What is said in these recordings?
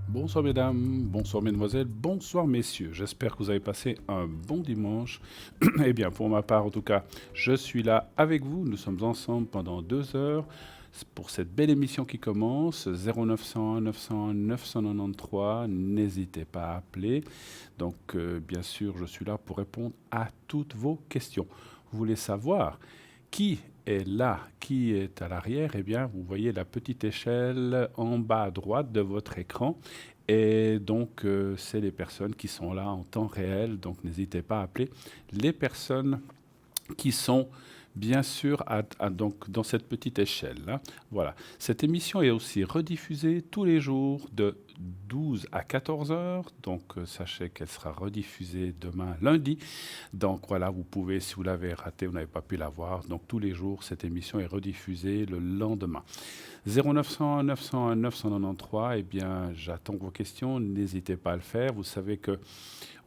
Bonsoir mesdames, bonsoir mesdemoiselles, bonsoir messieurs. J'espère que vous avez passé un bon dimanche. Eh bien, pour ma part, en tout cas, je suis là avec vous. Nous sommes ensemble pendant 2 heures pour cette belle émission qui commence. 0901 901 993. N'hésitez pas à appeler. Donc, bien sûr, je suis là pour répondre à toutes vos questions. Vous voulez savoir qui est là, qui est à l'arrière? Eh bien, vous voyez la petite échelle en bas à droite de votre écran. Et donc, c'est les personnes qui sont là en temps réel. Donc, n'hésitez pas à appeler les personnes qui sont bien sûr donc, dans cette petite échelle là. Voilà. Cette émission est aussi rediffusée tous les jours de 12 à 14 heures. Donc, sachez qu'elle sera rediffusée demain lundi. Donc voilà, vous pouvez, si vous l'avez raté, vous n'avez pas pu la voir. Donc tous les jours, cette émission est rediffusée le lendemain. 0901 901 993, eh bien, j'attends vos questions. N'hésitez pas à le faire. Vous savez que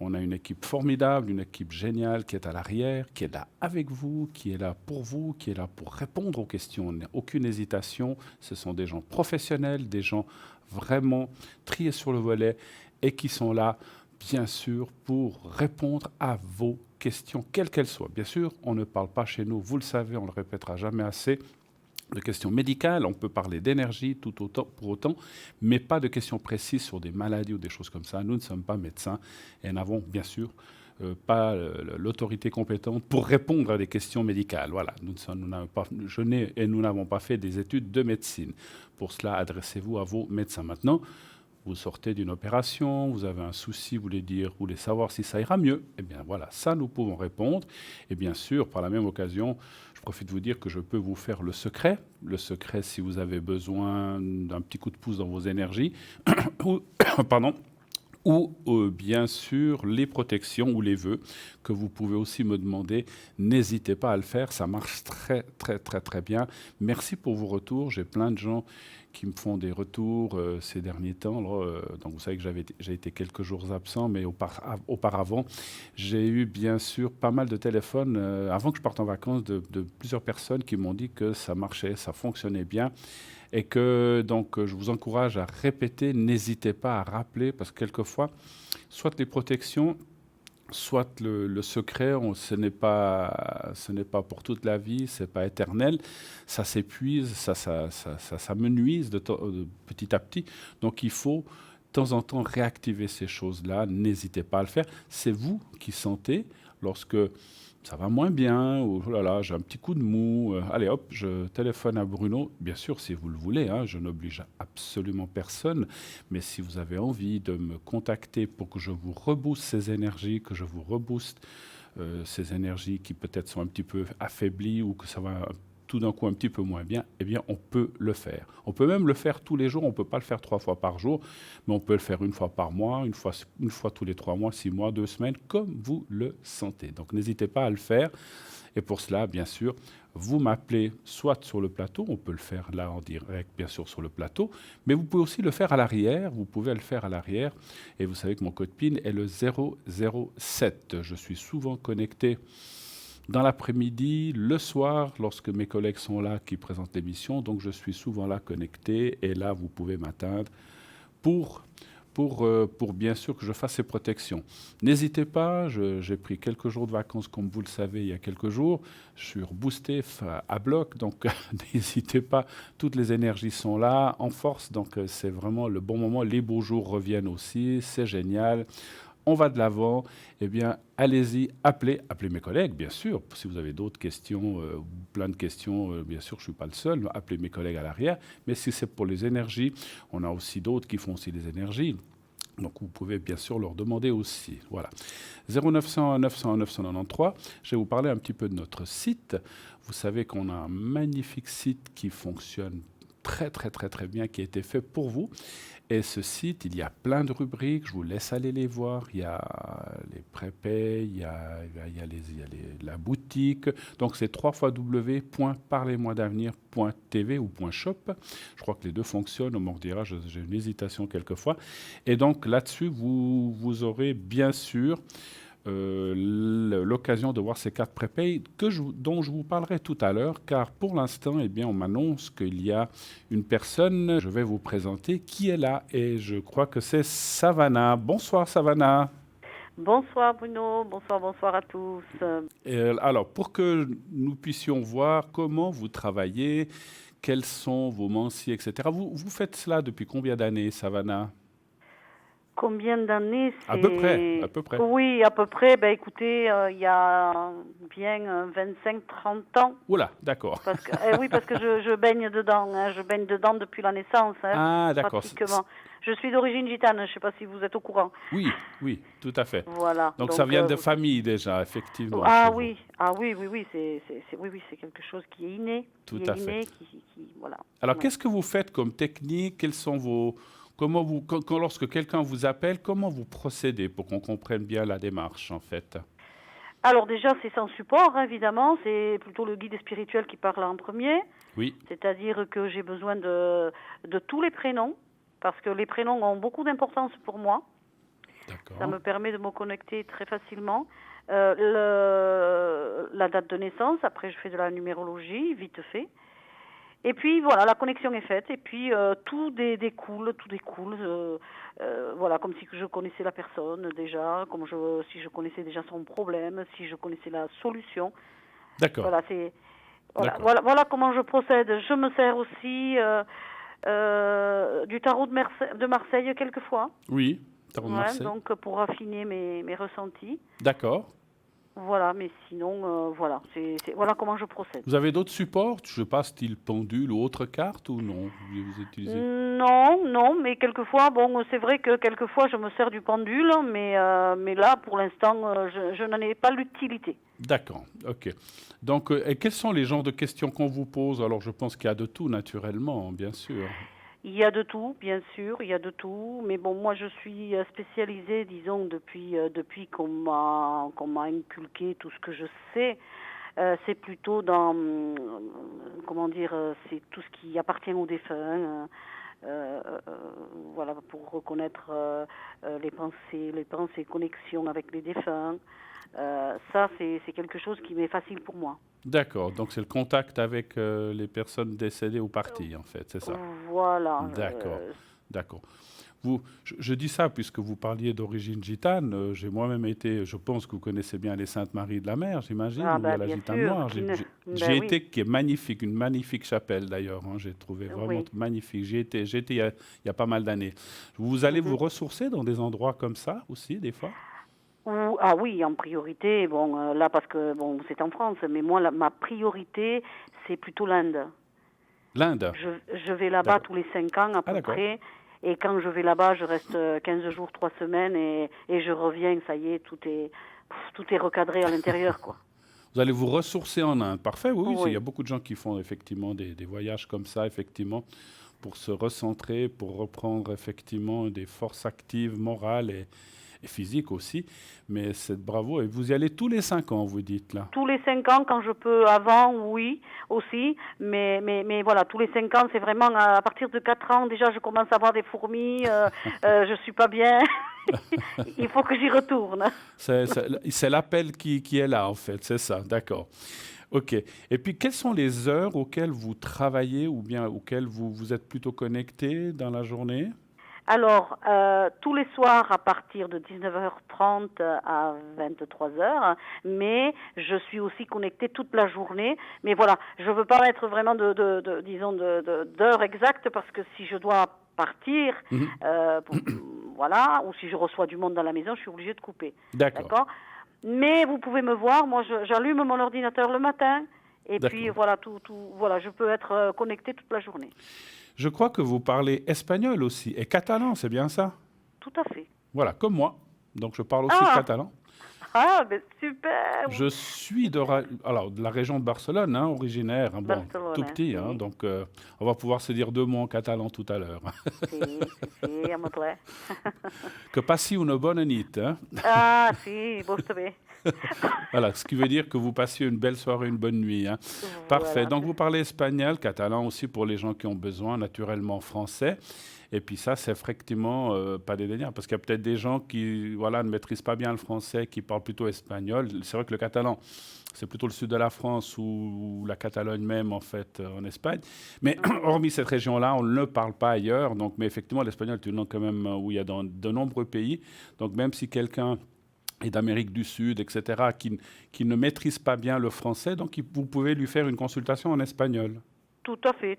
on a une équipe formidable, une équipe géniale qui est à l'arrière, qui est là avec vous, qui est là pour vous, qui est là pour répondre aux questions. Aucune hésitation. Ce sont des gens professionnels, des gens vraiment triés sur le volet et qui sont là, bien sûr, pour répondre à vos questions, quelles qu'elles soient. Bien sûr, on ne parle pas chez nous, vous le savez, on ne le répétera jamais assez, de questions médicales, on peut parler d'énergie tout autant, pour autant, mais pas de questions précises sur des maladies ou des choses comme ça. Nous ne sommes pas médecins et n'avons bien sûr pas l'autorité compétente pour répondre à des questions médicales. Voilà, nous n'avons pas, je n'ai et nous n'avons pas fait des études de médecine. Pour cela, adressez-vous à vos médecins. Maintenant, vous sortez d'une opération, vous avez un souci, vous voulez savoir si ça ira mieux. Eh bien voilà, ça nous pouvons répondre. Et bien sûr, par la même occasion, je profite de vous dire que je peux vous faire le secret. Le secret, si vous avez besoin d'un petit coup de pouce dans vos énergies, ou, pardon, ou bien sûr les protections ou les vœux que vous pouvez aussi me demander. N'hésitez pas à le faire, ça marche très très très très bien. Merci pour vos retours. J'ai plein de gens qui me font des retours ces derniers temps. Là, donc vous savez que j'ai été quelques jours absent, mais auparavant, j'ai eu bien sûr pas mal de téléphones avant que je parte en vacances de plusieurs personnes qui m'ont dit que ça marchait, ça fonctionnait bien. Et que donc je vous encourage à répéter, n'hésitez pas à rappeler, parce que quelquefois, soit les protections, soit le secret, ce n'est pas pour toute la vie, c'est pas éternel, ça s'épuise, ça menuise petit à petit. Donc il faut de temps en temps réactiver ces choses-là, n'hésitez pas à le faire. C'est vous qui sentez lorsque ça va moins bien, ou oh là là, j'ai un petit coup de mou, allez hop, je téléphone à Bruno, bien sûr si vous le voulez, hein, je n'oblige absolument personne, mais si vous avez envie de me contacter pour que je vous rebooste ces énergies, que je vous rebooste ces énergies qui peut-être sont un petit peu affaiblies ou que ça va tout d'un coup un petit peu moins bien, eh bien on peut le faire. On peut même le faire tous les jours, on ne peut pas le faire 3 fois par jour, mais on peut le faire une fois par mois, une fois tous les 3 mois, 6 mois, 2 semaines, comme vous le sentez. Donc n'hésitez pas à le faire. Et pour cela, bien sûr, vous m'appelez soit sur le plateau, on peut le faire là en direct, bien sûr, sur le plateau, mais vous pouvez aussi le faire à l'arrière, vous pouvez le faire à l'arrière, et vous savez que mon code PIN est le 007. Je suis souvent connecté dans l'après-midi, le soir, lorsque mes collègues sont là qui présentent l'émission, donc je suis souvent là connecté, et là, vous pouvez m'atteindre pour pour bien sûr que je fasse ces protections. N'hésitez pas, j'ai pris quelques jours de vacances, comme vous le savez, il y a quelques jours. Je suis reboosté à bloc, donc n'hésitez pas, toutes les énergies sont là, en force, donc c'est vraiment le bon moment. Les beaux jours reviennent aussi, c'est génial. On va de l'avant, eh bien, allez-y, appelez mes collègues, bien sûr. Si vous avez d'autres questions, plein de questions, bien sûr, je ne suis pas le seul, appelez mes collègues à l'arrière. Mais si c'est pour les énergies, on a aussi d'autres qui font aussi les énergies. Donc vous pouvez bien sûr leur demander aussi. Voilà. 0900 901 993. Je vais vous parler un petit peu de notre site. Vous savez qu'on a un magnifique site qui fonctionne très très très très bien, qui a été fait pour vous. Et ce site, il y a plein de rubriques, je vous laisse aller les voir. Il y a les prépaies, il y a la boutique. Donc c'est www.parlez-moi-d'avenir.tv ou .shop. Je crois que les deux fonctionnent, on m'en redira, j'ai une hésitation quelquefois. Et donc là-dessus, vous aurez bien sûr l'occasion de voir ces cartes prépaid dont je vous parlerai tout à l'heure, car pour l'instant, eh bien, on m'annonce qu'il y a une personne, je vais vous présenter, qui est là, et je crois que c'est Savannah. Bonsoir Savannah. Bonsoir Bruno, bonsoir à tous. Alors, pour que nous puissions voir comment vous travaillez, quels sont vos mensiers, etc. Vous faites cela depuis combien d'années, Savannah? Combien d'années À peu près, c'est? à peu près. Oui, à peu près. Ben écoutez, il y a bien 25-30 ans. Oula, d'accord. Parce que, oui, parce que je baigne dedans. Hein, je baigne dedans depuis la naissance, hein, Ah, d'accord. pratiquement. Je suis d'origine gitane. Je ne sais pas si vous êtes au courant. Oui, oui, tout à fait. Voilà. Donc ça vient de Vous- famille déjà, effectivement, chez Ah vous. oui, oui, oui, c'est quelque chose qui est inné, Tout à fait. voilà. Alors, Ouais. qu'est-ce que vous faites comme technique? Quels sont vos... Comment vous, lorsque quelqu'un vous appelle, comment vous procédez pour qu'on comprenne bien la démarche, en fait? Alors déjà, c'est sans support, hein, évidemment. C'est plutôt le guide spirituel qui parle en premier. Oui, C'est-à-dire que j'ai besoin de tous les prénoms, parce que les prénoms ont beaucoup d'importance pour moi. Ça d'accord. me permet de me connecter très facilement. La date de naissance, après je fais de la numérologie, vite fait. Et puis voilà, la connexion est faite. Et puis tout découle. Voilà, comme si je connaissais la personne déjà, si je connaissais déjà son problème, si je connaissais la solution. D'accord, Voilà, d'accord. voilà comment je procède. Je me sers aussi du tarot de Marseille quelquefois. Oui, Tarot de Ouais, Marseille. donc pour affiner mes ressentis. D'accord. Voilà, mais sinon, voilà, voilà comment je procède. Vous avez d'autres supports? Je sais pas, style pendule ou autre carte ou non? Vous utilisez? Non, mais quelquefois, bon, c'est vrai que quelquefois je me sers du pendule, mais là, pour l'instant, je n'en ai pas l'utilité. D'accord, ok. Donc, et quels sont les genres de questions qu'on vous pose? Alors, je pense qu'il y a de tout, naturellement, bien sûr. Il y a de tout, bien sûr, il y a de tout, mais bon, moi je suis spécialisée, disons, depuis qu'on m'a inculqué tout ce que je sais. C'est plutôt dans, comment dire, c'est tout ce qui appartient aux défunts. Voilà, pour reconnaître les pensées, connexions avec les défunts. Ça, c'est quelque chose qui m'est facile pour moi. D'accord, donc c'est le contact avec les personnes décédées ou parties, en fait, c'est ça. Voilà. D'accord, d'accord. Je dis ça puisque vous parliez d'origine gitane. J'ai moi-même été, je pense que vous connaissez bien les Saintes Maries de la Mer, j'imagine, Ah où il y a ben la bien gitane sûr. noire. J'ai Ben oui, été, qui est magnifique, une magnifique chapelle d'ailleurs. J'ai trouvé vraiment oui. magnifique. J'ai été il y a pas mal d'années. Vous allez vous Mhm. ressourcer dans des endroits comme ça aussi, des fois? Ah oui, en priorité, bon, là parce que bon, c'est en France, mais moi, ma priorité, c'est plutôt l'Inde. L'Inde. Je vais là-bas D'accord. tous les 5 ans à Ah, peu d'accord. près. Et quand je vais là-bas, je reste 15 jours, 3 semaines et je reviens, ça y est, tout est recadré à l'intérieur, quoi. Vous allez vous ressourcer en Inde. Parfait, oui, oui. Il y a Oui. beaucoup de gens qui font effectivement des voyages comme ça, effectivement, pour se recentrer, pour reprendre effectivement des forces actives morales et physiques aussi. Mais c'est bravo. Et vous y allez tous les 5 ans, vous dites là. Tous les 5 ans, quand je peux, avant, oui, aussi. Mais voilà, tous les 5 ans, c'est vraiment à partir de 4 ans, déjà, je commence à avoir des fourmis, je suis pas bien. Il faut que j'y retourne. C'est l'appel qui est là, en fait. C'est ça, d'accord. OK. Et puis, quelles sont les heures auxquelles vous travaillez ou bien auxquelles vous êtes plutôt connecté dans la journée? Alors, tous les soirs à partir de 19h30 à 23h, mais je suis aussi connectée toute la journée. Mais voilà, je ne veux pas mettre vraiment disons, d'heure exacte parce que si je dois partir, Mhm. pour- voilà, ou si je reçois du monde dans la maison, je suis obligée de couper. D'accord, D'accord? Mais vous pouvez me voir, moi j'allume mon ordinateur le matin et puis d'accord. voilà, voilà, je peux être connectée toute la journée. Je crois que vous parlez espagnol aussi et catalan, c'est bien ça? Tout à fait. Voilà, comme moi. Donc, je parle aussi Ah! catalan. Ah, ben super! Je suis alors, de la région de Barcelone, originaire, bon, tout Barcelone, petit, sì, donc on va pouvoir se dire 2 mots en catalan tout à l'heure. sì, a me ple. Que passi una bonne nit, hein. Ah, sì, vostre bé. Voilà, ce qui veut dire que vous passiez une belle soirée, une bonne nuit, hein. Parfait. Voilà, Donc, c'est vous ça. parlez espagnol, catalan aussi pour les gens qui ont besoin, naturellement français. Et puis ça, c'est effectivement pas dédaignable, parce qu'il y a peut-être des gens qui voilà, ne maîtrisent pas bien le français, qui parlent plutôt espagnol. C'est vrai que le catalan, c'est plutôt le sud de la France ou la Catalogne même, en fait, en Espagne. Mais Oui. hormis cette région-là, on ne le parle pas ailleurs. Donc, mais effectivement, l'espagnol est une langue quand même où il y a dans de nombreux pays. Donc, même si quelqu'un est d'Amérique du Sud, etc., qui ne maîtrise pas bien le français, donc vous pouvez lui faire une consultation en espagnol. Tout à fait,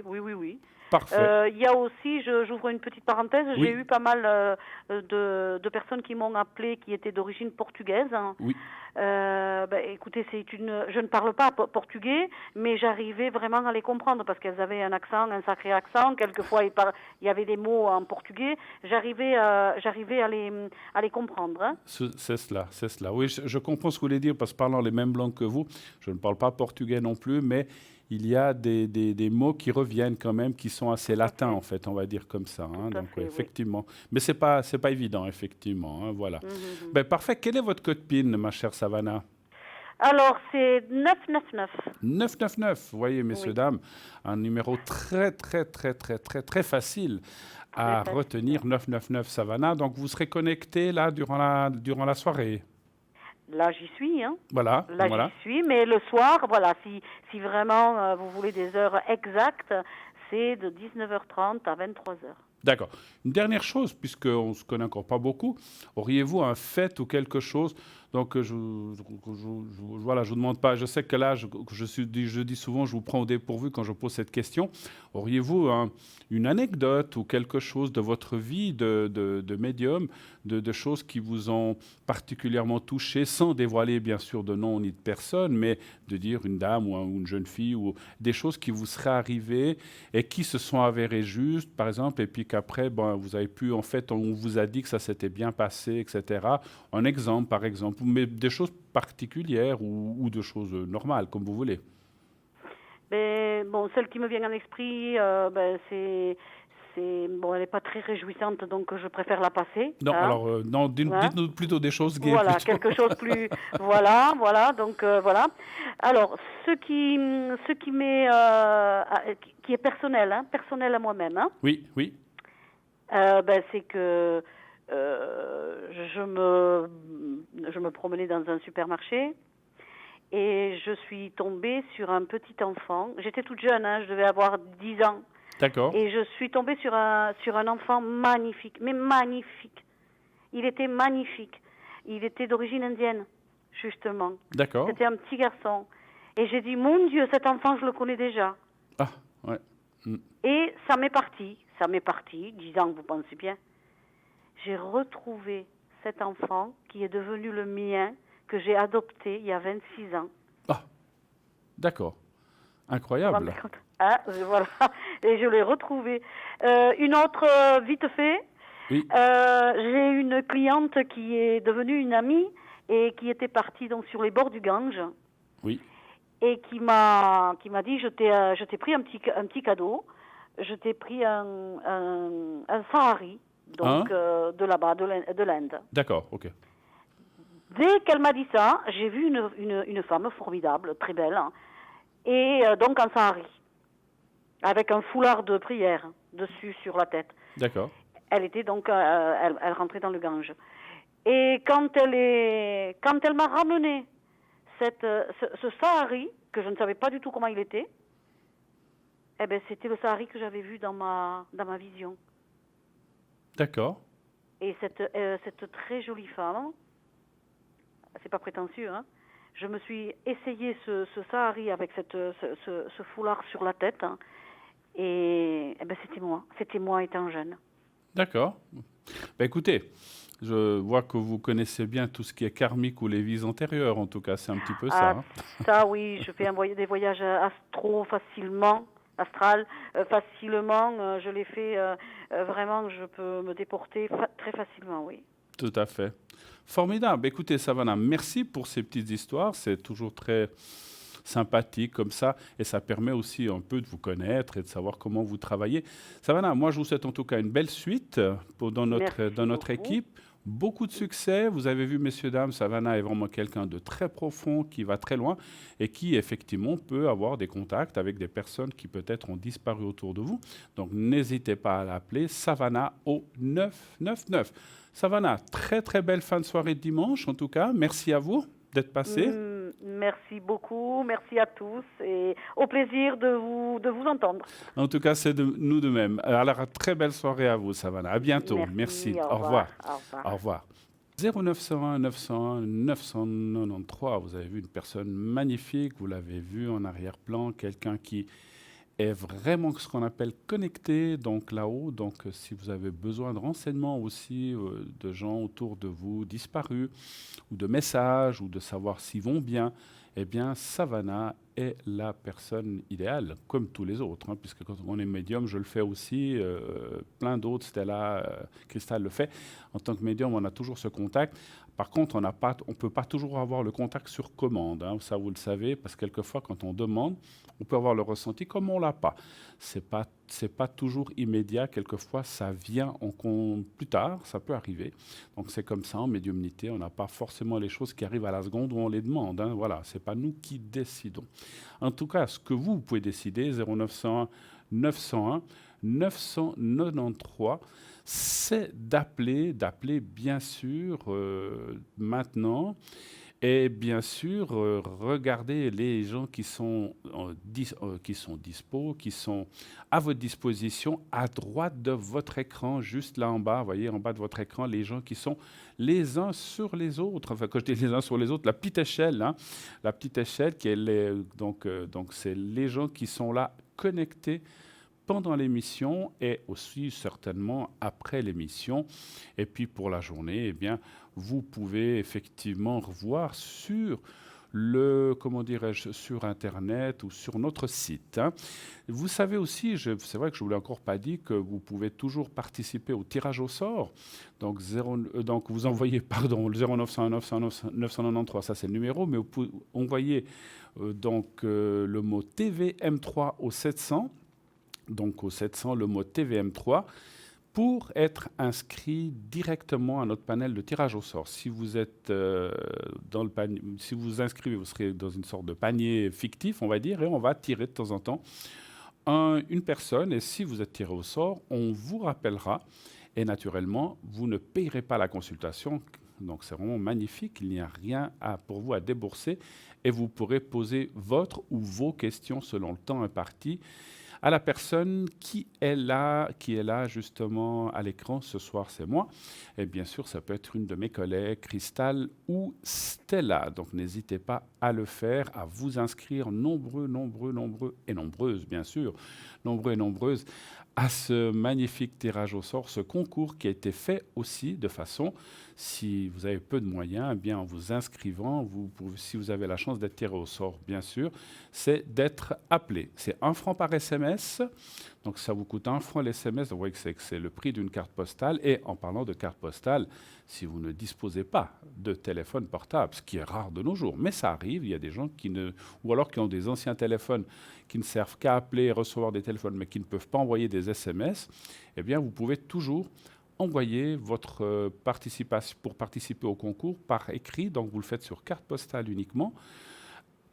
oui, oui, oui. Parfait. Il y a aussi, j'ouvre une petite parenthèse, j'ai Oui, eu pas mal de personnes qui m'ont appelé qui étaient d'origine portugaise, hein. oui. Écoutez, je ne parle pas portugais, mais j'arrivais vraiment à les comprendre parce qu'elles avaient un accent, un sacré accent. Quelquefois, il y avait des mots en portugais. J'arrivais à les comprendre, hein. C'est cela, c'est cela. Oui, je comprends ce que vous voulez dire parce que parlant les mêmes langues que vous, je ne parle pas portugais non plus, mais il y a des mots qui reviennent quand même, qui sont assez Tout à latins fait, en fait, on va dire comme ça, hein. tout à Donc, oui, fait, oui. effectivement. Mais c'est pas évident, effectivement, hein, voilà. Mhm. Ben, parfait. Quel est votre code PIN, ma chère Savannah? Alors, c'est 999. 999, vous voyez, messieurs, Oui, dames, un numéro très, très, très, très, très, très facile très à facile. retenir, 999 Savannah. Donc, vous serez connecté là durant la soirée. Là, j'y suis, hein. Voilà, Là, j'y voilà. suis, mais le soir, voilà, si vraiment vous voulez des heures exactes, c'est de 19h30 à 23h. D'accord. Une dernière chose, puisqu'on ne se connaît encore pas beaucoup, auriez-vous un fait ou quelque chose? Donc, voilà, je vous demande pas. Je sais que là, je dis souvent, je vous prends au dépourvu quand je pose cette question. Auriez-vous une anecdote ou quelque chose de votre vie de médium, de choses qui vous ont particulièrement touché, sans dévoiler bien sûr de nom ni de personne, mais de dire une dame ou une jeune fille ou des choses qui vous seraient arrivées et qui se sont avérées justes, par exemple, et puis qu'après, ben, vous avez pu, en fait, on vous a dit que ça s'était bien passé, etc. Un exemple, par exemple, mais des choses particulières ou de choses normales, comme vous voulez. Mais bon, celle qui me vient en esprit, bon, elle n'est pas très réjouissante, donc je préfère la passer, Non, hein, alors, non, hein. dites-nous plutôt des choses gaies, Voilà, plutôt. quelque chose plus, voilà, donc voilà. Alors, ce qui m'est, qui est personnel, hein, personnel à moi-même, hein, Oui, oui, c'est que je me promenais dans un supermarché et je suis tombée sur un petit enfant. J'étais toute jeune, hein, je devais avoir 10 ans. d'accord, Et je suis tombée sur un enfant magnifique, mais magnifique. Il était magnifique. Il était d'origine indienne, justement. d'accord. C'était un petit garçon. Et j'ai dit, mon Dieu, cet enfant, je le connais déjà. Ah, ouais. Mm. Et ça m'est parti, 10 ans, vous pensez bien. J'ai retrouvé cet enfant qui est devenu le mien, que j'ai adopté il y a 26 ans. Ah, d'accord. Vous vous rendez Incroyable. compte? Ah, voilà. Et je l'ai retrouvé. Une autre, vite fait. Oui, J'ai une cliente qui est devenue une amie et qui était partie donc sur les bords du Gange oui. et qui m'a dit je t'ai pris un petit cadeau. Je t'ai pris un sahari, Hein? donc de là-bas, de l'Inde. D'accord, ok. Dès qu'elle m'a dit ça, j'ai vu une femme formidable, très belle, hein, et donc en sahari, avec un foulard de prière dessus sur la tête. D'accord. Elle était donc, elle rentrait dans le Gange. Et quand elle m'a ramené ce sahari, que je ne savais pas du tout comment il était, eh ben c'était le sahari que j'avais vu dans ma vision. D'accord. Et cette très jolie femme, c'est pas prétentieux, hein, je me suis essayé ce sahari avec ce foulard sur la tête, hein, et eh ben c'était moi étant jeune. D'accord. Bah, écoutez, je vois que vous connaissez bien tout ce qui est karmique ou les vies antérieures, en tout cas, c'est un petit peu ça, Ah, hein. ça oui, je fais des voyages astral, facilement, je l'ai fait, vraiment, je peux me déporter très facilement, oui. Tout à fait. Formidable. Écoutez, Savannah, merci pour ces petites histoires. C'est toujours très sympathique comme ça et ça permet aussi un peu de vous connaître et de savoir comment vous travaillez. Savannah, moi, je vous souhaite en tout cas une belle suite dans notre Merci équipe. beaucoup. Beaucoup de succès. Vous avez vu, messieurs, dames, Savannah est vraiment quelqu'un de très profond, qui va très loin et qui, effectivement, peut avoir des contacts avec des personnes qui peut-être ont disparu autour de vous. Donc, n'hésitez pas à l'appeler Savannah au 999. Savannah, très, très belle fin de soirée de dimanche, en tout cas. Merci à vous d'être passé. Merci beaucoup, merci à tous et au plaisir de vous entendre. En tout cas, c'est de nous de même. Alors, très belle soirée à vous, Savannah. À bientôt. Merci. Au Au revoir. revoir. Au revoir. Au revoir. 0901 901 993, vous avez vu une personne magnifique, vous l'avez vu en arrière-plan, quelqu'un qui est vraiment ce qu'on appelle connecté, donc là-haut. Donc, si vous avez besoin de renseignements aussi de gens autour de vous disparus, ou de messages, ou de savoir s'ils vont bien, eh bien, Savannah est la personne idéale, comme tous les autres, hein, puisque quand on est médium, je le fais aussi, plein d'autres, Stella, Cristal le fait. En tant que médium, on a toujours ce contact. Par contre, on ne peut pas toujours avoir le contact sur commande, hein, ça vous le savez, parce que quelquefois, quand on demande, on peut avoir le ressenti comme on ne l'a pas. Ce n'est pas toujours immédiat, quelquefois ça vient plus tard, ça peut arriver. Donc c'est comme ça en médiumnité, on n'a pas forcément les choses qui arrivent à la seconde où on les demande. Hein, voilà, ce n'est pas nous qui décidons. En tout cas, ce que vous pouvez décider, 0901 901 993, c'est d'appeler bien sûr maintenant. Et bien sûr, regardez les gens qui sont dispo, qui sont à votre disposition, à droite de votre écran, juste là en bas, vous voyez, en bas de votre écran, les gens qui sont les uns sur les autres. Enfin, quand je dis les uns sur les autres, la petite échelle, hein, la petite échelle, donc c'est les gens qui sont là connectés pendant l'émission et aussi certainement après l'émission. Et puis pour la journée, eh bien, vous pouvez effectivement revoir sur sur Internet ou sur notre site. Hein. Vous savez aussi, c'est vrai que je ne vous l'ai encore pas dit, que vous pouvez toujours participer au tirage au sort. Donc, donc vous envoyez, pardon, le 0901 993, ça c'est le numéro, mais vous pouvez envoyer le mot TVM3 au 700. Donc au 700, le mot TVM3, pour être inscrit directement à notre panel de tirage au sort. Si vous êtes si vous vous inscrivez, vous serez dans une sorte de panier fictif, on va dire, et on va tirer de temps en temps une personne. Et si vous êtes tiré au sort, on vous rappellera. Et naturellement, vous ne payerez pas la consultation. Donc c'est vraiment magnifique, il n'y a rien pour vous à débourser. Et vous pourrez poser votre ou vos questions selon le temps imparti à la personne qui est là justement à l'écran. Ce soir, c'est moi. Et bien sûr, ça peut être une de mes collègues, Cristal ou Stella. Donc n'hésitez pas à le faire, à vous inscrire nombreux et nombreuses, bien sûr, nombreux et nombreuses, à ce magnifique tirage au sort, ce concours qui a été fait aussi de façon, si vous avez peu de moyens, eh bien en vous inscrivant, si vous avez la chance d'être tiré au sort, bien sûr, c'est d'être appelé. C'est 1 franc par SMS, donc ça vous coûte 1 franc l'SMS, vous voyez que c'est le prix d'une carte postale. Et en parlant de carte postale, si vous ne disposez pas de téléphone portable, ce qui est rare de nos jours, mais ça arrive, il y a des gens ou alors qui ont des anciens téléphones qui ne servent qu'à appeler et recevoir des téléphones, mais qui ne peuvent pas envoyer des SMS, eh bien vous pouvez toujours envoyer votre participation pour participer au concours par écrit. Donc vous le faites sur carte postale uniquement,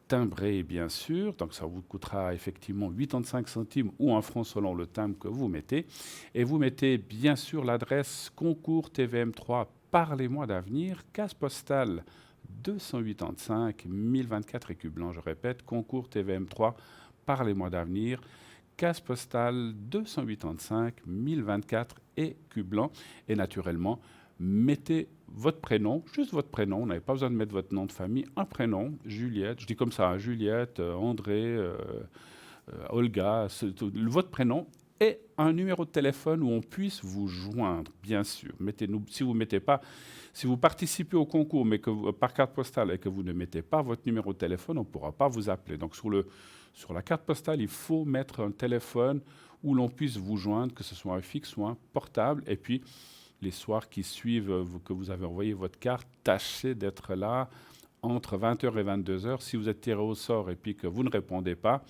timbré bien sûr, donc ça vous coûtera effectivement 85 centimes ou 1 franc selon le timbre que vous mettez. Et vous mettez bien sûr l'adresse concours TVM3 Parlez-moi d'avenir, case postale 285 1024 écus blancs. Je répète, concours TVM3 Parlez-moi d'avenir, case postale 285 1024 écus blancs. Et naturellement, mettez votre prénom, juste votre prénom, vous n'avez pas besoin de mettre votre nom de famille, un prénom, Juliette, je dis comme ça, hein, Juliette, André, Olga, votre prénom et un numéro de téléphone où on puisse vous joindre, bien sûr. Si vous participez au concours mais par carte postale et que vous ne mettez pas votre numéro de téléphone, on ne pourra pas vous appeler. Donc sur la carte postale, il faut mettre un téléphone où l'on puisse vous joindre, que ce soit un fixe ou un portable. Et puis, les soirs qui suivent que vous avez envoyé votre carte, tâchez d'être là entre 20h et 22h. Si vous êtes tiré au sort et puis que vous ne répondez pas,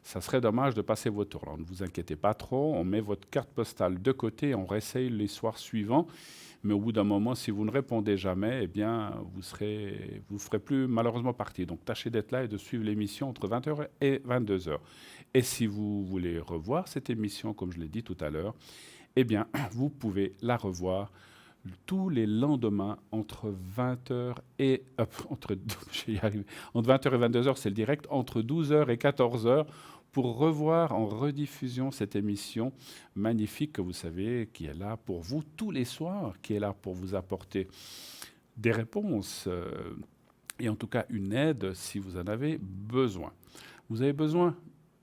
ça serait dommage de passer votre tour. Alors, ne vous inquiétez pas trop, on met votre carte postale de côté, on réessaye les soirs suivants. Mais au bout d'un moment, si vous ne répondez jamais, eh bien, vous ferez plus malheureusement partie. Donc, tâchez d'être là et de suivre l'émission entre 20h et 22h. Et si vous voulez revoir cette émission, comme je l'ai dit tout à l'heure, eh bien, vous pouvez la revoir tous les lendemains entre 20h et... je vais y arriver. Entre 20h et 22h, c'est le direct. Entre 12h et 14h, pour revoir en rediffusion cette émission magnifique que vous savez, qui est là pour vous tous les soirs, qui est là pour vous apporter des réponses et en tout cas une aide si vous en avez besoin. Vous avez besoin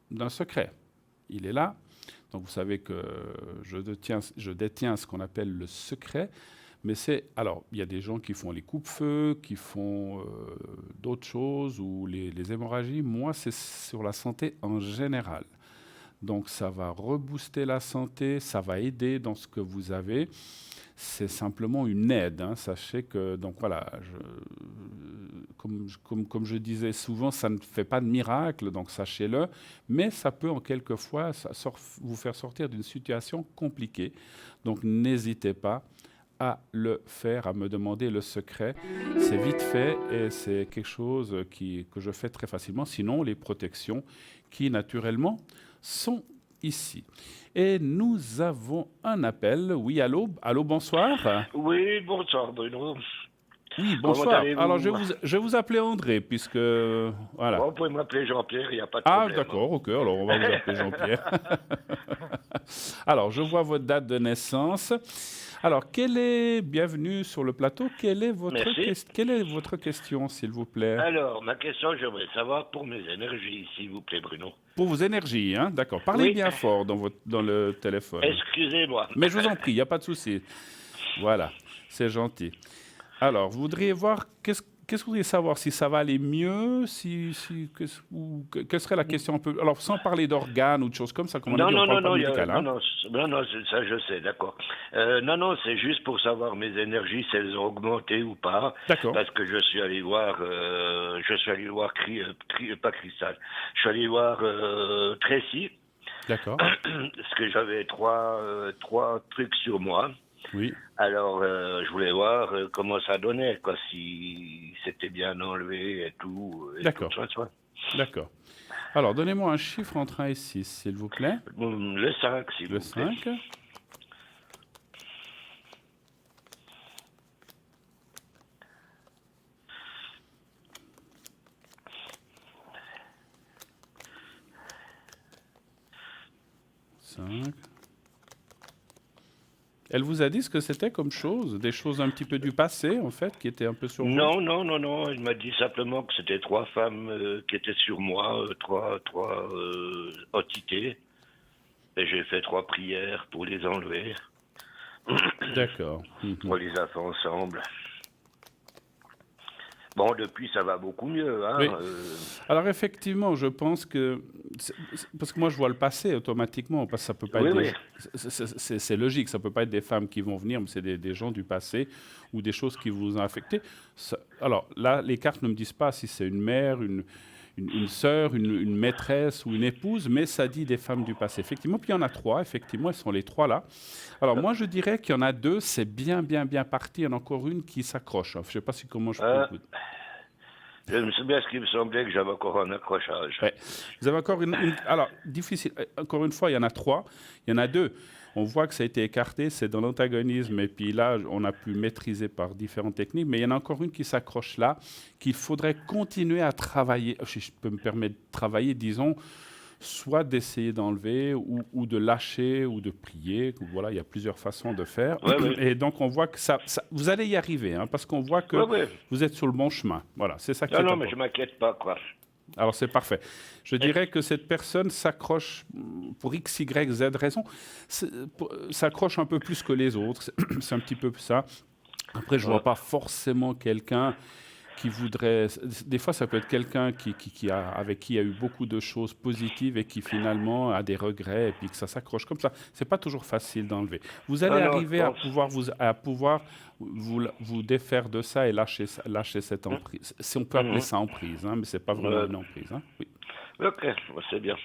d'un secret. Il est là. Donc vous savez que je détiens ce qu'on appelle le secret. Mais alors, il y a des gens qui font les coupe-feux, qui font d'autres choses, ou les hémorragies. Moi, c'est sur la santé en général. Donc, ça va rebooster la santé, ça va aider dans ce que vous avez. C'est simplement une aide. Hein. Sachez que, donc voilà, comme je disais souvent, ça ne fait pas de miracle, donc sachez-le. Mais ça peut, en quelquefois, vous faire sortir d'une situation compliquée. Donc, n'hésitez pas à le faire, à me demander le secret. C'est vite fait et c'est quelque chose que je fais très facilement. Sinon, les protections qui, naturellement, sont ici. Et nous avons un appel. Oui, allô? Allô, bonsoir. Oui, bonsoir Bruno. Oui, bonsoir. Alors, je vous appelais André, puisque... Voilà. Bon, vous pouvez m'appeler Jean-Pierre, il n'y a pas de problème. problème. Ah, d'accord, ok. Alors, on va vous appeler Jean-Pierre. Alors, je vois votre date de naissance. Alors, bienvenue sur le plateau, quelle est votre question, s'il vous plaît? Alors, ma question, j'aimerais savoir pour mes énergies, s'il vous plaît, Bruno. Pour vos énergies, hein? D'accord. Parlez bien fort dans le téléphone. Excusez-moi. Mais je vous en prie, il n'y a pas de souci. Voilà, c'est gentil. Alors, vous voudriez voir, qu'est-ce que vous voudriez savoir? Si ça va aller mieux? Quelle serait la question un peu... Alors, sans parler d'organes ou de choses comme ça, comme on a dit, on parle pas médical. Non, ça je sais, d'accord. Non, c'est juste pour savoir mes énergies, si elles ont augmenté ou pas. D'accord. Parce que je suis allé voir pas Cristal, je suis allé voir Tracy. D'accord. Parce que j'avais trois trucs sur moi. Oui. Alors, je voulais voir comment ça donnait, quoi, si c'était bien enlevé et tout. D'accord. D'accord. Alors, donnez-moi un chiffre entre 1 et 6, s'il vous plaît. Le 5, s'il vous plaît. Le 5. Elle vous a dit ce que c'était comme chose? Des choses un petit peu du passé, en fait, qui étaient un peu sur vous? Non. Elle m'a dit simplement que c'était 3 femmes qui étaient sur moi, trois entités. Et j'ai fait 3 prières pour les enlever. D'accord. On les a fait ensemble. Bon, depuis, ça va beaucoup mieux. Hein, oui. Alors, effectivement, je pense que... Parce que moi, je vois le passé automatiquement, parce que ça peut pas être... Oui. C'est logique, ça peut pas être des femmes qui vont venir, mais c'est des gens du passé ou des choses qui vous ont affecté. Alors, là, les cartes ne me disent pas si c'est une mère, une sœur, une maîtresse ou une épouse, mais ça dit des femmes du passé. Effectivement, puis il y en a 3, effectivement, elles sont les 3 là. Alors, moi, je dirais qu'il y en a 2, c'est bien parti. Il y en a encore une qui s'accroche. Je ne sais pas comment je peux... Je me souviens ce qu'il me semblait que j'avais encore un accrochage. Ouais. Vous avez encore une... Alors, difficile. Encore une fois, il y en a 3. Il y en a 2. On voit que ça a été écarté, c'est dans l'antagonisme, et puis là, on a pu maîtriser par différentes techniques, mais il y en a encore une qui s'accroche là, qu'il faudrait continuer à travailler, si je peux me permettre de travailler, disons, soit d'essayer d'enlever, ou de lâcher, ou de prier. Voilà, il y a plusieurs façons de faire. Ouais. Et donc, on voit que vous allez y arriver, hein, parce qu'on voit que vous êtes sur le bon chemin. Voilà, c'est ça qui est Non, mais je ne m'inquiète pas, quoi. Alors, c'est parfait. Je dirais que cette personne s'accroche, pour X, Y, Z raison, s'accroche un peu plus que les autres. C'est un petit peu ça. Après, je ne vois pas forcément quelqu'un qui voudrait... Des fois, ça peut être quelqu'un avec qui il y a eu beaucoup de choses positives et qui, finalement, a des regrets et puis que ça s'accroche comme ça. Ce n'est pas toujours facile d'enlever. Vous allez arriver à pouvoir vous défaire de ça et lâcher cette emprise. Si on peut appeler ça emprise, hein, mais ce n'est pas vraiment une emprise. Hein. Oui. Ok, c'est bien.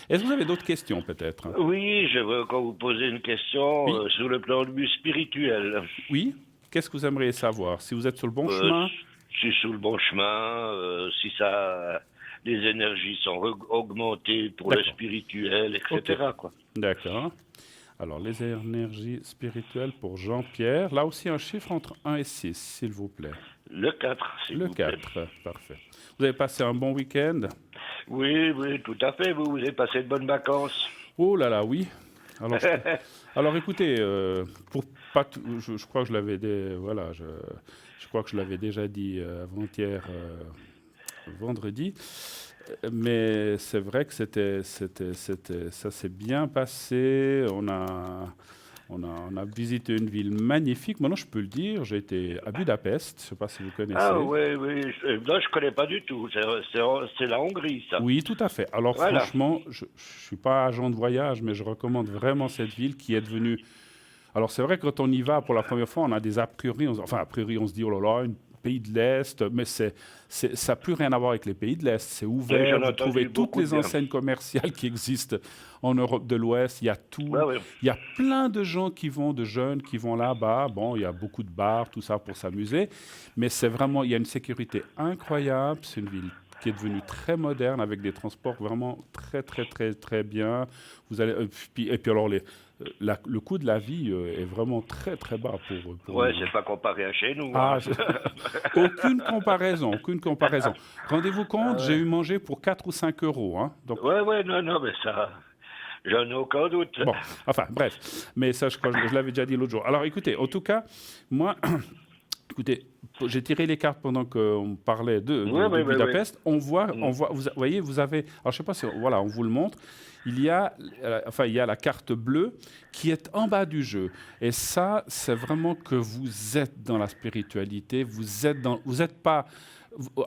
Est-ce que vous avez d'autres questions peut-être? Oui, je veux encore vous poser une question Oui. sur le plan de vue spirituel. Oui? Qu'est-ce que vous aimeriez savoir? Si vous êtes sur le bon Euh, chemin? je suis sur le bon chemin, si ça, les énergies sont augmentées pour le D'accord. spirituel, etc. Quoi. D'accord. Alors, les énergies spirituelles pour Jean-Pierre. Là aussi, un chiffre entre 1 et 6, s'il vous plaît. Le 4, s'il Le vous plaît. 4, parfait. Vous avez passé un bon week-end? Oui, oui, tout à fait. Vous avez passé de bonnes vacances. Oh là là, oui. Alors, alors écoutez, pour pas je crois que je l'avais voilà, je crois que je l'avais déjà dit avant-hier, vendredi. Mais c'est vrai que ça s'est bien passé. On a visité une ville magnifique. Maintenant, je peux le dire, j'ai été à Budapest. Je ne sais pas si vous connaissez. Ah oui, oui. Là, je connais pas du tout. C'est la Hongrie, ça. Oui, tout à fait. Alors Voilà. franchement, je ne suis pas agent de voyage, mais je recommande vraiment cette ville qui est devenue... Alors c'est vrai que quand on y va pour la première fois, on a des a priori. Enfin, a priori, on se dit, oh là là, un pays de l'Est, mais ça n'a plus rien à voir avec les pays de l'Est. C'est Oui, ouvert, j'en ai vous trouvez entendu toutes beaucoup de les bien. enseignes commerciales qui existent en Europe de l'Ouest. Il y a tout. Ouais, ouais. Il y a plein de gens de jeunes qui vont là-bas. Bon, il y a beaucoup de bars, tout ça pour s'amuser. Mais c'est vraiment, il y a une sécurité incroyable. C'est une ville qui est devenue très moderne avec des transports vraiment très, très, très, très bien. Vous allez, et puis alors, le coût de la vie est vraiment très, très bas pour Ouais, nous. c'est pas comparé à chez nous. Ah, hein. aucune comparaison, aucune comparaison. Rendez-vous compte, Ah ouais. j'ai eu mangé pour 4 ou 5 euros. Hein. Donc, Ouais, ouais, non, non, mais ça, j'en ai aucun doute. bon, enfin, bref. Mais ça, je crois que je l'avais déjà dit l'autre jour. Alors, écoutez, en tout cas, moi, écoutez, j'ai tiré les cartes pendant qu'on parlait de Ouais, ouais, ouais, Budapest. On voit, vous voyez, vous avez, alors je sais pas si, voilà, on vous le montre. Il y a la carte bleue qui est en bas du jeu. Et ça, c'est vraiment que vous êtes dans la spiritualité. Vous êtes pas.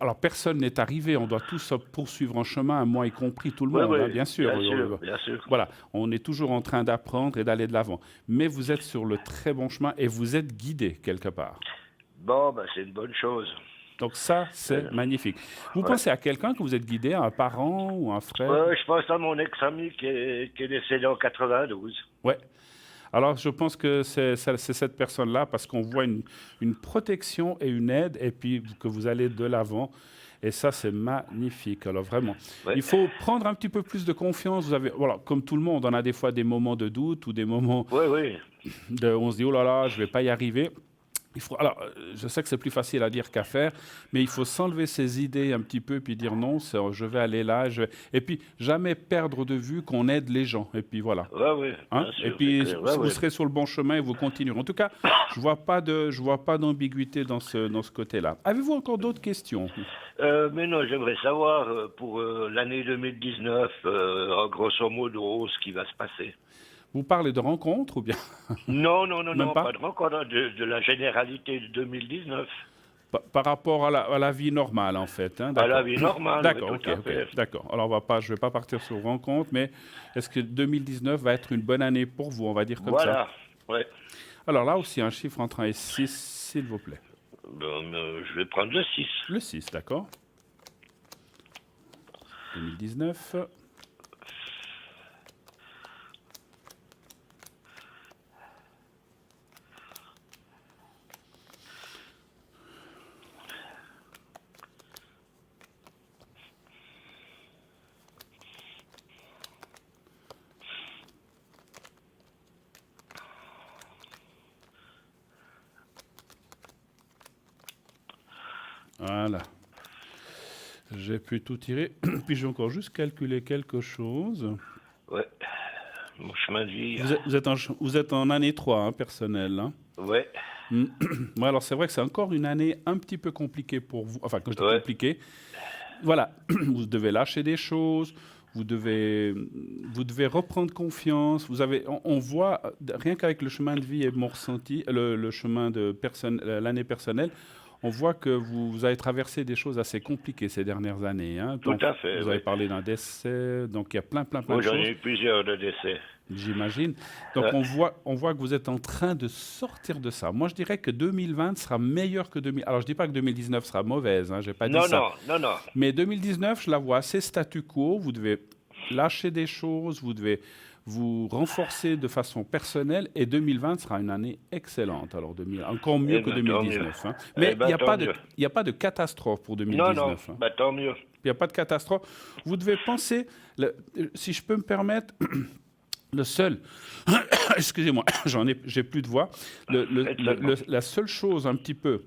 Alors, personne n'est arrivé. On doit tous poursuivre en chemin, moi y compris, tout le Ouais, monde, ouais, hein, bien sûr. bien sûr, bien sûr. Voilà, on est toujours en train d'apprendre et d'aller de l'avant. Mais vous êtes sur le très bon chemin et vous êtes guidé quelque part. Bon, ben, c'est une bonne chose. Donc ça, c'est magnifique. Vous Ouais. pensez à quelqu'un que vous êtes guidé, à un parent ou un frère? Je pense à mon ex-ami qui est décédé en 92. Ouais. Alors, je pense que c'est cette personne-là parce qu'on voit une protection et une aide et puis que vous allez de l'avant. Et ça, c'est magnifique. Alors, vraiment, Ouais. il faut prendre un petit peu plus de confiance. Vous avez, voilà, comme tout le monde, on a des fois des moments de doute ou des moments Oui, oui. on se dit, oh là là, je ne vais pas y arriver. Alors, je sais que c'est plus facile à dire qu'à faire, mais il faut s'enlever ses idées un petit peu, puis dire non, je vais aller là. Et puis, jamais perdre de vue qu'on aide les gens. Et puis, voilà. Ouais, oui. Hein? Bien sûr, Et puis, c'est clair. Ouais, vous ouais. serez sur le bon chemin et vous continuerez. En tout cas, je vois pas d'ambiguïté dans ce côté-là. Avez-vous encore d'autres questions? Mais non, j'aimerais savoir pour l'année 2019, en grosso modo, ce qui va se passer. Vous parlez de rencontres ou bien Non, non, non, Même non, pas pas de rencontre, de la généralité de 2019. par rapport à la vie normale, en fait, hein? À D'accord. la vie normale, D'accord, oui, ok, tout à fait. d'accord. Alors, je ne vais pas partir sur rencontre, mais est-ce que 2019 va être une bonne année pour vous, on va dire comme ça? Voilà, ouais. Alors là aussi, un chiffre entre 1 et 6, s'il vous plaît. Je vais prendre le 6. Le 6, d'accord. 2019. Voilà. J'ai pu tout tirer. Puis j'ai encore juste calculé quelque chose. Ouais. Mon chemin de vie. Vous êtes en année 3, hein, personnel. Hein. Ouais. Ouais, alors c'est vrai que c'est encore une année un petit peu compliquée pour vous. Enfin, quand je dis Ouais. compliquée, voilà, vous devez lâcher des choses, vous devez reprendre confiance. On voit, rien qu'avec le chemin de vie et mon ressenti, le chemin de l'année personnelle, on voit que vous avez traversé des choses assez compliquées ces dernières années. Hein. Tout Donc, à fait, vous oui. avez parlé d'un décès, donc il y a plein Moi, de j'en choses. ai eu plusieurs de décès. J'imagine. Donc, on voit que vous êtes en train de sortir de ça. Moi, je dirais que 2020 sera meilleur que 2000. Alors, je ne dis pas que 2019 sera mauvaise, hein, je n'ai pas dit Non, ça. non, non, non. Mais 2019, je la vois assez statu quo. Vous devez lâcher des choses, vous devez vous renforcer de façon personnelle et 2020 sera une année excellente. Alors, encore mieux que 2019. Hein. Mais il n'y a pas de catastrophe pour 2019. Non, hein. Tant mieux. Il n'y a pas de catastrophe. Vous devez penser, si je peux me permettre, le seul, excusez-moi, j'ai plus de voix, la seule chose un petit peu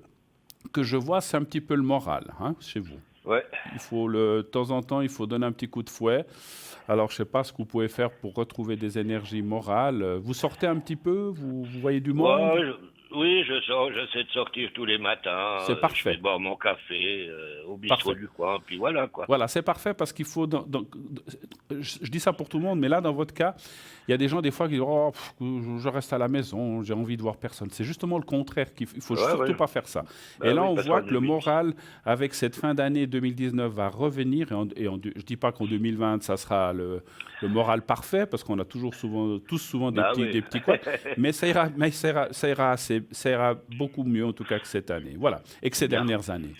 que je vois, c'est un petit peu le moral chez vous. Ouais. De temps en temps, il faut donner un petit coup de fouet. Alors, je ne sais pas ce que vous pouvez faire pour retrouver des énergies morales. Vous sortez un petit peu, vous voyez du monde. Oui, j'essaie de sortir tous les matins. C'est parfait. Je vais boire mon café au bistrot du coin, puis voilà quoi. Voilà, c'est parfait parce qu'il faut... je dis ça pour tout le monde, mais là, dans votre cas, il y a des gens des fois qui disent « Oh, je reste à la maison, j'ai envie de voir personne ». C'est justement le contraire, il ne faut surtout pas faire ça. Et là, on voit que le moral, avec cette fin d'année 2019, va revenir. Et je ne dis pas qu'en 2020, ça sera le moral parfait, parce qu'on a tous souvent des petits quoi. Mais ça ira beaucoup mieux, en tout cas, que cette année. Voilà. Et que ces dernières années.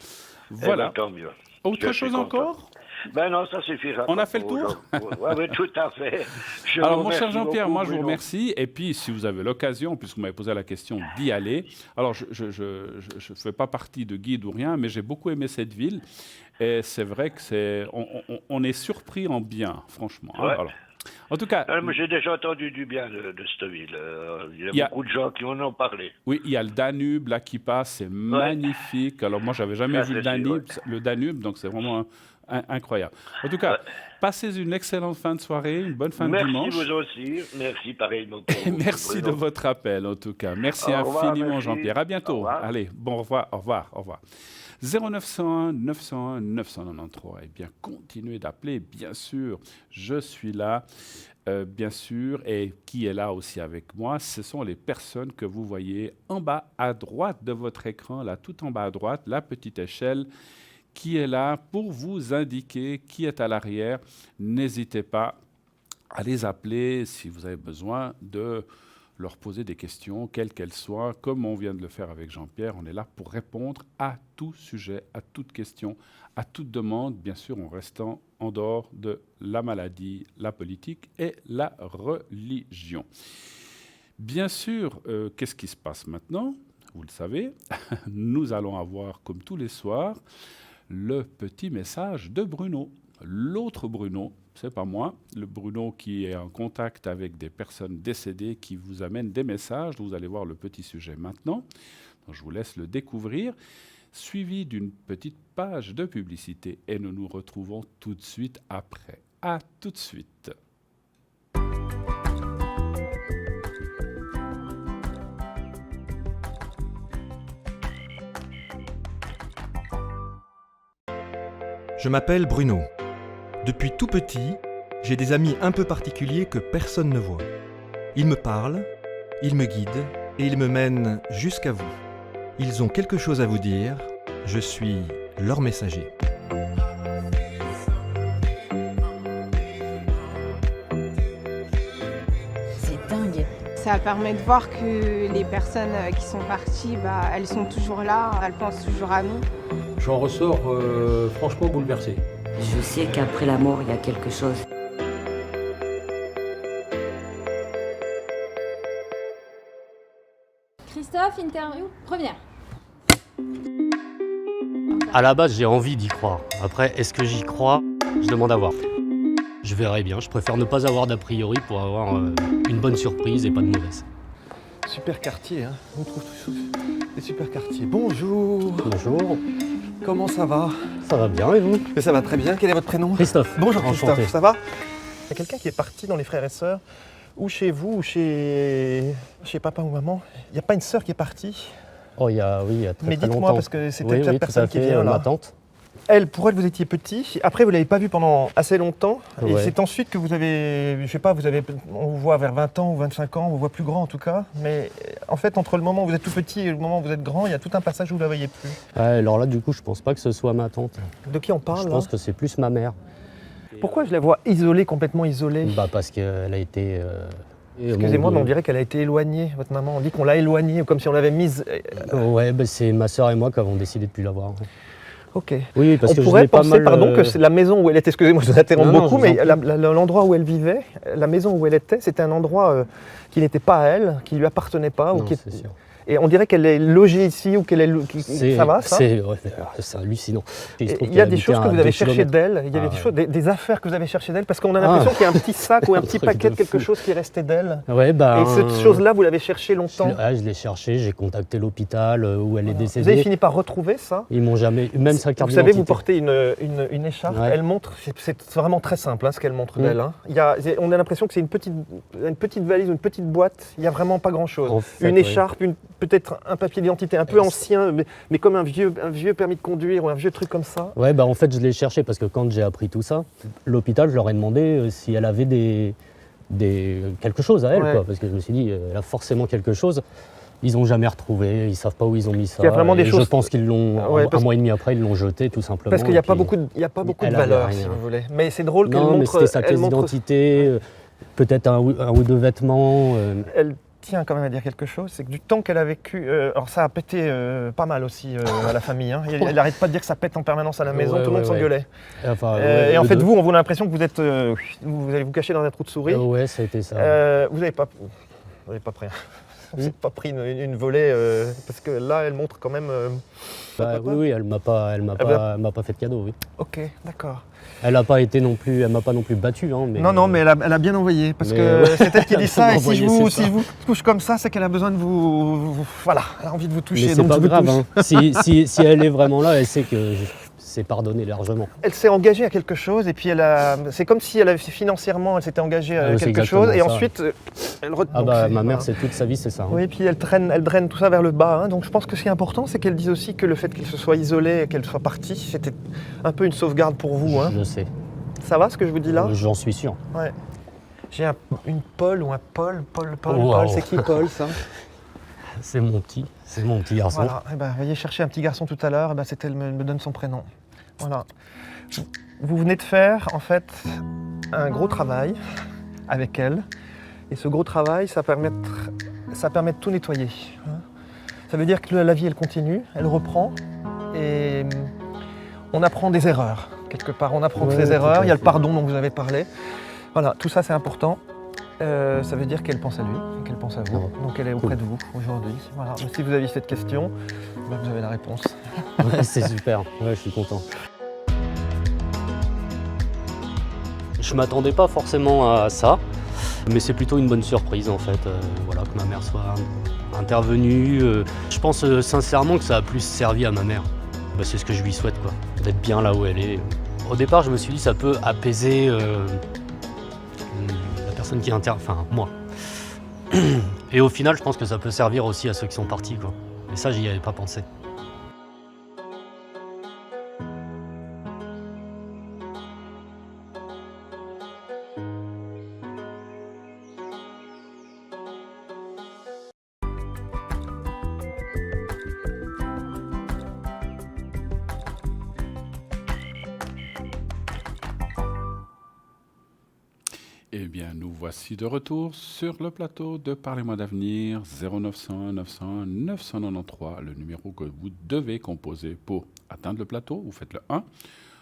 Voilà. Tant mieux. Autre chose encore ? Non, ça suffira. On a fait le tour ? Oui, tout à fait. Alors, mon cher Jean-Pierre, moi, je vous remercie. Et puis, si vous avez l'occasion, puisque vous m'avez posé la question, d'y aller. Alors, je ne fais pas partie de guide ou rien, mais j'ai beaucoup aimé cette ville. Et c'est vrai on est surpris en bien, franchement. Ouais. Alors, en tout cas... j'ai déjà entendu du bien de cette ville. Il y a beaucoup de gens qui en ont parlé. Oui, il y a le Danube là qui passe, c'est magnifique. Alors moi, j'avais jamais vu le Danube, donc c'est vraiment incroyable. En tout cas, passez une excellente fin de soirée, une bonne fin de dimanche. Merci vous aussi, merci pareillement. Merci de votre appel, en tout cas. Merci infiniment, Jean-Pierre. À bientôt. Allez, au revoir. 0901 901 993. Eh bien, continuez d'appeler, bien sûr. Je suis là, bien sûr. Et qui est là aussi avec moi, ce sont les personnes que vous voyez en bas à droite de votre écran, là, tout en bas à droite, la petite échelle qui est là pour vous indiquer qui est à l'arrière. N'hésitez pas à les appeler si vous avez besoin de leur poser des questions, quelles qu'elles soient, comme on vient de le faire avec Jean-Pierre. On est là pour répondre à tout sujet, à toute question, à toute demande, bien sûr en restant en dehors de la maladie, la politique et la religion. Bien sûr, qu'est-ce qui se passe maintenant ? Vous le savez, nous allons avoir, comme tous les soirs, le petit message de Bruno. L'autre Bruno, c'est pas moi, le Bruno qui est en contact avec des personnes décédées qui vous amène des messages. Vous allez voir le petit sujet maintenant. Donc, je vous laisse le découvrir, suivi d'une petite page de publicité. Et nous nous retrouvons tout de suite après. À tout de suite. Je m'appelle Bruno. Depuis tout petit, j'ai des amis un peu particuliers que personne ne voit. Ils me parlent, ils me guident et ils me mènent jusqu'à vous. Ils ont quelque chose à vous dire, je suis leur messager. C'est dingue. Ça permet de voir que les personnes qui sont parties, elles sont toujours là, elles pensent toujours à nous. J'en ressors franchement bouleversé. Je sais qu'après la mort, il y a quelque chose. Christophe, interview, première. À la base, j'ai envie d'y croire. Après, est-ce que j'y crois ? Je demande à voir. Je verrai bien. Je préfère ne pas avoir d'a priori pour avoir une bonne surprise et pas de mauvaise. Super quartier, hein. On trouve des super quartiers. Bonjour. Bonjour. Comment ça va ? Ça va bien et vous ? Mais ça va très bien. Quel est votre prénom ? Christophe. Bonjour Enchanté. Christophe, ça va ? Il y a quelqu'un qui est parti dans les frères et sœurs, ou chez vous, ou chez papa ou maman. Il n'y a pas une sœur qui est partie ? Oh, il y a très, Mais très dites-moi, longtemps. parce que c'est peut-être cette personne qui fait, vient là. ma tante. Elle, pour elle, vous étiez petit. Après, vous ne l'avez pas vue pendant assez longtemps. Et Ouais. c'est ensuite que vous avez, je sais pas, on vous voit vers 20 ans ou 25 ans, on vous voit plus grand en tout cas. Mais en fait, entre le moment où vous êtes tout petit et le moment où vous êtes grand, il y a tout un passage où vous ne la voyez plus. Ouais, alors là, du coup, je pense pas que ce soit ma tante. De qui on parle Je là ? pense que c'est plus ma mère. Pourquoi je la vois isolée, complètement isolée ? Parce qu'elle a été... Excusez-moi, mais on dirait qu'elle a été éloignée, votre maman. On dit qu'on l'a éloignée, comme si on l'avait mise... Ouais, c'est ma sœur et moi qui avons décidé de plus la voir. Ok. Oui, parce On que je pourrait l'ai pas penser, mal, pardon, que c'est la maison où elle était, excusez-moi, je vous interromps Non, non, beaucoup, je vous mais en l'endroit où elle vivait, la maison où elle était, c'était un endroit qui n'était pas à elle, qui lui appartenait pas. Non, ou qui c'est sûr. Et on dirait qu'elle est logée ici ou qu'elle est... Ça va, ça? C'est hallucinant. Il y a des choses que vous avez cherchées d'elle, il y avait des affaires que vous avez cherchées d'elle, parce qu'on a l'impression qu'il y a un petit sac ou un petit paquet de quelque chose qui restait d'elle. Ouais, et cette chose-là, vous l'avez cherchée longtemps? Je l'ai cherché, j'ai contacté l'hôpital où elle est décédée. Vous avez fini par retrouver ça? Ils m'ont jamais... Même sa carte Vous savez, d'identité. vous portez une écharpe, elle montre... C'est vraiment très simple ce qu'elle montre d'elle. Hein. On a l'impression que c'est une petite valise, une petite boîte, il n'y a vraiment pas grand-chose. En fait, une écharpe, peut-être un papier d'identité un peu ancien, mais comme un vieux permis de conduire ou un vieux truc comme ça. Ouais, en fait, je l'ai cherché parce que quand j'ai appris tout ça, l'hôpital, je leur ai demandé si elle avait quelque chose à elle, quoi, parce que je me suis dit, elle a forcément quelque chose. Ils n'ont jamais retrouvé, ils ne savent pas où ils ont mis ça. Il y a vraiment des choses... Je pense qu'ils l'ont, un mois et demi après, ils l'ont jeté tout simplement. Parce qu'il n'y a pas beaucoup de valeur, si vous voulez. Mais c'est drôle qu'elle montre... Non, mais c'était sa pièce d'identité, peut-être un ou deux vêtements. Elle tient quand même à dire quelque chose, c'est que du temps qu'elle a vécu, alors ça a pété pas mal aussi à la famille, hein. Elle n'arrête pas de dire que ça pète en permanence à la maison, tout le monde s'engueulait. Enfin, et en fait, vous, on a l'impression que vous allez vous cacher dans un trou de souris. Ouais, ça a été ça. Vous n'avez pas pris, vous n'avez pas pris une volée, parce que là, elle montre quand même... oui, elle m'a pas fait de cadeau, oui. Ok, d'accord. Elle m'a pas non plus battu. Hein, mais non, mais elle a bien envoyé, parce que c'est elle qui dit ça, et si je vous touche comme ça, c'est qu'elle a besoin de vous... Voilà, elle a envie de vous toucher. Mais c'est pas grave, hein. si elle est vraiment là, elle sait que c'est pardonné largement. Elle s'est engagée à quelque chose, et puis c'est comme si financièrement, elle s'était engagée à quelque chose, et ensuite, elle retombe. Ma mère, c'est toute sa vie, c'est ça. Hein. Oui, et puis elle draine tout ça vers le bas. Hein. Donc je pense que ce qui est important, c'est qu'elle dise aussi que le fait qu'elle se soit isolée et qu'elle soit partie, c'était un peu une sauvegarde pour vous. Hein. Je sais. Ça va ce que je vous dis là? J'en suis sûr. Ouais. J'ai une Paul ou un Paul, Wow. c'est qui Paul ça? C'est mon petit garçon. Voilà, veuillez chercher un petit garçon tout à l'heure, elle me donne son prénom. Voilà. Vous venez de faire en fait un gros travail avec elle, et ce gros travail, ça permet de tout nettoyer. Hein. Ça veut dire que la vie, elle continue, elle reprend, et on apprend des erreurs, quelque part. On apprend de ses erreurs, il y a le pardon dont vous avez parlé. Voilà, tout ça, c'est important. Ça veut dire qu'elle pense à lui, qu'elle pense à vous, donc elle est auprès de vous aujourd'hui. Voilà. Si vous aviez cette question, vous avez la réponse. Ouais, c'est super, ouais, je suis content. Je m'attendais pas forcément à ça, mais c'est plutôt une bonne surprise en fait, voilà, que ma mère soit intervenue. Je pense sincèrement que ça a plus servi à ma mère. C'est ce que je lui souhaite, quoi, d'être bien là où elle est. Au départ, je me suis dit ça peut apaiser la personne qui enfin moi. Et au final, je pense que ça peut servir aussi à ceux qui sont partis, quoi. Et ça, j'y avais pas pensé. Eh bien, nous voici de retour sur le plateau de Parlez-moi d'avenir, 0901 901 993, le numéro que vous devez composer pour atteindre le plateau. Vous faites le 1.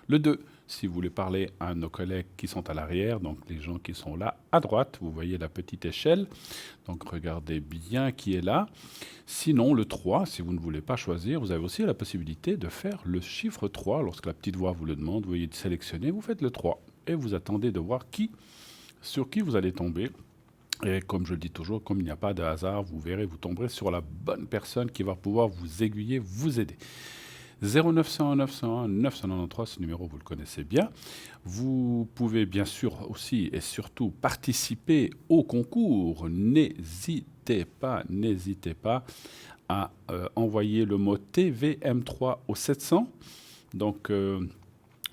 Le 2, si vous voulez parler à nos collègues qui sont à l'arrière, donc les gens qui sont là à droite, vous voyez la petite échelle. Donc, regardez bien qui est là. Sinon, le 3, si vous ne voulez pas choisir, vous avez aussi la possibilité de faire le chiffre 3. Lorsque la petite voix vous le demande, vous voyez de sélectionner, vous faites le 3. Et vous attendez de voir sur qui vous allez tomber. Et comme je le dis toujours, comme il n'y a pas de hasard, vous verrez, vous tomberez sur la bonne personne qui va pouvoir vous aiguiller, vous aider. 0901 901 993, ce numéro, vous le connaissez bien. Vous pouvez bien sûr aussi et surtout participer au concours. N'hésitez pas à envoyer le mot TVM3 au 700. Donc,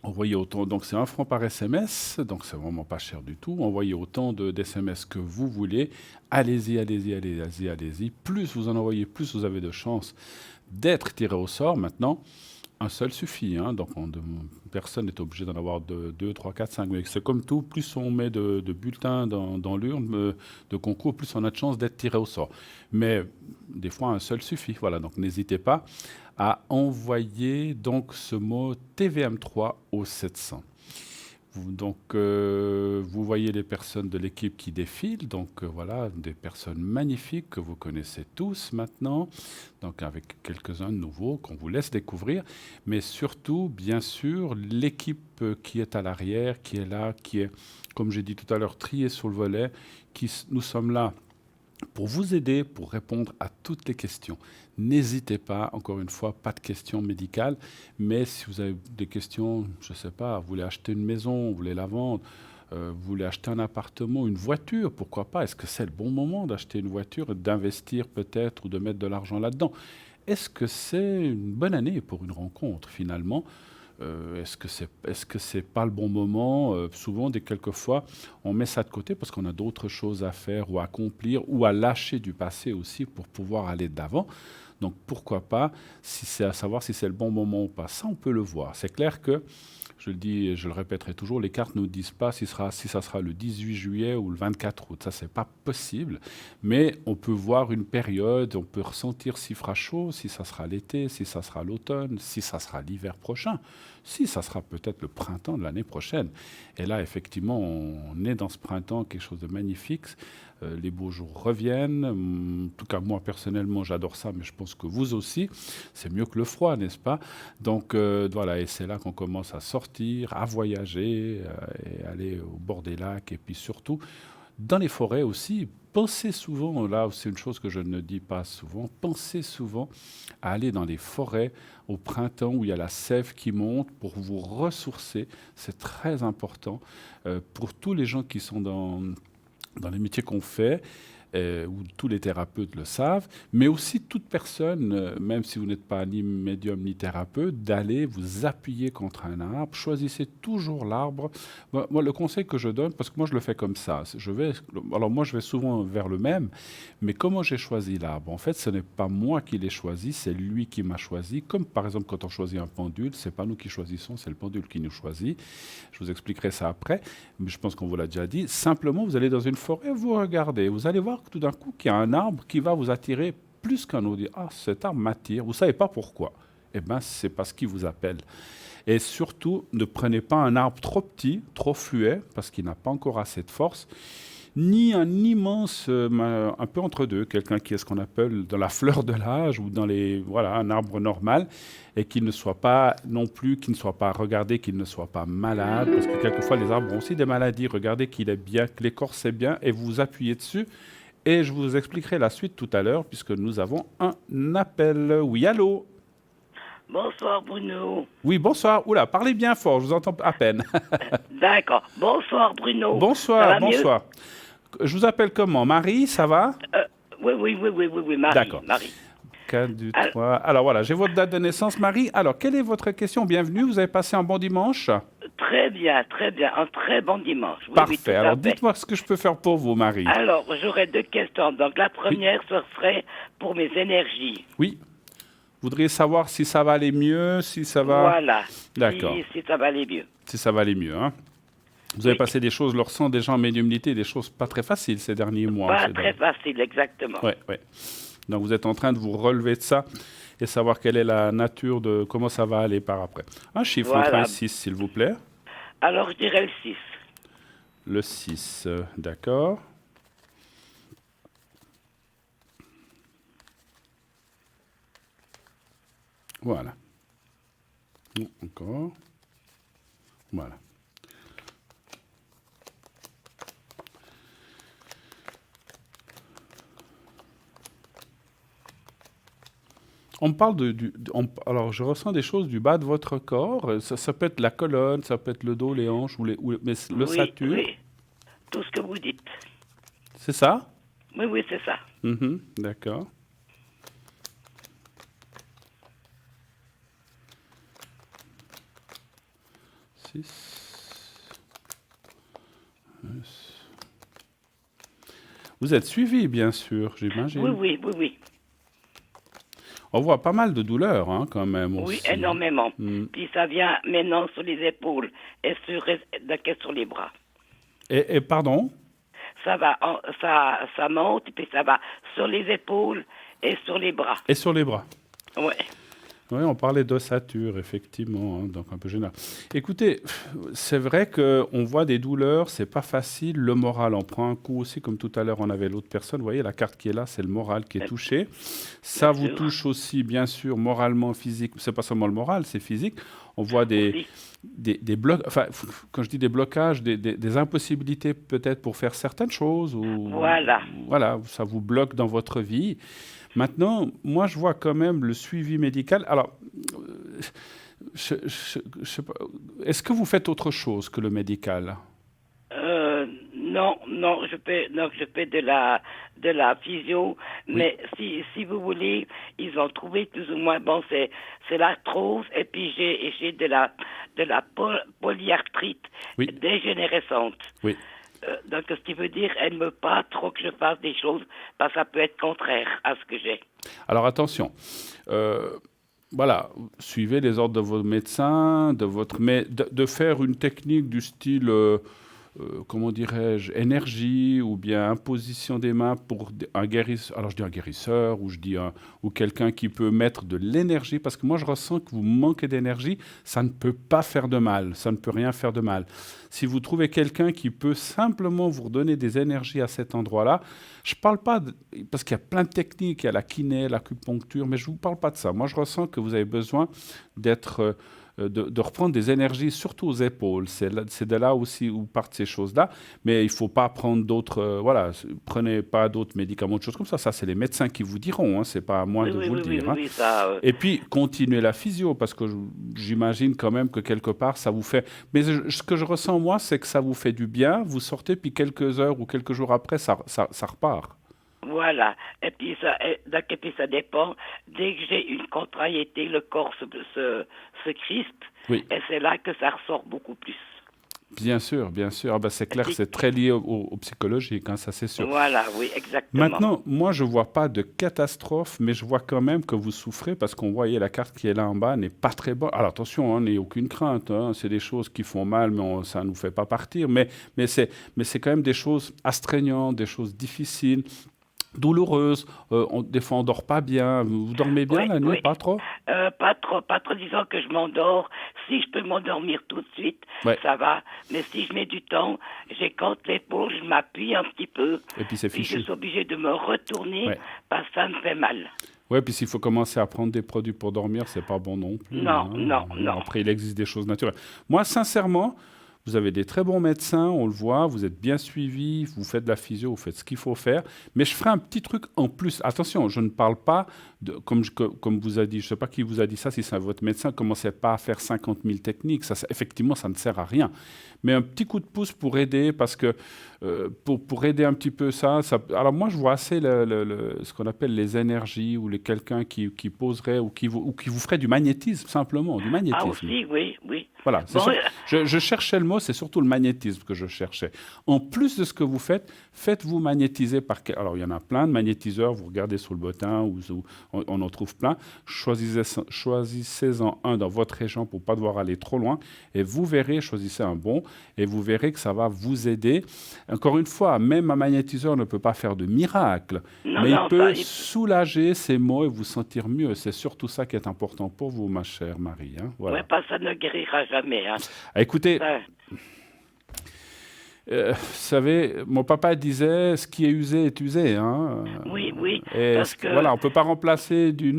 envoyez autant, donc c'est 1 franc par SMS, donc c'est vraiment pas cher du tout. Envoyez autant d'SMS que vous voulez. Allez-y. Plus vous en envoyez, plus vous avez de chances d'être tiré au sort. Maintenant, un seul suffit. Hein. Donc personne n'est obligé d'en avoir 2, 3, 4, 5. Mais c'est comme tout, plus on met de bulletins dans l'urne de concours, plus on a de chances d'être tiré au sort. Mais des fois, un seul suffit. Voilà, donc n'hésitez pas à envoyer donc ce mot TVM3 au 700. Vous voyez les personnes de l'équipe qui défilent, voilà, des personnes magnifiques que vous connaissez tous maintenant, donc avec quelques-uns de nouveaux qu'on vous laisse découvrir, mais surtout, bien sûr, l'équipe qui est à l'arrière, qui est là, qui est, comme j'ai dit tout à l'heure, triée sur le volet, nous sommes là pour vous aider, pour répondre à toutes les questions. N'hésitez pas, encore une fois, pas de questions médicales, mais si vous avez des questions, je ne sais pas, vous voulez acheter une maison, vous voulez la vendre, vous voulez acheter un appartement, une voiture, pourquoi pas? Est-ce que c'est le bon moment d'acheter une voiture, d'investir peut-être ou de mettre de l'argent là-dedans? Est-ce que c'est une bonne année pour une rencontre finalement? Est-ce que c'est pas le bon moment? Souvent, quelquefois, on met ça de côté parce qu'on a d'autres choses à faire ou à accomplir ou à lâcher du passé aussi pour pouvoir aller d'avant. Donc, pourquoi pas, si c'est à savoir si c'est le bon moment ou pas. Ça, on peut le voir. C'est clair que, je le dis et je le répéterai toujours, les cartes ne nous disent pas si ça sera le 18 juillet ou le 24 août. Ça, c'est pas possible. Mais on peut voir une période, on peut ressentir s'il fera chaud, si ça sera l'été, si ça sera l'automne, si ça sera l'hiver prochain, si ça sera peut-être le printemps de l'année prochaine. Et là, effectivement, on est dans ce printemps, quelque chose de magnifique. Les beaux jours reviennent. En tout cas, moi, personnellement, j'adore ça, mais je pense que vous aussi. C'est mieux que le froid, n'est-ce pas? Donc, voilà, et c'est là qu'on commence à sortir, à voyager, et aller au bord des lacs, et puis surtout, dans les forêts aussi. Pensez souvent, là, c'est une chose que je ne dis pas souvent, pensez souvent à aller dans les forêts au printemps où il y a la sève qui monte pour vous ressourcer. C'est très important pour tous les gens qui sont dans les métiers qu'on fait, où tous les thérapeutes le savent, mais aussi toute personne, même si vous n'êtes pas ni médium ni thérapeute, d'aller vous appuyer contre un arbre. Choisissez toujours l'arbre. Moi, le conseil que je donne, parce que moi je le fais comme ça, alors moi je vais souvent vers le même, mais comment j'ai choisi l'arbre? En fait, ce n'est pas moi qui l'ai choisi, c'est lui qui m'a choisi. Comme par exemple quand on choisit un pendule, c'est pas nous qui choisissons, c'est le pendule qui nous choisit. Je vous expliquerai ça après, mais je pense qu'on vous l'a déjà dit. Simplement, vous allez dans une forêt, vous regardez, vous allez voir que tout d'un coup, qu'il y a un arbre qui va vous attirer plus qu'un autre. Ah, cet arbre m'attire. Vous ne savez pas pourquoi. Eh bien, c'est parce qu'il vous appelle. Et surtout, ne prenez pas un arbre trop petit, trop fluet, parce qu'il n'a pas encore assez de force, ni un immense, un peu entre deux, quelqu'un qui est ce qu'on appelle dans la fleur de l'âge ou dans un arbre normal, et qu'il ne soit pas non plus, qu'il ne soit pas regardé, qu'il ne soit pas malade, parce que quelquefois les arbres ont aussi des maladies. Regardez qu'il est bien, que l'écorce est bien, et vous appuyez dessus. Et je vous expliquerai la suite tout à l'heure, puisque nous avons un appel. Oui, allô? Bonsoir Bruno. Oui, bonsoir. Oula, parlez bien fort, je vous entends à peine. D'accord. Bonsoir Bruno. Bonsoir, bonsoir. Je vous appelle comment? Marie, ça va? Oui, Marie. D'accord. Marie. 4, 2, 3. Alors voilà, j'ai votre date de naissance, Marie. Alors, quelle est votre question? Bienvenue, vous avez passé un bon dimanche? Très bien, un très bon dimanche. Oui, parfait. Oui, alors, dites-moi ce que je peux faire pour vous, Marie. Alors, j'aurais deux questions. Donc, la première, ce serait pour mes énergies. Oui. Vous voudriez savoir si ça va aller mieux, si ça va... Voilà. D'accord. Si ça va aller mieux. Si ça va aller mieux, hein. Vous avez passé des choses, le ressent déjà en médiumnité, des choses pas très faciles ces derniers mois. Pas très facile, exactement. Oui. Donc, vous êtes en train de vous relever de ça et savoir quelle est la nature de comment ça va aller par après. Un chiffre entre 1 et 6, s'il vous plaît. Alors, je dirais le 6. Le 6, d'accord. Voilà. Encore. Voilà. On parle alors, je ressens des choses du bas de votre corps. Ça peut être la colonne, ça peut être le dos, les hanches, mais le satur. Oui, tout ce que vous dites. C'est ça? Oui, c'est ça. D'accord. Vous êtes suivi, bien sûr, j'imagine. Oui. On voit pas mal de douleurs, hein, quand même. Oui, aussi. énormément. Puis ça vient maintenant sur les épaules et sur les bras. Et pardon? Ça monte, puis ça va sur les épaules et sur les bras. Et sur les bras. Oui. Oui, on parlait d'ossature, effectivement, hein, donc un peu gênant. Écoutez, c'est vrai qu'on voit des douleurs, c'est pas facile. Le moral en prend un coup aussi, comme tout à l'heure, on avait l'autre personne. Vous voyez, la carte qui est là, c'est le moral qui est touché. Ça vous touche aussi, bien sûr, moralement, physique. C'est pas seulement le moral, c'est physique. On voit des blocs, enfin, quand je dis des blocages, des impossibilités peut-être pour faire certaines choses. Ou, voilà, ça vous bloque dans votre vie. Maintenant, moi, je vois quand même le suivi médical. Alors, je sais pas, est-ce que vous faites autre chose que le médical? Non, je fais de la physio, mais si vous voulez, ils ont trouvé plus ou moins, bon, c'est l'arthrose, et puis j'ai de la polyarthrite dégénérescente. Oui. Donc, ce qui veut dire, elle ne veut pas trop que je fasse des choses, parce que ça peut être contraire à ce que j'ai. Alors, attention. Voilà, suivez les ordres de vos médecins, mais de faire une technique du style, comment dirais-je, énergie ou bien imposition des mains pour un guérisseur. Alors, je dis un guérisseur ou quelqu'un qui peut mettre de l'énergie, parce que moi, je ressens que vous manquez d'énergie, ça ne peut pas faire de mal, ça ne peut rien faire de mal. Si vous trouvez quelqu'un qui peut simplement vous redonner des énergies à cet endroit-là, je ne parle pas, parce qu'il y a plein de techniques, il y a la kiné, l'acupuncture, mais je ne vous parle pas de ça. Moi, je ressens que vous avez besoin d'être... De reprendre des énergies, surtout aux épaules. C'est de là aussi où partent ces choses-là. Mais il ne faut pas prendre d'autres... prenez pas d'autres médicaments, de choses comme ça. Ça, c'est les médecins qui vous diront. Hein, ce n'est pas à moi de vous le dire. Hein. Et puis, continuez la physio, parce que j'imagine quand même que quelque part, ça vous fait... Mais ce que je ressens, moi, c'est que ça vous fait du bien. Vous sortez, puis quelques heures ou quelques jours après, ça repart. Voilà. Et puis ça dépend. Dès que j'ai une contrariété, le corps se crispe. Oui. Et c'est là que ça ressort beaucoup plus. Bien sûr, bien sûr. Ah ben c'est clair, c'est très lié au psychologique, hein, ça c'est sûr. Voilà, oui, exactement. Maintenant, moi je ne vois pas de catastrophe, mais je vois quand même que vous souffrez parce qu'on voyait la carte qui est là en bas n'est pas très bonne. Alors attention, n'ayez aucune crainte, hein, c'est des choses qui font mal, mais ça ne nous fait pas partir. Mais c'est quand même des choses astreignantes, des choses difficiles. Douloureuse, des fois on dort pas bien. Vous dormez bien la nuit, pas trop? Pas trop. Disons que je m'endors. Si je peux m'endormir tout de suite, ça va. Mais si je mets du temps, j'ai contre l'épaule, je m'appuie un petit peu. Et puis c'est fichu. Je suis obligé de me retourner parce que ça me fait mal. Oui, puis s'il faut commencer à prendre des produits pour dormir, c'est pas bon non plus. Non. Après, il existe des choses naturelles. Moi, sincèrement, vous avez des très bons médecins, on le voit, vous êtes bien suivis, vous faites de la physio, vous faites ce qu'il faut faire. Mais je ferai un petit truc en plus. Attention, je ne parle pas, comme vous a dit, je ne sais pas qui vous a dit ça, si c'est votre médecin, commencez pas à faire 50 000 techniques. Effectivement, ça ne sert à rien. Mais un petit coup de pouce pour aider, parce que pour aider un petit peu ça... Alors moi, je vois assez ce qu'on appelle les énergies, ou quelqu'un qui poserait, ou qui vous ferait du magnétisme, simplement, du magnétisme. Ah aussi, oui. Voilà, je cherchais le mot, c'est surtout le magnétisme que je cherchais. En plus de ce que vous faites, faites-vous magnétiser par... Alors, il y en a plein de magnétiseurs, vous regardez sur le bottin, on en trouve plein. Choisissez-en un dans votre région pour ne pas devoir aller trop loin, et vous verrez, choisissez un bon, et vous verrez que ça va vous aider. Encore une fois, même un magnétiseur ne peut pas faire de miracle, mais il peut soulager ces maux et vous sentir mieux. C'est surtout ça qui est important pour vous, ma chère Marie. Hein, voilà. Oui, parce que ça ne guérira jamais. Hein. Écoutez, vous savez, mon papa disait, ce qui est usé est usé. Hein. Oui. Et voilà, on ne peut pas remplacer du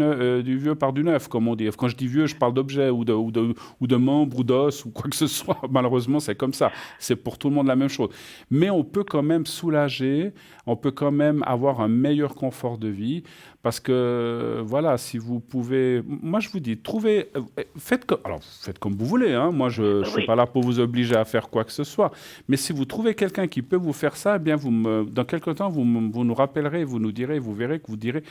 vieux par du neuf, comme on dit. Quand je dis vieux, je parle d'objets ou de membres ou d'os ou quoi que ce soit. Malheureusement, c'est comme ça. C'est pour tout le monde la même chose. Mais on peut quand même soulager, on peut quand même avoir un meilleur confort de vie. Parce que, voilà, si vous pouvez... Moi, je vous dis, faites comme vous voulez. Hein. Moi, je ne suis pas là pour vous obliger à faire quoi que ce soit. Mais si vous trouvez quelqu'un qui peut vous faire ça, eh bien, dans quelque temps, vous nous rappellerez, vous nous direz, vous verrez que vous direz,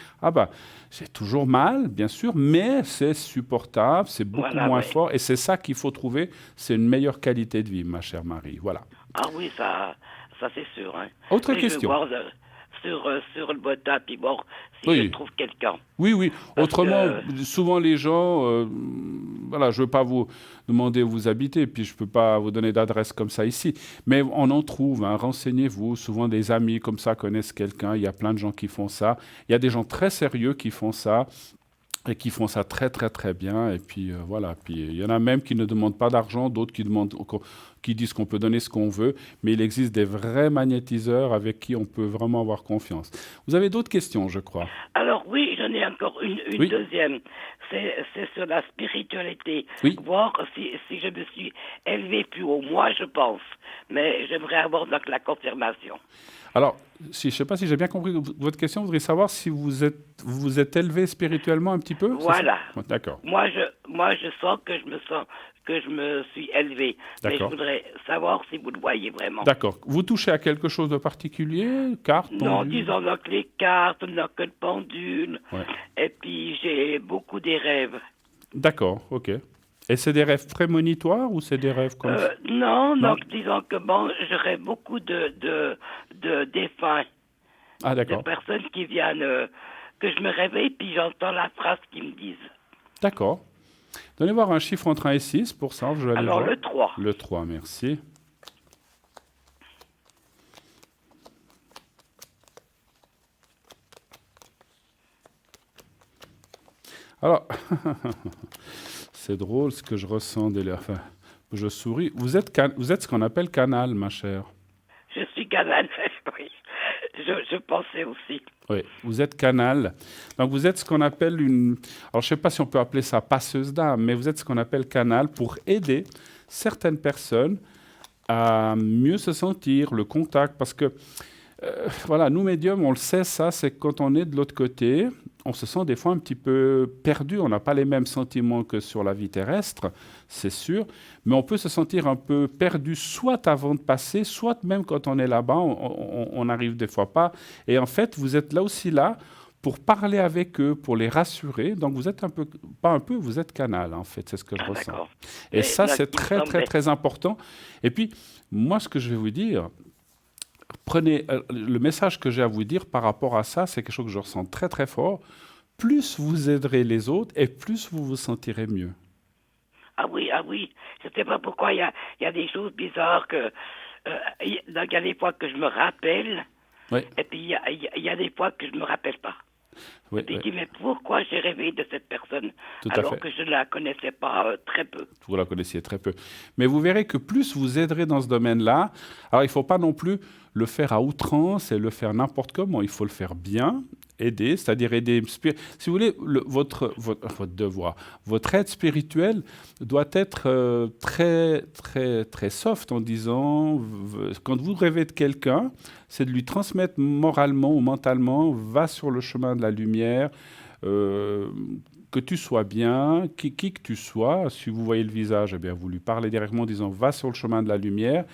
j'ai toujours mal, bien sûr, mais c'est supportable, c'est beaucoup moins fort. Et c'est ça qu'il faut trouver, c'est une meilleure qualité de vie, ma chère Marie. Voilà. Ah oui, ça c'est sûr. Hein. Autre question. Sur le bottin, puis bon, si je trouve quelqu'un. Oui. Autrement, souvent les gens, je ne veux pas vous demander où vous habitez, puis je ne peux pas vous donner d'adresse comme ça ici, mais on en trouve, hein, renseignez-vous, souvent des amis comme ça connaissent quelqu'un, il y a plein de gens qui font ça, il y a des gens très sérieux qui font ça. et qui font ça très très très bien. Et puis voilà. Puis il y en a même qui ne demandent pas d'argent, d'autres qui disent qu'on peut donner ce qu'on veut, mais il existe des vrais magnétiseurs avec qui on peut vraiment avoir confiance. Vous avez d'autres questions, je crois. Alors oui, j'en ai encore une Oui. deuxième. C'est sur la spiritualité. Oui. Voir si je me suis élevé plus haut. Moi, je pense. Mais j'aimerais avoir donc la confirmation. Alors, je ne sais pas si j'ai bien compris votre question. Vous voudriez savoir si vous êtes élevé spirituellement un petit peu? Voilà. Bon, d'accord. Moi, je sens que je me suis élevé. Mais je D'accord. voudrais savoir si vous le voyez vraiment. D'accord. Vous touchez à quelque chose de particulier? Carte, Non, pendule? disons donc les cartes, donc le pendule. Ouais. Et puis, j'ai beaucoup des rêves. D'accord, ok. Et c'est des rêves prémonitoires ou c'est des rêves comme ça? Non, Non. donc disons que bon, j'aurais beaucoup de défunts, Ah, de d'accord. personnes qui viennent, que je me réveille, puis j'entends la phrase qu'ils me disent. D'accord. Donnez voir un chiffre entre 1 et 6 pour ça. Je vais aller Alors, voir. le 3. Le 3, merci. Alors, c'est drôle ce que je ressens enfin, je souris. Vous êtes ce qu'on appelle canal, ma chère. Je suis canal, oui. Je pensais aussi. Oui, vous êtes canal. Donc, vous êtes ce qu'on appelle une... Alors, je ne sais pas si on peut appeler ça passeuse d'âme, mais vous êtes ce qu'on appelle canal pour aider certaines personnes à mieux se sentir, le contact, parce que, voilà, nous, médiums, on le sait, ça, c'est que quand on est de l'autre côté, on se sent des fois un petit peu perdu, on n'a pas les mêmes sentiments que sur la vie terrestre, c'est sûr, mais on peut se sentir un peu perdu, soit avant de passer, soit même quand on est là-bas, on n'arrive des fois pas. Et en fait, vous êtes là aussi là pour parler avec eux, pour les rassurer. Donc vous êtes vous êtes canal, en fait, c'est ce que je ressens. D'accord. Et ça, là, c'est il me très, très, semblait. très important. Et puis, moi, ce que je vais vous dire, prenez le message que j'ai à vous dire par rapport à ça, c'est quelque chose que je ressens très, très fort. Plus vous aiderez les autres et plus vous vous sentirez mieux. Ah oui. Je ne sais pas pourquoi il y a des choses bizarres que... donc, il y a des fois que je me rappelle, Oui. et puis il y a des fois que je ne me rappelle pas. Oui, Et puis oui, je dis, mais pourquoi j'ai rêvé de cette personne tout à alors fait. que je ne la connaissais pas très peu. Vous la connaissiez très peu. Mais vous verrez que plus vous aiderez dans ce domaine-là, alors il ne faut pas non plus le faire à outrance et le faire n'importe comment, il faut le faire bien, aider, c'est-à-dire aider... Si vous voulez, votre devoir, votre aide spirituelle doit être très, très, très soft en disant, quand vous rêvez de quelqu'un, c'est de lui transmettre moralement ou mentalement, va sur le chemin de la lumière, que tu sois bien, qui que tu sois, si vous voyez le visage, eh bien, vous lui parlez directement en disant « va sur le chemin de la lumière,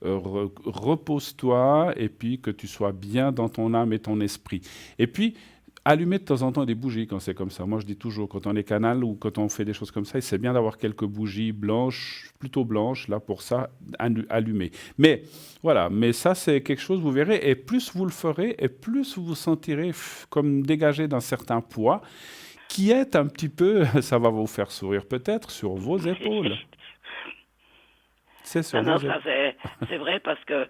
repose-toi, et puis que tu sois bien dans ton âme et ton esprit. » Et puis, allumer de temps en temps des bougies quand c'est comme ça. Moi, je dis toujours, quand on est canal ou quand on fait des choses comme ça, c'est bien d'avoir quelques bougies blanches, plutôt blanches, là, pour ça, allumées. Mais, voilà, mais ça, c'est quelque chose, vous verrez, et plus vous le ferez, et plus vous vous sentirez comme dégagé d'un certain poids, qui est un petit peu, ça va vous faire sourire peut-être, sur vos épaules. C'est sur Non, vos ça épaules. c'est vrai parce que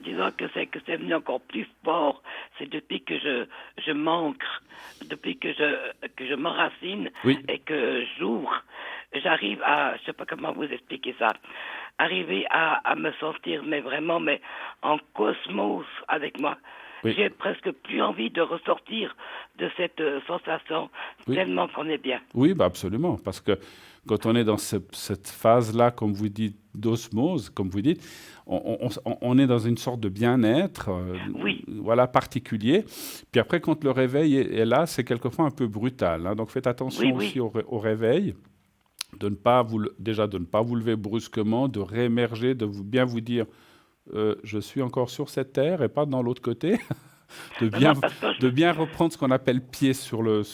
disons que c'est venu encore plus fort. C'est depuis que je m'ancre, depuis que je m'enracine Oui. et que j'ouvre, j'arrive à, je sais pas comment vous expliquer ça, arriver à me sentir mais en cosmos avec moi. Oui. J'ai presque plus envie de ressortir de cette sensation, Oui. tellement qu'on est bien. Oui, bah absolument, parce que quand on est dans cette phase-là, comme vous dites, d'osmose, comme vous dites, on est dans une sorte de bien-être, Oui. voilà, particulier. Puis après, quand le réveil est là, c'est quelquefois un peu brutal, hein. Donc faites attention Oui, oui. aussi au réveil, de ne pas vous lever brusquement, de réémerger, bien vous dire je suis encore sur cette terre et pas dans l'autre côté, de bien reprendre ce qu'on appelle pied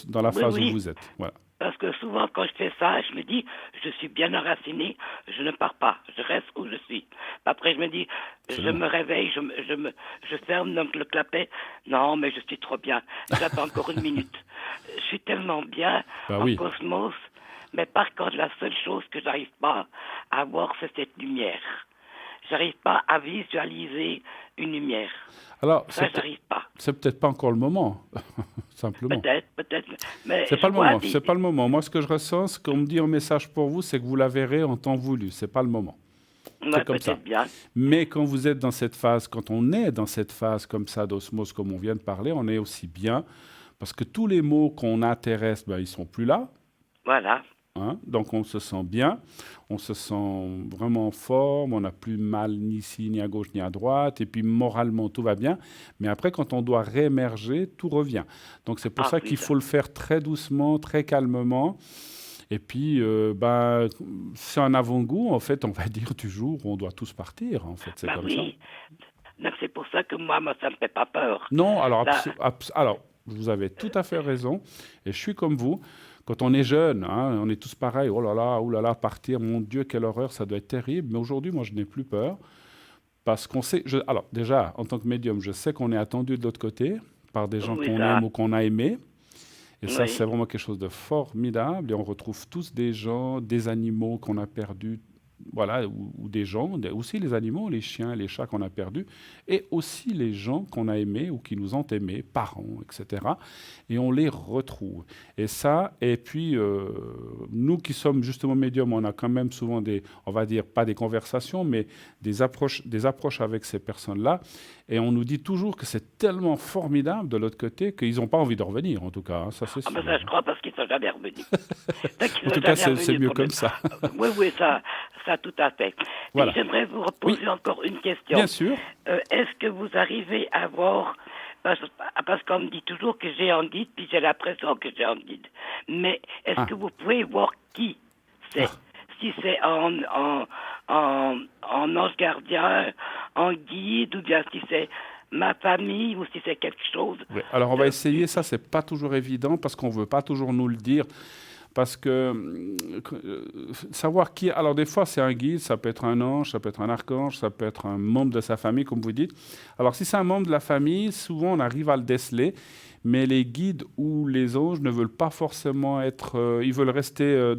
dans la phase oui. où vous êtes. Voilà. Parce que souvent, quand je fais ça, je me dis, je suis bien enraciné, je ne pars pas, je reste où je suis. Après, je me dis, je me réveille, je ferme donc le clapet. Non, mais je suis trop bien. J'attends encore une minute. Je suis tellement bien en cosmos, mais par contre, la seule chose que j'arrive pas à avoir, c'est cette lumière. J'arrive pas à visualiser une lumière. Alors, ça, j'arrive pas. C'est peut-être pas encore le moment. simplement. Peut-être. Mais C'est pas je le vois moment, des- c'est pas le moment. Moi, ce que je ressens, ce qu'on me dit en message pour vous, c'est que vous la verrez en temps voulu. C'est pas le moment. Ouais, C'est comme ça. peut-être bien. Mais quand vous êtes dans cette phase, quand on est dans cette phase comme ça d'osmose, comme on vient de parler, on est aussi bien, parce que tous les mots qu'on intéresse, ben, ils sont plus là. Voilà. Hein, donc on se sent bien, on se sent vraiment fort, on n'a plus mal ni ici, ni à gauche, ni à droite, et puis moralement tout va bien. Mais après, quand on doit réémerger, tout revient. Donc c'est pour ça qu'il faut le faire très doucement, très calmement. Et puis, c'est un avant-goût, en fait, on va dire, du jour où on doit tous partir, en fait. C'est comme ça. Donc c'est pour ça que moi, ça me fait pas peur. Non, alors, Là- alors, vous avez tout à fait raison, et je suis comme vous. Quand on est jeune, hein, on est tous pareils. Oh là là, partir, mon Dieu, quelle horreur, ça doit être terrible. Mais aujourd'hui, moi, je n'ai plus peur. Parce qu'on sait. Alors, déjà, en tant que médium, je sais qu'on est attendu de l'autre côté par des gens qu'on aime ou qu'on a aimés. Et ça, c'est vraiment quelque chose de formidable. Et on retrouve tous des gens, des animaux qu'on a perdus. Voilà, ou des gens, aussi les animaux, les chiens, les chats qu'on a perdus, et aussi les gens qu'on a aimés ou qui nous ont aimés, parents, etc. Et on les retrouve. Et ça, et puis nous qui sommes justement médiums, on a quand même souvent on va dire, pas des conversations, mais des approches avec ces personnes-là. Et on nous dit toujours que c'est tellement formidable de l'autre côté qu'ils n'ont pas envie de revenir, en tout cas. Hein, ça, c'est sûr. Ça, je crois, parce qu'ils ne sont jamais revenus. En tout cas, c'est mieux comme ça. Oui, ça, tout à fait. Voilà. Et j'aimerais vous reposer encore une question. Bien sûr. Est-ce que vous arrivez à voir, parce qu'on me dit toujours que j'ai un guide, puis j'ai l'impression que j'ai un guide, mais est-ce que vous pouvez voir qui c'est? Si c'est en ange gardien, en guide, ou bien si c'est ma famille, ou si c'est quelque chose. Oui. Alors on va essayer, ça c'est pas toujours évident, parce qu'on ne veut pas toujours nous le dire. Parce que savoir qui... Alors des fois c'est un guide, ça peut être un ange, ça peut être un archange, ça peut être un membre de sa famille, comme vous dites. Alors si c'est un membre de la famille, souvent on arrive à le déceler, mais les guides ou les anges ne veulent pas forcément être... ils veulent rester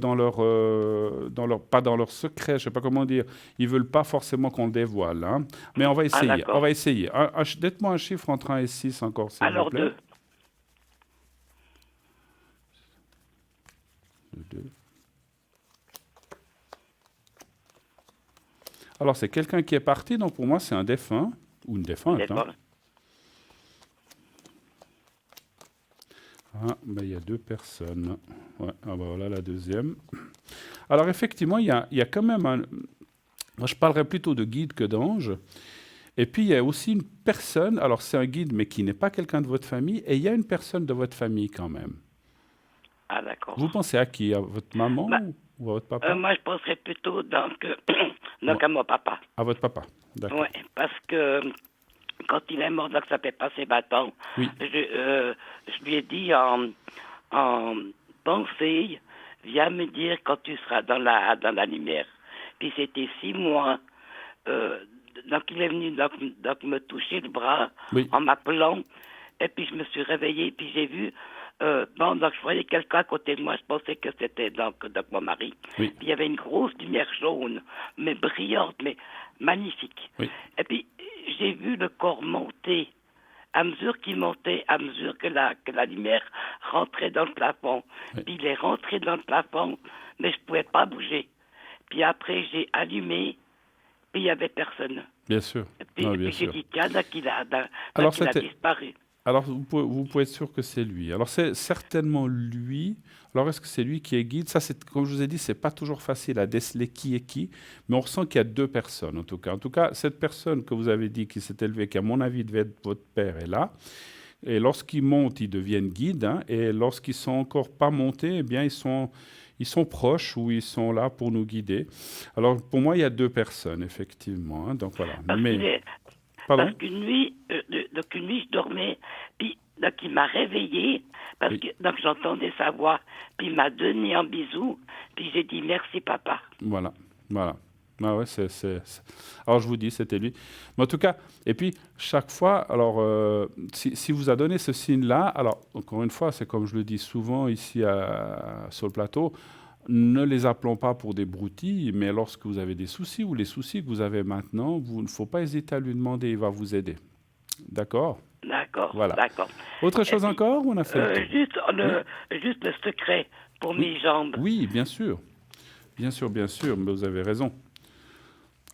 pas dans leur secret, je ne sais pas comment dire. Ils ne veulent pas forcément qu'on le dévoile. Hein. Mais on va essayer. On va essayer. Dites-moi un chiffre entre 1 et 6 encore, s'il vous plaît. 2. Alors, c'est quelqu'un qui est parti, donc pour moi, c'est un défunt ou une défunte. Hein. Il y a 2 personnes. Ouais, voilà la deuxième. Alors, effectivement, il y a quand même un... Moi, je parlerais plutôt de guide que d'ange. Et puis, il y a aussi une personne, alors c'est un guide, mais qui n'est pas quelqu'un de votre famille, et il y a une personne de votre famille quand même. Ah, d'accord. Vous pensez à qui? À votre maman ou à votre papa? Moi, je penserais plutôt donc à mon papa. À votre papa, d'accord. Oui, parce que quand il est mort, donc ça fait passer 20 ans, je lui ai dit en pensée, viens me dire quand tu seras dans la lumière. Puis c'était 6 mois. Donc il est venu donc me toucher le bras en m'appelant. Et puis je me suis réveillée, puis j'ai vu... donc je voyais quelqu'un à côté de moi, je pensais que c'était donc mon mari. Oui. Puis il y avait une grosse lumière jaune, mais brillante, mais magnifique. Oui. Et puis j'ai vu le corps monter, à mesure qu'il montait, à mesure que la lumière rentrait dans le plafond. Oui. Puis il est rentré dans le plafond, mais je ne pouvais pas bouger. Puis après j'ai allumé, puis il n'y avait personne. Bien sûr. Puis, bien puis j'ai sûr. dit, tiens, il a disparu. Alors, vous pouvez être sûr que c'est lui. Alors, c'est certainement lui. Alors, est-ce que c'est lui qui est guide? Ça, comme je vous ai dit, c'est pas toujours facile à déceler qui est qui, mais on ressent qu'il y a 2 personnes, en tout cas. En tout cas, cette personne que vous avez dit qui s'est élevée, qui, à mon avis, devait être votre père, est là. Et lorsqu'ils montent, ils deviennent guides. Hein, et lorsqu'ils sont encore pas montés, eh bien, ils sont proches ou ils sont là pour nous guider. Alors, pour moi, il y a 2 personnes, effectivement. Hein, donc, voilà. Parce qu'une nuit, je dormais, puis donc il m'a réveillée, parce que donc j'entendais sa voix, puis il m'a donné un bisou, puis j'ai dit merci papa. Voilà. Ah ouais, Alors je vous dis, c'était lui. Mais en tout cas, et puis chaque fois, alors si vous a donné ce signe-là, alors encore une fois, c'est comme je le dis souvent ici sur le plateau, ne les appelons pas pour des broutilles, mais lorsque vous avez des soucis ou les soucis que vous avez maintenant, il ne faut pas hésiter à lui demander, il va vous aider. D'accord ? D'accord, Voilà. d'accord. Autre chose encore ou on a fait le tour? Juste le secret pour mes jambes. Oui, bien sûr. Bien sûr, mais vous avez raison.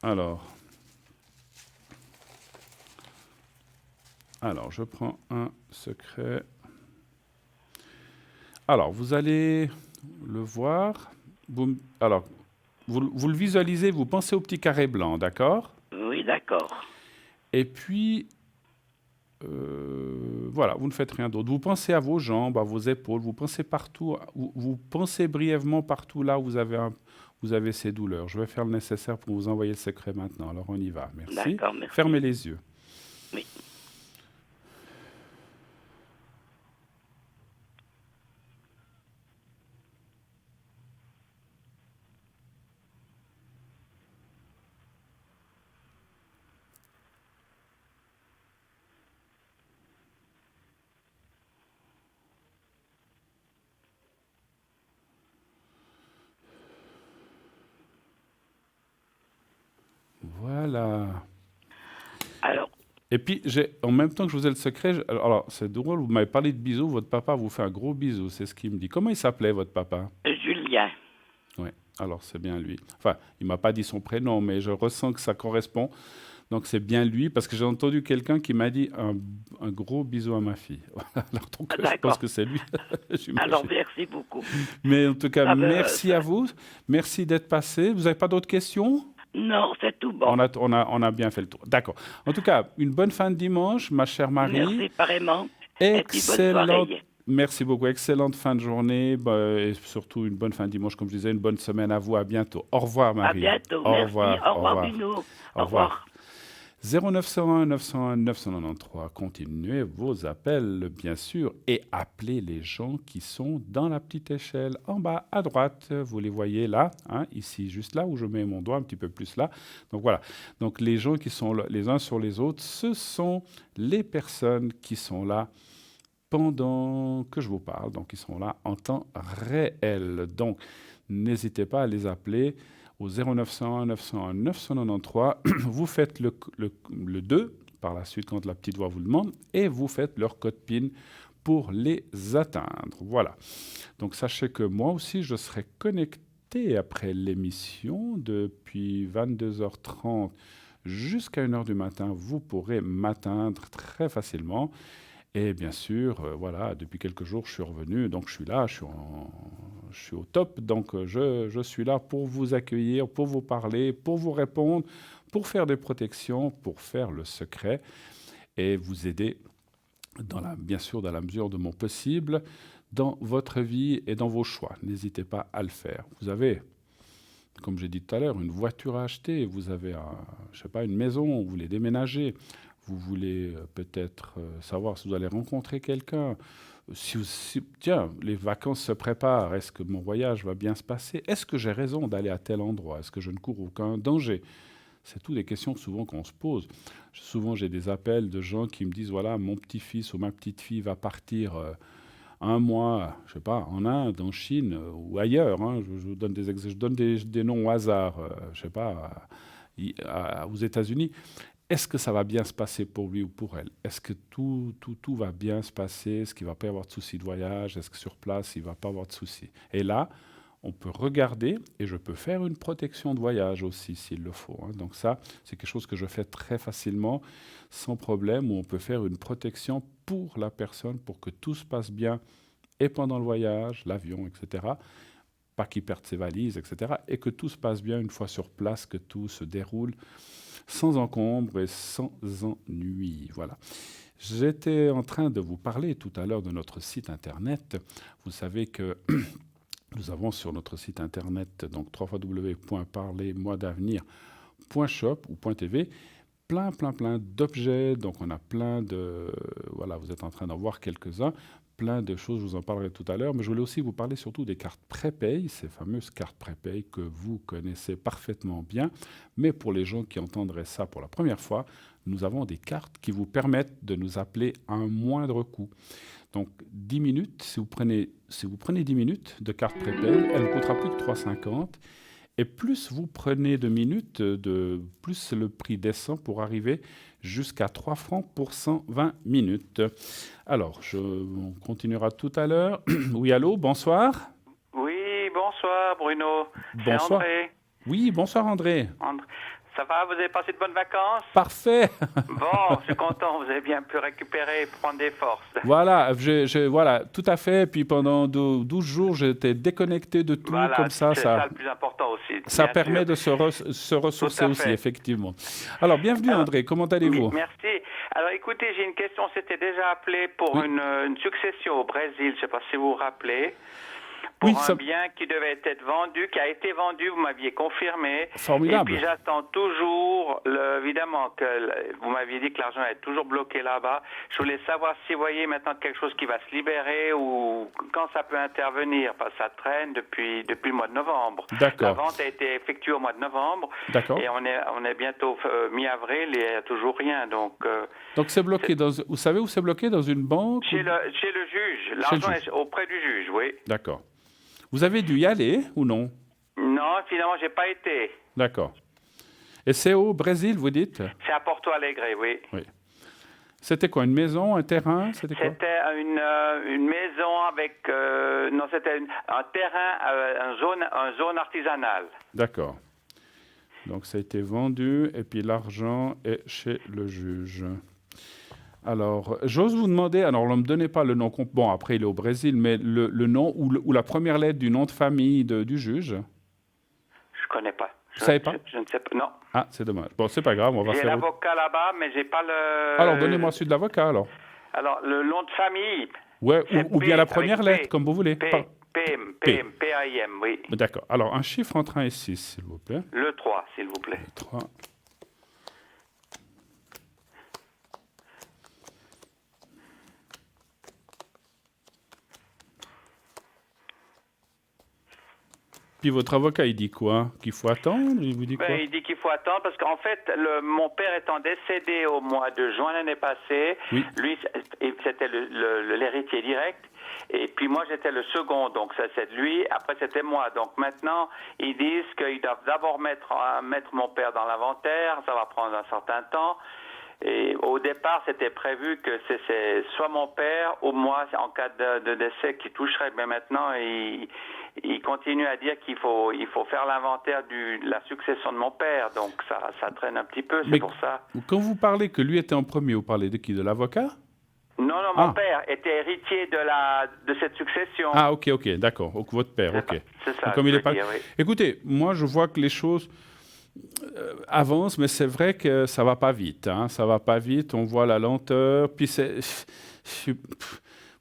Alors, je prends un secret. Alors, vous allez le voir. Vous le visualisez, vous pensez au petit carré blanc, d'accord? Oui, d'accord. Et puis, voilà, vous ne faites rien d'autre. Vous pensez à vos jambes, à vos épaules, vous pensez partout, vous pensez brièvement partout là où vous avez ces douleurs. Je vais faire le nécessaire pour vous envoyer le secret maintenant. Alors, on y va. Merci. D'accord, merci. Fermez les yeux. Oui. Voilà. Alors. Et puis, en même temps que je vous ai le secret, alors c'est drôle, vous m'avez parlé de bisous, votre papa vous fait un gros bisou, c'est ce qu'il me dit. Comment il s'appelait, votre papa? Julien. Oui, alors c'est bien lui. Enfin, il ne m'a pas dit son prénom, mais je ressens que ça correspond. Donc c'est bien lui, parce que j'ai entendu quelqu'un qui m'a dit un gros bisou à ma fille. Alors donc, je pense que c'est lui. Alors merci beaucoup. Mais en tout cas, merci à vous. Merci d'être passé. Vous n'avez pas d'autres questions? Non, c'est tout bon. On a bien fait le tour. D'accord. En tout cas, une bonne fin de dimanche, ma chère Marie. Merci pareillement. Excellente. Merci beaucoup. Excellente fin de journée et surtout une bonne fin de dimanche, comme je disais, une bonne semaine à vous. À bientôt. Au revoir, Marie. À bientôt. Au Merci. revoir. Au revoir, Bruno. Au revoir. 0901 901 993. Continuez vos appels, bien sûr, et appelez les gens qui sont dans la petite échelle en bas à droite. Vous les voyez là, hein, ici, juste là où je mets mon doigt un petit peu plus là. Donc voilà. Donc les gens qui sont là, les uns sur les autres, ce sont les personnes qui sont là pendant que je vous parle. Donc ils sont là en temps réel. Donc n'hésitez pas à les appeler au 0901 901 993, vous faites le 2, par la suite quand la petite voix vous le demande, et vous faites leur code PIN pour les atteindre. Voilà. Donc sachez que moi aussi, je serai connecté après l'émission depuis 22h30 jusqu'à 1h du matin. Vous pourrez m'atteindre très facilement. Et bien sûr, voilà, depuis quelques jours, je suis revenu, donc je suis là, je suis au top, donc je suis là pour vous accueillir, pour vous parler, pour vous répondre, pour faire des protections, pour faire le secret et vous aider, bien sûr, dans la mesure de mon possible, dans votre vie et dans vos choix. N'hésitez pas à le faire. Vous avez, comme j'ai dit tout à l'heure, une voiture à acheter, vous avez, une maison, vous voulez déménager. Vous voulez peut-être savoir si vous allez rencontrer quelqu'un. Tiens, les vacances se préparent. Est-ce que mon voyage va bien se passer? Est-ce que j'ai raison d'aller à tel endroit? Est-ce que je ne cours aucun danger? C'est toutes des questions souvent qu'on se pose. Souvent, j'ai des appels de gens qui me disent, voilà, mon petit-fils ou ma petite-fille va partir un mois, je sais pas, en Inde, en Chine ou ailleurs. Hein. Je vous donne des noms au hasard, je sais pas, aux États-Unis. Est-ce que ça va bien se passer pour lui ou pour elle? Est-ce que tout va bien se passer? Est-ce qu'il ne va pas y avoir de soucis de voyage? Est-ce que sur place, il ne va pas avoir de soucis? Et là, on peut regarder et je peux faire une protection de voyage aussi, s'il le faut. Hein. Donc ça, c'est quelque chose que je fais très facilement, sans problème, où on peut faire une protection pour la personne, pour que tout se passe bien, et pendant le voyage, l'avion, etc., pas qu'il perde ses valises, etc., et que tout se passe bien une fois sur place, que tout se déroule sans encombre et sans ennui. Voilà. J'étais en train de vous parler tout à l'heure de notre site internet. Vous savez que nous avons sur notre site internet, donc www.parlez-moi-d'avenir.shop ou .tv, plein d'objets. Donc on a plein de... Voilà, vous êtes en train d'en voir quelques-uns. Plein de choses, je vous en parlerai tout à l'heure, mais je voulais aussi vous parler surtout des cartes prépay, ces fameuses cartes prépay que vous connaissez parfaitement bien, mais pour les gens qui entendraient ça pour la première fois, nous avons des cartes qui vous permettent de nous appeler à un moindre coût. Donc 10 minutes, si vous prenez 10 minutes de carte prépay, elle ne coûtera plus que 3,50 Et plus vous prenez de minutes, plus le prix descend pour arriver jusqu'à 3 francs pour 120 minutes. Alors, on continuera tout à l'heure. Oui, allô, bonsoir. Oui, bonsoir Bruno. Bonsoir. C'est André. Oui, bonsoir André. Ça va, vous avez passé de bonnes vacances? Parfait. Bon, je suis content, vous avez bien pu récupérer et prendre des forces. Voilà, voilà, tout à fait. Puis pendant 12 jours, j'étais déconnecté de tout, voilà, comme ça. C'est ça le plus important aussi. Ça bien permet sûr. de se ressourcer aussi, fait. effectivement. Alors, bienvenue André, comment allez-vous? Oui, merci. Alors écoutez, j'ai une question. On s'était déjà appelé pour une succession au Brésil, je ne sais pas si vous vous rappelez. Pour un bien qui devait être vendu, qui a été vendu, vous m'aviez confirmé. Formidable. Et puis j'attends toujours, évidemment, que vous m'aviez dit que l'argent est toujours bloqué là-bas. Je voulais savoir si vous voyez maintenant quelque chose qui va se libérer ou quand ça peut intervenir, parce que ça traîne depuis le mois de novembre. D'accord. La vente a été effectuée au mois de novembre. D'accord. Et on est bientôt mi-avril et il n'y a toujours rien. Donc c'est bloqué vous savez où c'est bloqué? Dans une banque? Chez le juge. L'argent est auprès du juge, oui. D'accord. Vous avez dû y aller ou non? Non, finalement, j'ai pas été. D'accord. Et c'est au Brésil, vous dites? C'est à Porto Alegre, oui. Oui. C'était quoi, une maison, un terrain? C'était une maison avec... non, c'était un terrain, une zone artisanale. D'accord. Donc ça a été vendu et puis l'argent est chez le juge. Alors, j'ose vous demander, alors ne me donnez pas le nom, bon après il est au Brésil, mais le nom ou la première lettre du nom de famille du juge? Je ne connais pas. Vous ne savez pas? Je ne sais pas, non. Ah, c'est dommage. Bon, c'est pas grave, on va faire... J'ai l'avocat là-bas, mais j'ai pas le... Alors, donnez-moi celui de l'avocat, alors. Alors, le nom de famille... Ouais, ou bien la première lettre, comme vous voulez. P-A-I-M, oui. D'accord. Alors, un chiffre entre 1 et 6, s'il vous plaît. Le 3, s'il vous plaît. Le 3. Puis votre avocat, il dit quoi? Qu'il faut attendre? Il vous dit quoi? Il dit qu'il faut attendre parce qu'en fait, mon père étant décédé au mois de juin l'année passée, lui, c'était l'héritier direct. Et puis moi, j'étais le second, donc ça c'est lui. Après, c'était moi. Donc maintenant, ils disent qu'ils doivent d'abord mettre mon père dans l'inventaire. Ça va prendre un certain temps. Et au départ, c'était prévu que c'est soit mon père ou moi, en cas de décès, qui toucherait. Mais maintenant, il continue à dire qu'il faut faire l'inventaire de la succession de mon père. Donc ça traîne un petit peu, c'est pour ça. Quand vous parlez que lui était en premier, vous parlez de qui? De l'avocat? Non, mon père était héritier de cette succession. Ah, ok, d'accord. Donc, votre père, ok. C'est ça, comme il est pas... Oui. Écoutez, moi, je vois que les choses avancent, mais c'est vrai que ça va pas vite. Hein. Ça va pas vite, on voit la lenteur. Puis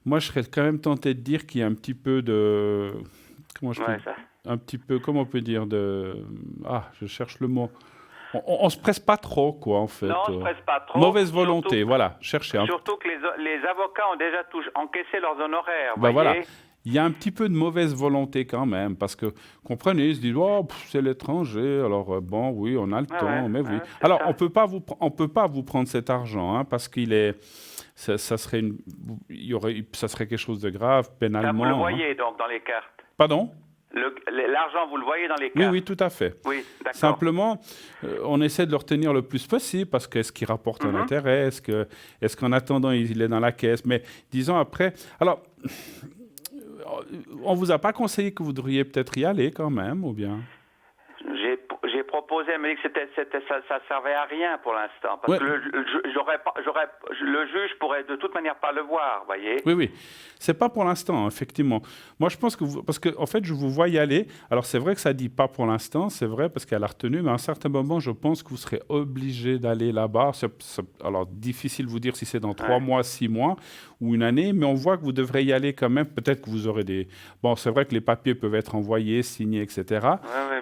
moi, je serais quand même tenté de dire qu'il y a un petit peu de... Comment on peut dire de... Ah, je cherche le mot. On se presse pas trop, quoi, en fait. Non, on se presse pas trop. Mauvaise volonté, surtout, voilà. Cherchez. Surtout que les avocats ont déjà encaissé leurs honoraires, voyez. Voilà. Il y a un petit peu de mauvaise volonté quand même, parce que, comprenez, ils se disent, oh, c'est l'étranger, alors bon, oui, on a le temps, mais oui. Alors, on peut pas vous prendre cet argent, hein, parce qu'il est... Ça serait quelque chose de grave, pénalement. Là, vous le voyez, donc, dans les cartes. Pardon? L'argent, vous le voyez dans les cartes? Oui, tout à fait. Oui, d'accord. Simplement, on essaie de le retenir le plus possible parce qu'est-ce qu'il rapporte un intérêt? Est-ce qu'en attendant, il est dans la caisse? Mais disons après... Alors, on ne vous a pas conseillé que vous devriez peut-être y aller quand même, ou bien? J'ai proposé, mais que ça servait à rien pour l'instant. Parce que le juge pourrait de toute manière pas le voir, voyez. Oui. C'est pas pour l'instant, effectivement. Moi, je pense que parce que en fait, je vous vois y aller. Alors, c'est vrai que ça dit pas pour l'instant, c'est vrai, parce qu'elle a retenu, mais à un certain moment, je pense que vous serez obligé d'aller là-bas. Alors, difficile de vous dire si c'est dans 3 mois, 6 mois ou une année, mais on voit que vous devrez y aller quand même. Peut-être que vous aurez Bon, c'est vrai que les papiers peuvent être envoyés, signés, etc.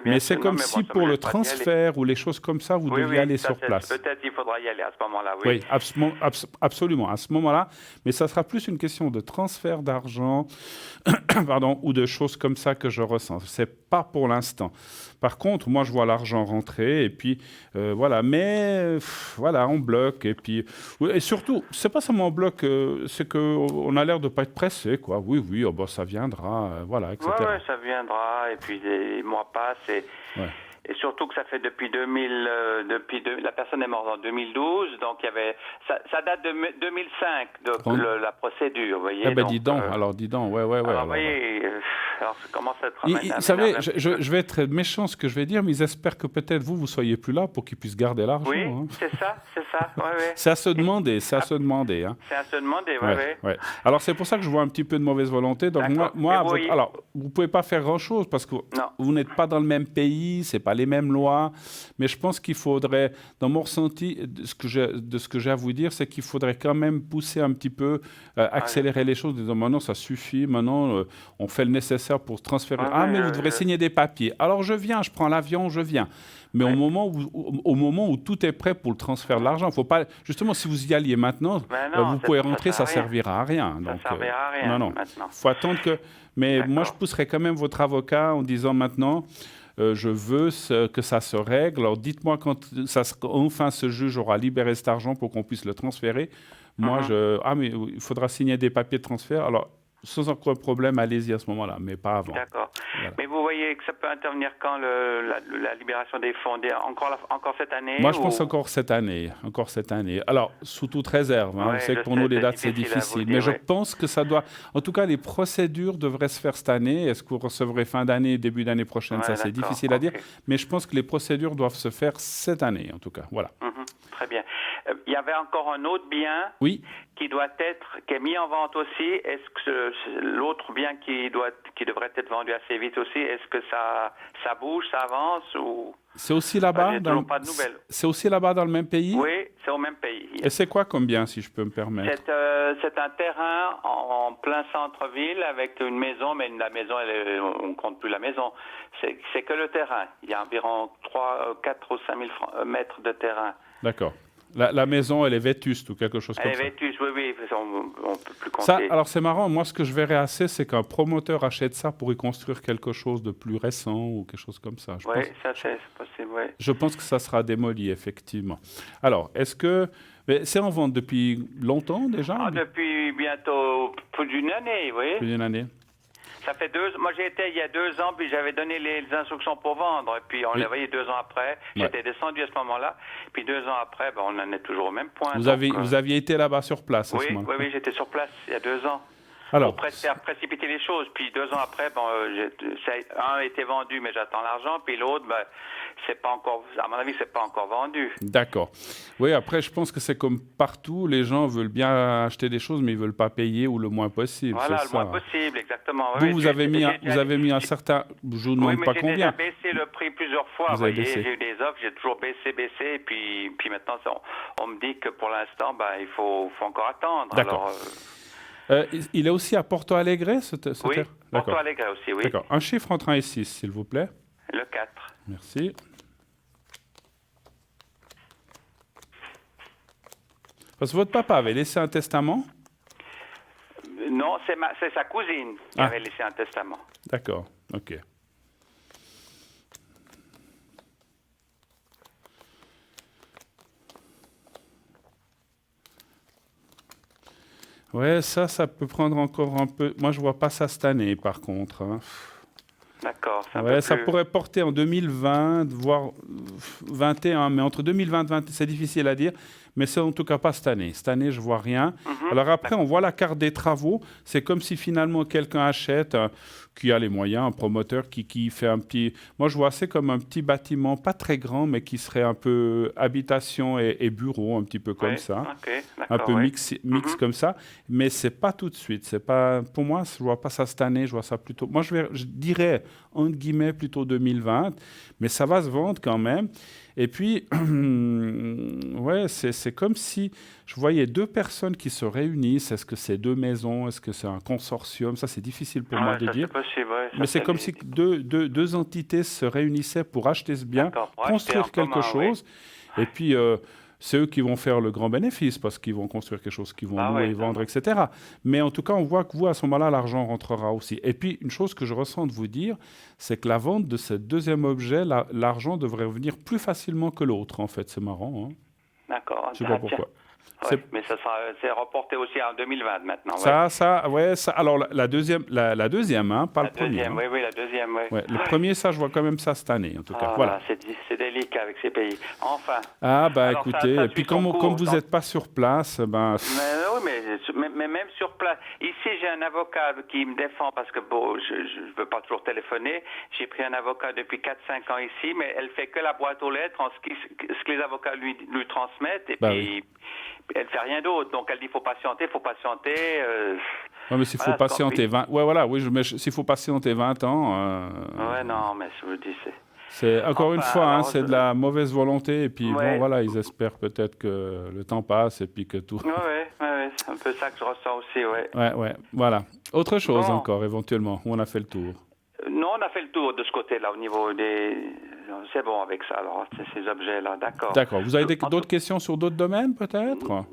Mais c'est comme si pour le transfert... transferts ou les choses comme ça, vous deviez aller sur place. Peut-être il faudra y aller à ce moment-là, oui. Oui, absolument, à ce moment-là. Mais ça sera plus une question de transfert d'argent ou de choses comme ça que je ressens. Ce n'est pas pour l'instant. Par contre, moi, je vois l'argent rentrer et puis voilà. Mais voilà, on bloque. Et surtout, ce n'est pas seulement on bloque, c'est qu'on a l'air de ne pas être pressé, quoi. Oui, ça viendra, voilà, etc. Oui, ça viendra. Et puis les mois passent et surtout que ça fait depuis la personne est morte en 2012, donc il y avait ça date de 2005 la procédure, vous voyez. Dis donc, ouais. Alors, vous voyez, alors ça commence à être vous savez, je vais être méchant ce que je vais dire, mais ils espèrent que peut-être vous soyez plus là pour qu'ils puissent garder l'argent. Oui, hein. c'est ça. Ouais. C'est à se demander, Hein. C'est à se demander, ouais. Alors c'est pour ça que je vois un petit peu de mauvaise volonté. Donc moi alors vous pouvez pas faire grand-chose parce que vous n'êtes pas dans le même pays, c'est pas les mêmes lois, mais je pense qu'il faudrait, dans mon ressenti, de ce que j'ai à vous dire, c'est qu'il faudrait quand même pousser un petit peu, accélérer les choses, en disant maintenant ça suffit, maintenant on fait le nécessaire pour transférer. Mais vous devrez signer des papiers. Alors je prends l'avion, je viens. Mais au moment où tout est prêt pour le transfert de l'argent, faut pas. Justement, si vous y alliez maintenant, vous pouvez rentrer, ça servira à rien. Ça servira à rien. Non. Maintenant. Faut attendre que. Mais moi, je pousserais quand même votre avocat en disant maintenant. Je veux que ça se règle. Alors, dites-moi quand enfin ce juge aura libéré cet argent pour qu'on puisse le transférer. Moi, mais il faudra signer des papiers de transfert. Alors, sans aucun problème, allez-y à ce moment-là, mais pas avant. D'accord. Voilà. Mais vous voyez que ça peut intervenir quand la libération des fonds encore cette année? Moi, je pense encore cette année. Alors, sous toute réserve. Vous savez que pour nous, les dates, c'est difficile. Mais je pense que ça doit... En tout cas, les procédures devraient se faire cette année. Est-ce que vous recevrez fin d'année, début d'année prochaine? Ça, c'est difficile à dire. Mais je pense que les procédures doivent se faire cette année, en tout cas. Voilà. Très bien. Il y avait encore un autre bien qui est mis en vente aussi. Est-ce que l'autre bien qui devrait être vendu assez vite aussi, est-ce que ça bouge, ça avance ou... C'est aussi là-bas pas de nouvelles. C'est aussi là-bas dans le même pays? Oui, c'est au même pays. Et c'est quoi comme bien, si je peux me permettre? C'est un terrain en plein centre-ville avec une maison, mais la maison, on ne compte plus la maison. C'est que le terrain. Il y a environ 4 ou 5 000 mètres de terrain. D'accord. La maison, elle est vétuste ou quelque chose comme ça? Elle est vétuste, oui, on ne peut plus compter. Ça, alors c'est marrant, moi ce que je verrais assez, c'est qu'un promoteur achète ça pour y construire quelque chose de plus récent ou quelque chose comme ça. Oui, ça c'est possible, oui. Je pense que ça sera démoli, effectivement. Alors, est-ce que... Mais c'est en vente depuis longtemps déjà? Depuis bientôt plus d'une année, oui. Plus d'une année. Ça fait 2 ans. Moi, j'ai été il y a 2 ans, puis j'avais donné les instructions pour vendre. Et puis, on les voyait 2 ans après. J'étais descendu à ce moment-là. Puis 2 ans après, on en est toujours au même point. Vous aviez été là-bas sur place à ce moment-là? Oui, j'étais sur place il y a 2 ans. Alors, pour précipiter les choses. Puis 2 ans après, un a été vendu, mais j'attends l'argent. Puis l'autre, c'est pas encore, à mon avis, c'est pas encore vendu. D'accord. Oui, après, je pense que c'est comme partout. Les gens veulent bien acheter des choses, mais ils veulent pas payer ou le moins possible. Voilà, le moins possible, exactement. Vous avez mis un certain... Je ne demande pas combien. J'ai déjà baissé le prix plusieurs fois. Vous voyez, j'ai eu des offres, j'ai toujours baissé. Et puis maintenant, on me dit que pour l'instant, il faut encore attendre. D'accord. Alors, il est aussi à Porto Alegre, ce oui, Porto Alegre aussi, oui. D'accord. Un chiffre entre 1 et 6, s'il vous plaît. Le 4. Merci. Parce que votre papa avait laissé un testament? Non, c'est sa cousine qui avait laissé un testament. D'accord, ok. Ouais, ça peut prendre encore un peu... Moi, je vois pas ça cette année, par contre. D'accord. Ça pourrait porter en 2020, voire 2021, mais entre 2020 et 2021, c'est difficile à dire. Mais c'est en tout cas pas cette année. Cette année, je vois rien. Alors après, on voit la carte des travaux. C'est comme si finalement quelqu'un achète, qui a les moyens, un promoteur qui fait un petit... Moi, je vois c'est comme un petit bâtiment, pas très grand, mais qui serait un peu habitation et bureau, un petit peu comme ça. Un peu mix comme ça. Mais c'est pas tout de suite. C'est pas... Pour moi, je vois pas ça cette année. Je vois ça plutôt... Moi, je dirais, entre guillemets, plutôt 2020. Mais ça va se vendre quand même. Et puis, ouais, c'est comme si je voyais deux personnes qui se réunissent. Est-ce que c'est deux maisons? Est-ce que c'est un consortium? Ça, c'est difficile pour moi de dire. C'est possible, ouais, mais c'est comme si deux entités se réunissaient pour acheter ce bien, construire quelque chose. Et puis, c'est eux qui vont faire le grand bénéfice parce qu'ils vont construire quelque chose, qu'ils vont louer, vendre, etc. Mais en tout cas, on voit que vous, à ce moment-là, l'argent rentrera aussi. Et puis, une chose que je ressens de vous dire, c'est que la vente de ce deuxième objet, l'argent devrait revenir plus facilement que l'autre, en fait. C'est marrant, hein? D'accord. Je ne sais pas pourquoi. Ouais, mais ça c'est reporté aussi en 2020 maintenant. Alors la deuxième, hein, pas le premier. Deuxième, hein. Oui, la deuxième, oui. Ouais, le premier, ça, je vois quand même ça cette année, en tout cas. Voilà. C'est délicat avec ces pays. Enfin. Ah, bah alors, écoutez, et puis comme vous n'êtes pas sur place, ben... Mais même sur place. Ici, j'ai un avocat qui me défend parce que, bon, je ne veux pas toujours téléphoner. J'ai pris un avocat depuis 4-5 ans ici, mais elle fait que la boîte aux lettres en ce que les avocats lui transmettent. Et puis... Elle fait rien d'autre, donc elle dit faut patienter. Oui, mais s'il faut patienter 20... s'il faut patienter 20 ans... Ouais, non, mais je vous dis, c'est encore une fois, hein, c'est de la mauvaise volonté, et puis bon, voilà, ils espèrent peut-être que le temps passe, et puis que tout... Oui, c'est un peu ça que je ressens aussi, Ouais, voilà. Autre chose encore, éventuellement, où on a fait le tour. Non, on a fait le tour de ce côté-là, au niveau des... C'est bon avec ça, alors, ces objets-là, d'accord. D'accord. Vous avez d'autres questions sur d'autres domaines, peut-être?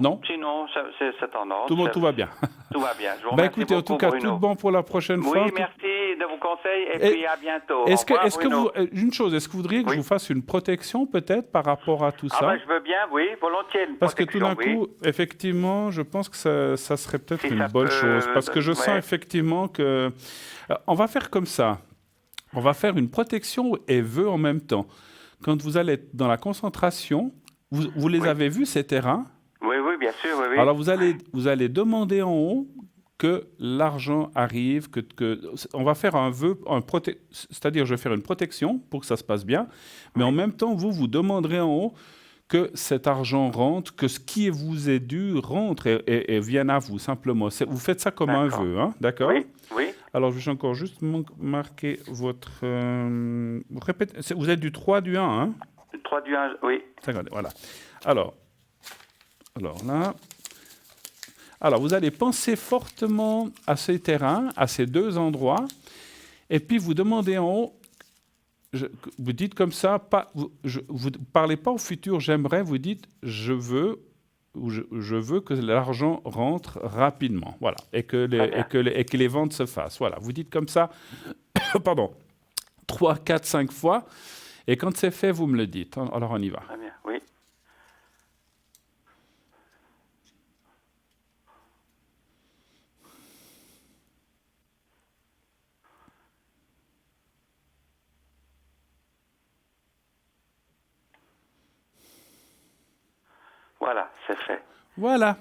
Non. Sinon, c'est en ordre. Tout va bien. Tout va bien. Je vous remercie écoutez, beaucoup, en tout cas, Bruno. tout bon pour la prochaine fois. Oui, merci de vos conseils, et puis à bientôt. Une chose, est-ce que vous voudriez que je vous fasse une protection, peut-être, par rapport à tout ça? Je veux bien, oui, volontiers. Parce que tout d'un coup, effectivement, je pense que ça serait peut-être une bonne chose. Parce que je sens effectivement que... on va faire comme ça. On va faire une protection et vœux en même temps. Quand vous allez être dans la concentration, vous les avez vus, ces terrains? Oui, bien sûr, oui. Alors, vous allez demander en haut que l'argent arrive, on va faire un vœu, c'est-à-dire je vais faire une protection pour que ça se passe bien, mais en même temps, vous demanderez en haut que cet argent rentre, que ce qui vous est dû rentre et vienne à vous, simplement. Vous faites ça comme un vœu, hein, d'accord? Oui. Alors, je vais encore juste marquer votre... répétez, vous êtes du 3 du 1, hein? Du 3 du 1, oui. Voilà. Alors là... Alors, vous allez penser fortement à ces terrains, à ces deux endroits, et puis vous demandez en haut, vous dites comme ça, vous ne parlez pas au futur, j'aimerais, vous dites je veux que l'argent rentre rapidement, voilà, et que les ventes se fassent. Voilà, vous dites comme ça, 3, 4, 5 fois, et quand c'est fait, vous me le dites. Alors, on y va. Très bien, oui. Voilà, c'est fait. Voilà.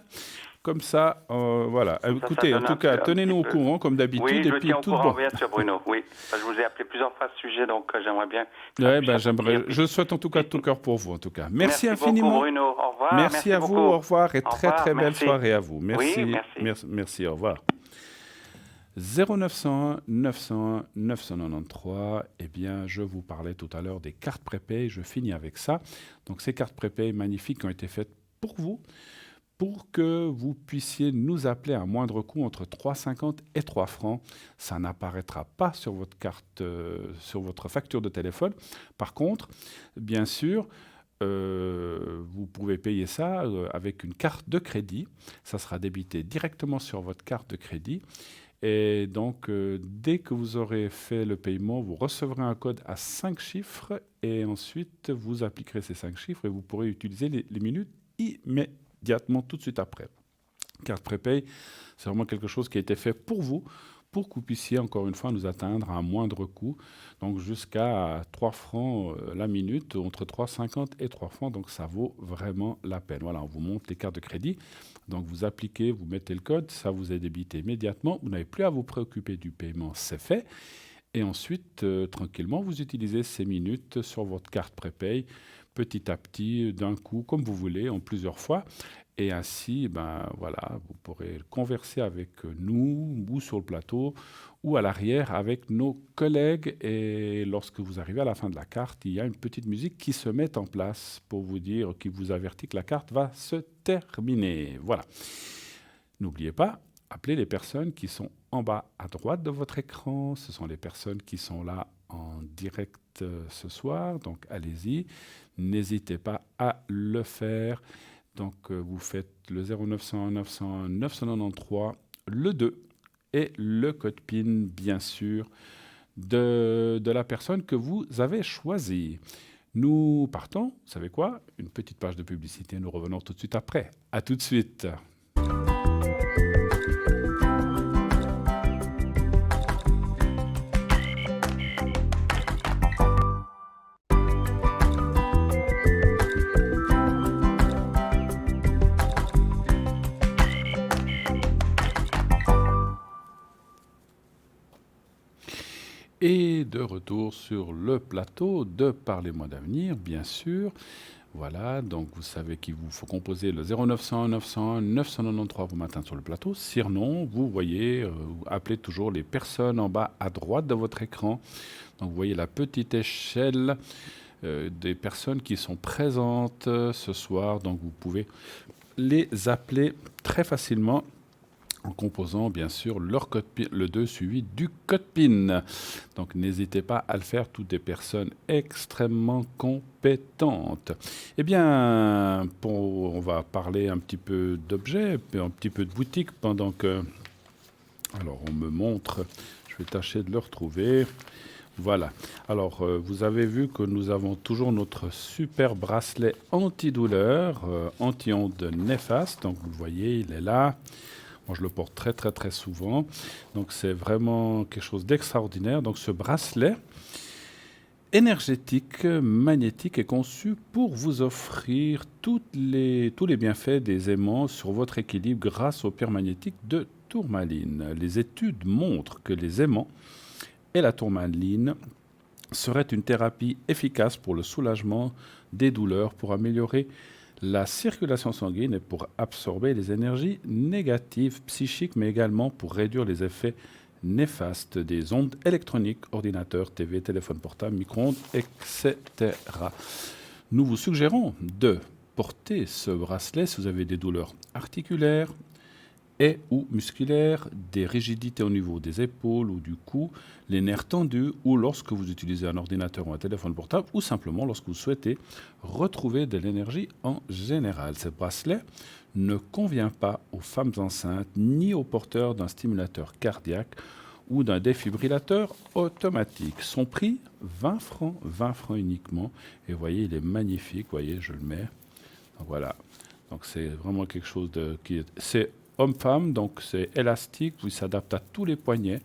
Comme ça, voilà. Écoutez, en tout cas, tenez-nous au courant, comme d'habitude. Oui, je tiens au courant, bon. bien sûr, Bruno. Oui. Je vous ai appelé plusieurs fois à ce sujet, donc j'aimerais bien... Je souhaite en tout cas de tout cœur pour vous, en tout cas. Merci infiniment. Beaucoup, Bruno. Au revoir. Merci à vous, au revoir, et très belle soirée à vous. Merci. Merci, au revoir. 0901 901 993, eh bien, je vous parlais tout à l'heure des cartes prépay, je finis avec ça. Donc, ces cartes prépay magnifiques qui ont été faites pour vous, pour que vous puissiez nous appeler à moindre coût entre 3,50 et 3 francs. Ça n'apparaîtra pas sur votre carte, sur votre facture de téléphone. Par contre, bien sûr, vous pouvez payer ça avec une carte de crédit. Ça sera débité directement sur votre carte de crédit. Et donc, dès que vous aurez fait le paiement, vous recevrez un code à 5 chiffres et ensuite, vous appliquerez ces 5 chiffres et vous pourrez utiliser les minutes immédiatement, tout de suite après. Carte prépay, c'est vraiment quelque chose qui a été fait pour vous, pour que vous puissiez, encore une fois, nous atteindre à un moindre coût, donc jusqu'à 3 francs la minute, entre 3,50 et 3 francs, donc ça vaut vraiment la peine. Voilà, on vous montre les cartes de crédit, donc vous appliquez, vous mettez le code, ça vous est débité immédiatement, vous n'avez plus à vous préoccuper du paiement, c'est fait, et ensuite, tranquillement, vous utilisez ces minutes sur votre carte prépay, petit à petit, d'un coup, comme vous voulez, en plusieurs fois, Et ainsi, voilà, vous pourrez converser avec nous, ou sur le plateau, ou à l'arrière avec nos collègues. Et lorsque vous arrivez à la fin de la carte, il y a une petite musique qui se met en place pour vous dire, qui vous avertit que la carte va se terminer. Voilà. N'oubliez pas, appelez les personnes qui sont en bas à droite de votre écran. Ce sont les personnes qui sont là en direct ce soir. Donc allez-y, n'hésitez pas à le faire. Donc vous faites le 0901 901 993, le 2 et le code PIN, bien sûr, de la personne que vous avez choisie. Nous partons, vous savez quoi? Une petite page de publicité, nous revenons tout de suite après. À tout de suite. Et de retour sur le plateau de Parlez-moi d'avenir, bien sûr. Voilà, donc vous savez qu'il vous faut composer le 0901 901 993 pour m'atteindre sur le plateau. Sinon, vous voyez, appelez toujours les personnes en bas à droite de votre écran. Donc vous voyez la petite échelle des personnes qui sont présentes ce soir. Donc vous pouvez les appeler très facilement en composant bien sûr leur code PIN, le 2 suivi du code PIN. Donc n'hésitez pas à le faire, toutes des personnes extrêmement compétentes. Eh bien, on va parler un petit peu d'objets, un petit peu de boutique pendant que... Alors on me montre, je vais tâcher de le retrouver. Voilà. Alors, vous avez vu que nous avons toujours notre super bracelet antidouleur, anti-ondes néfastes. Donc vous le voyez, il est là. Moi, je le porte très, très, très souvent. Donc, c'est vraiment quelque chose d'extraordinaire. Donc, ce bracelet énergétique, magnétique, est conçu pour vous offrir tous les bienfaits des aimants sur votre équilibre grâce aux pierres magnétiques de tourmaline. Les études montrent que les aimants et la tourmaline seraient une thérapie efficace pour le soulagement des douleurs, pour améliorer la circulation sanguine et pour absorber les énergies négatives psychiques, mais également pour réduire les effets néfastes des ondes électroniques, ordinateurs, TV, téléphone portable, micro-ondes, etc. Nous vous suggérons de porter ce bracelet si vous avez des douleurs articulaires et ou musculaires, des rigidités au niveau des épaules ou du cou, les nerfs tendus, ou lorsque vous utilisez un ordinateur ou un téléphone portable, ou simplement lorsque vous souhaitez retrouver de l'énergie en général. Ce bracelet ne convient pas aux femmes enceintes ni aux porteurs d'un stimulateur cardiaque ou d'un défibrillateur automatique. Son prix, 20 francs uniquement. Et vous voyez, il est magnifique. Vous voyez, je le mets. Donc, voilà. Donc c'est vraiment quelque chose c'est homme-femme, donc c'est élastique, il s'adapte à tous les poignets.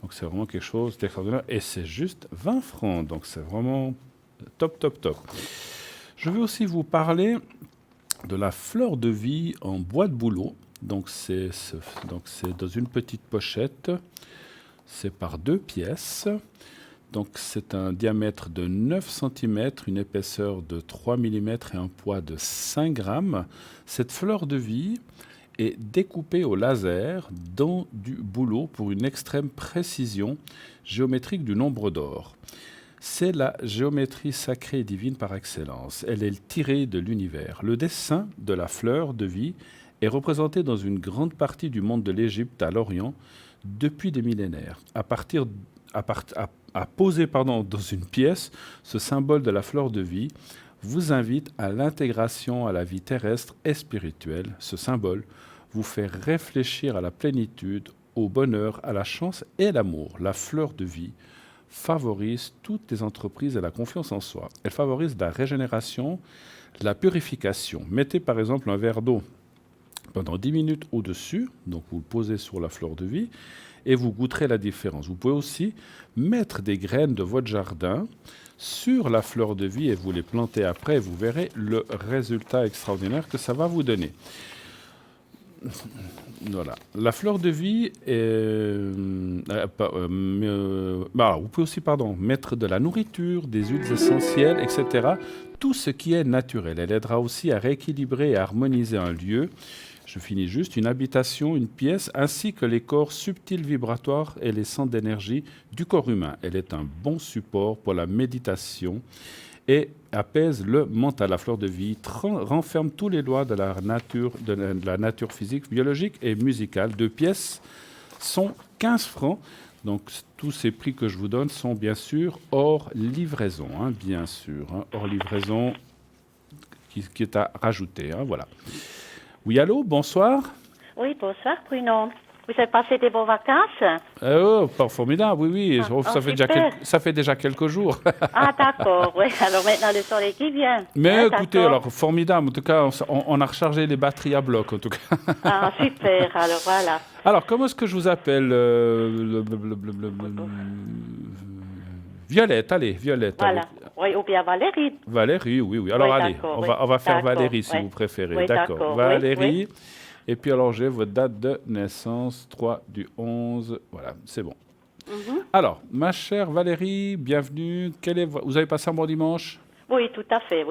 Donc c'est vraiment quelque chose d'extraordinaire. Et c'est juste 20 francs. Donc c'est vraiment top, top, top. Je vais aussi vous parler de la fleur de vie en bois de bouleau. Donc c'est dans une petite pochette. C'est par 2 pièces. Donc c'est un diamètre de 9 cm, une épaisseur de 3 mm et un poids de 5 grammes. Cette fleur de vie est découpée au laser dans du bouleau pour une extrême précision géométrique du nombre d'or. C'est la géométrie sacrée et divine par excellence. Elle est tirée de l'univers. Le dessin de la fleur de vie est représenté dans une grande partie du monde de l'Égypte à l'Orient depuis des millénaires. À poser dans une pièce, ce symbole de la fleur de vie vous invite à l'intégration à la vie terrestre et spirituelle. Ce symbole vous fait réfléchir à la plénitude, au bonheur, à la chance et à l'amour. La fleur de vie favorise toutes les entreprises et la confiance en soi. Elle favorise la régénération, la purification. Mettez par exemple un verre d'eau pendant 10 minutes au-dessus, donc vous le posez sur la fleur de vie, et vous goûterez la différence. Vous pouvez aussi mettre des graines de votre jardin sur la fleur de vie et vous les planter après, et vous verrez le résultat extraordinaire que ça va vous donner. Voilà. La fleur de vie Vous pouvez aussi, mettre de la nourriture, des huiles essentielles, etc. Tout ce qui est naturel. Elle aidera aussi à rééquilibrer et à harmoniser un lieu. Je finis juste, une habitation, une pièce, ainsi que les corps subtils vibratoires et les centres d'énergie du corps humain. Elle est un bon support pour la méditation et apaise le mental. La fleur de vie renferme tous les lois de la nature physique, biologique et musicale. 2 pièces sont 15 francs. Donc, tous ces prix que je vous donne sont bien sûr hors livraison. Bien sûr, hors livraison qui est à rajouter. Voilà. Oui, allô, bonsoir. Oui, bonsoir, Bruno. Vous avez passé des bonnes vacances? Pas formidable, oui. Ça fait déjà quelques jours. Ah, d'accord, oui. Alors maintenant, le soleil qui vient. Mais écoutez, alors, formidable. En tout cas, on a rechargé les batteries à bloc, en tout cas. Ah, super. Alors, voilà. Alors, comment est-ce que je vous appelle Violette, allez, Violette. Voilà. Oui, ou bien Valérie. Valérie, oui. Alors, oui, allez, on va faire Valérie, si vous préférez. Oui, d'accord. Valérie. Oui. Et puis alors, j'ai votre date de naissance, 3/11. Voilà, c'est bon. Alors, ma chère Valérie, bienvenue. Vous avez passé un bon dimanche? Oui, tout à fait,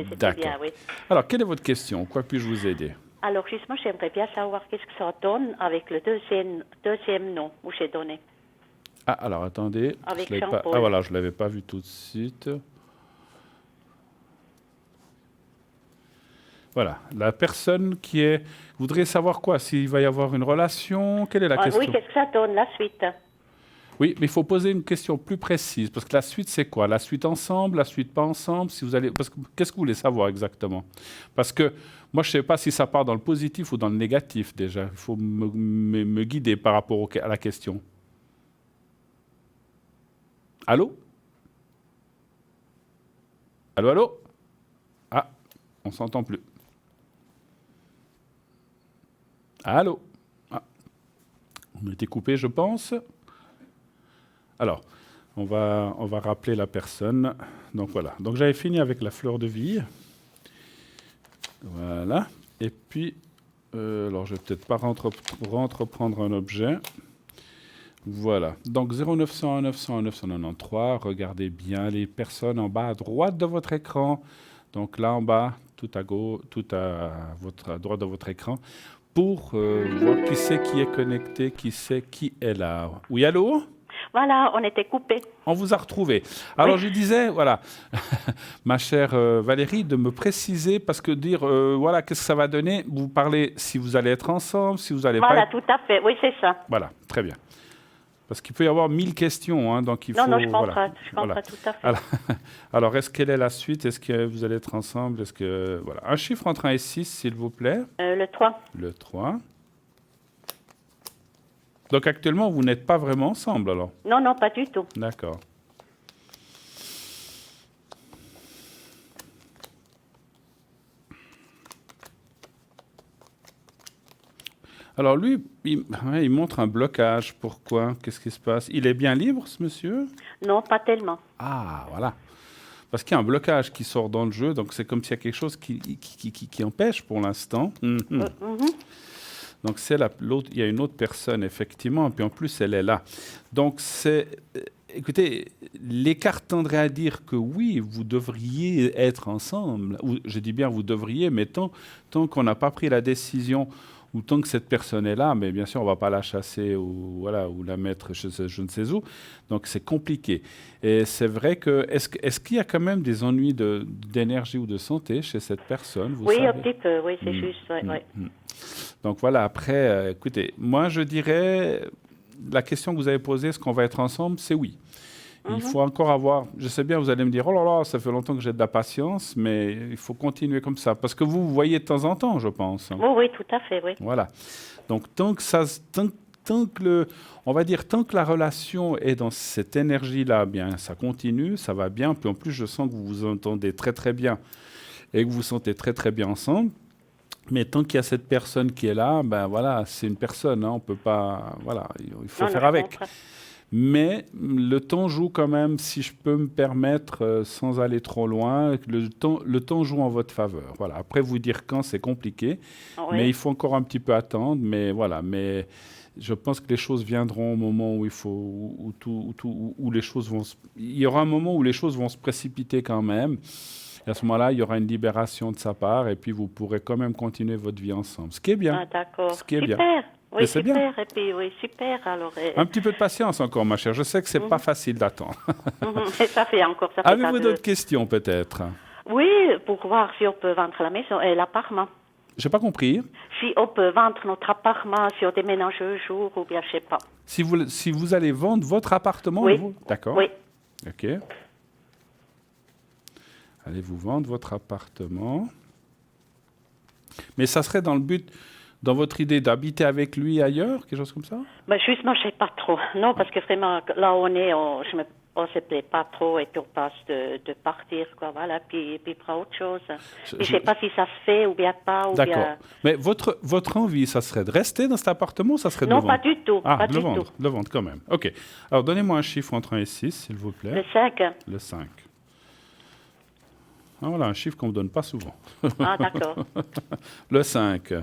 c'était bien, oui. Alors, quelle est votre question? Quoi puis-je vous aider? Alors, justement, j'aimerais bien savoir qu'est-ce que ça donne avec le deuxième nom où j'ai donné. Ah, alors, attendez. Avec Jean-Paul. Voilà, je ne l'avais pas vu tout de suite. Voilà, la personne qui est... Vous voudriez savoir quoi? S'il va y avoir une relation? Quelle est la question? Oui, qu'est-ce que ça donne, la suite? Oui, mais il faut poser une question plus précise, parce que la suite, c'est quoi? La suite ensemble, la suite pas ensemble? Qu'est-ce que vous voulez savoir exactement? Parce que moi, je ne sais pas si ça part dans le positif ou dans le négatif, déjà. Il faut me guider par rapport à la question. Allô? Allô? Ah, on ne s'entend plus. Allô? Ah. On a été coupé, je pense. Alors, on va rappeler la personne. Donc voilà. Donc j'avais fini avec la fleur de vie. Voilà. Et puis, alors je vais peut-être pas entreprendre un objet. Voilà. Donc 0901 901 993. Regardez bien les personnes en bas à droite de votre écran. Donc là en bas, tout à droite de votre écran, pour voir qui c'est qui est connecté, qui c'est qui est là. Oui, allô? Voilà, on était coupés. On vous a retrouvé. Alors, je disais, voilà, ma chère Valérie, de me préciser, parce que dire, voilà, qu'est-ce que ça va donner? Vous parlez si vous allez être ensemble, si vous allez pas... Voilà, tout à fait, oui, c'est ça. Voilà, très bien. Parce qu'il peut y avoir 1000 questions, donc il faut... Non, je comprends, tout à fait. Alors, quelle est la suite? Est-ce que vous allez être ensemble? Voilà. Un chiffre entre 1 et 6, s'il vous plaît. Le 3. Le 3. Donc, actuellement, vous n'êtes pas vraiment ensemble, alors? Non, pas du tout. D'accord. Alors lui, il montre un blocage. Pourquoi? Qu'est-ce qui se passe? Il est bien libre, ce monsieur? Non, pas tellement. Ah, voilà. Parce qu'il y a un blocage qui sort dans le jeu, donc c'est comme s'il y a quelque chose qui empêche pour l'instant. Donc il y a une autre personne, effectivement, et puis en plus, elle est là. Donc écoutez, les cartes tendraient à dire que oui, vous devriez être ensemble. Ou, je dis bien vous devriez, mais tant qu'on n'a pas pris la décision, ou tant que cette personne est là, mais bien sûr, on ne va pas la chasser ou la mettre je ne sais où. Donc, c'est compliqué. Et c'est vrai que... Est-ce qu'il y a quand même des ennuis d'énergie ou de santé chez cette personne? Oui, savez? Un petit peu, oui, c'est juste. Ouais. Donc, voilà, après, écoutez, moi, je dirais, la question que vous avez posée, est-ce qu'on va être ensemble? C'est oui. Il faut encore avoir... Je sais bien, vous allez me dire, oh là là, ça fait longtemps que j'ai de la patience, mais il faut continuer comme ça. Parce que vous voyez de temps en temps, je pense. Oui, tout à fait, oui. Voilà. Donc, tant que la relation est dans cette énergie-là, bien, ça continue, ça va bien. Puis en plus, je sens que vous vous entendez très, très bien et que vous vous sentez très, très bien ensemble. Mais tant qu'il y a cette personne qui est là, ben voilà, c'est une personne, on peut pas... Voilà, il faut faire avec. Mais le temps joue quand même, si je peux me permettre, sans aller trop loin, le temps joue en votre faveur. Voilà. Après, vous dire quand, c'est compliqué, mais il faut encore un petit peu attendre. Mais voilà, mais je pense que les choses viendront au moment où il faut, où les choses vont. Il y aura un moment où les choses vont se précipiter quand même. Et à ce moment-là, il y aura une libération de sa part, et puis vous pourrez quand même continuer votre vie ensemble. Ce qui est bien. Ah, d'accord. Ce qui est super. bien. Oui, c'est super. bien. Et puis, oui, super. Alors, Un petit peu de patience encore, ma chère. Je sais que c'est pas facile d'attendre. Et ça fait encore. Ça fait Avez-vous d'autres questions, peut-être? Oui, pour voir si on peut vendre la maison et l'appartement. J'ai pas compris. Si on peut vendre notre appartement, si on déménage un jour, ou bien je sais pas. Si vous allez vendre votre appartement, Oui. D'accord. Oui. OK. Allez-vous vendre votre appartement. Mais ça serait dans le but, dans votre idée, d'habiter avec lui ailleurs, quelque chose comme ça? Ben, justement, je sais pas trop. Non, parce que vraiment, là où on est, on se plaît pas trop et puis on passe de partir, quoi, voilà, puis pour autre chose. Je sais pas si ça se fait ou bien pas. D'accord. Bien... Mais votre envie, ça serait de rester dans cet appartement ou ça serait de non, le vendre? pas du tout. Ah, pas de du le vendre, tout. de le vendre quand même. OK. Alors, donnez-moi un chiffre entre 1 et 6, s'il vous plaît. Le 5. Le 5. Ah, voilà, un chiffre qu'on ne me donne pas souvent. Ah, d'accord. Le 5.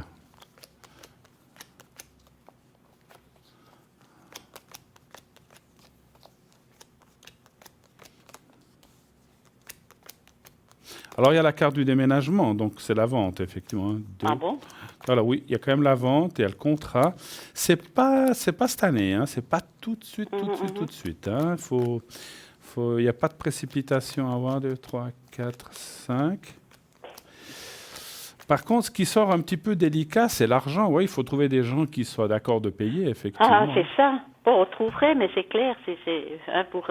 Alors, il y a la carte du déménagement, donc c'est la vente, effectivement. Ah bon? Voilà, oui, il y a quand même la vente, il y a le contrat. C'est pas cette année, hein, c'est pas tout de suite, tout de suite. Hein. Il n'y a pas de précipitation à avoir. 2, 3, 4, 5. Par contre, ce qui sort un petit peu délicat, c'est l'argent. Oui, il faut trouver des gens qui soient d'accord de payer, effectivement. Ah, c'est ça. Bon, on trouverait, mais c'est clair, c'est pour...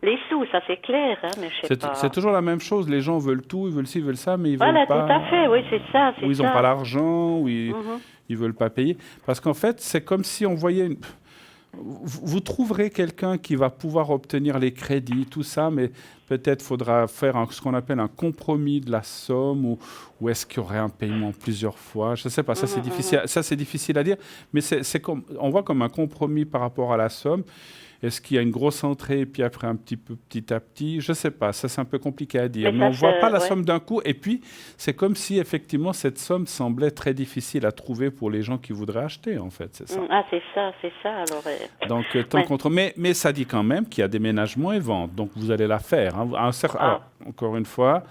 les sous, ça c'est clair, hein, mais je sais pas. C'est toujours la même chose. Les gens veulent tout, ils veulent ci, ils veulent ça, mais ils voilà, veulent pas. Voilà, tout à fait, oui, c'est ça. Ou ils n'ont pas l'argent, ou ils veulent pas payer. Parce qu'en fait, c'est comme si on voyait. Vous trouverez quelqu'un qui va pouvoir obtenir les crédits, tout ça, mais peut-être faudra faire ce qu'on appelle un compromis de la somme, ou est-ce qu'il y aurait un paiement plusieurs fois? Je ne sais pas, ça c'est difficile. Ça c'est difficile à dire, mais on voit comme un compromis par rapport à la somme. Est-ce qu'il y a une grosse entrée et puis après un petit à petit? Je ne sais pas, ça c'est un peu compliqué à dire. Mais on ne voit pas la somme d'un coup. Et puis, c'est comme si effectivement cette somme semblait très difficile à trouver pour les gens qui voudraient acheter, en fait. C'est ça. Ah, c'est ça. Alors, donc, mais ça dit quand même qu'il y a déménagement et vente. Donc, vous allez la faire. Hein. Alors, encore une fois,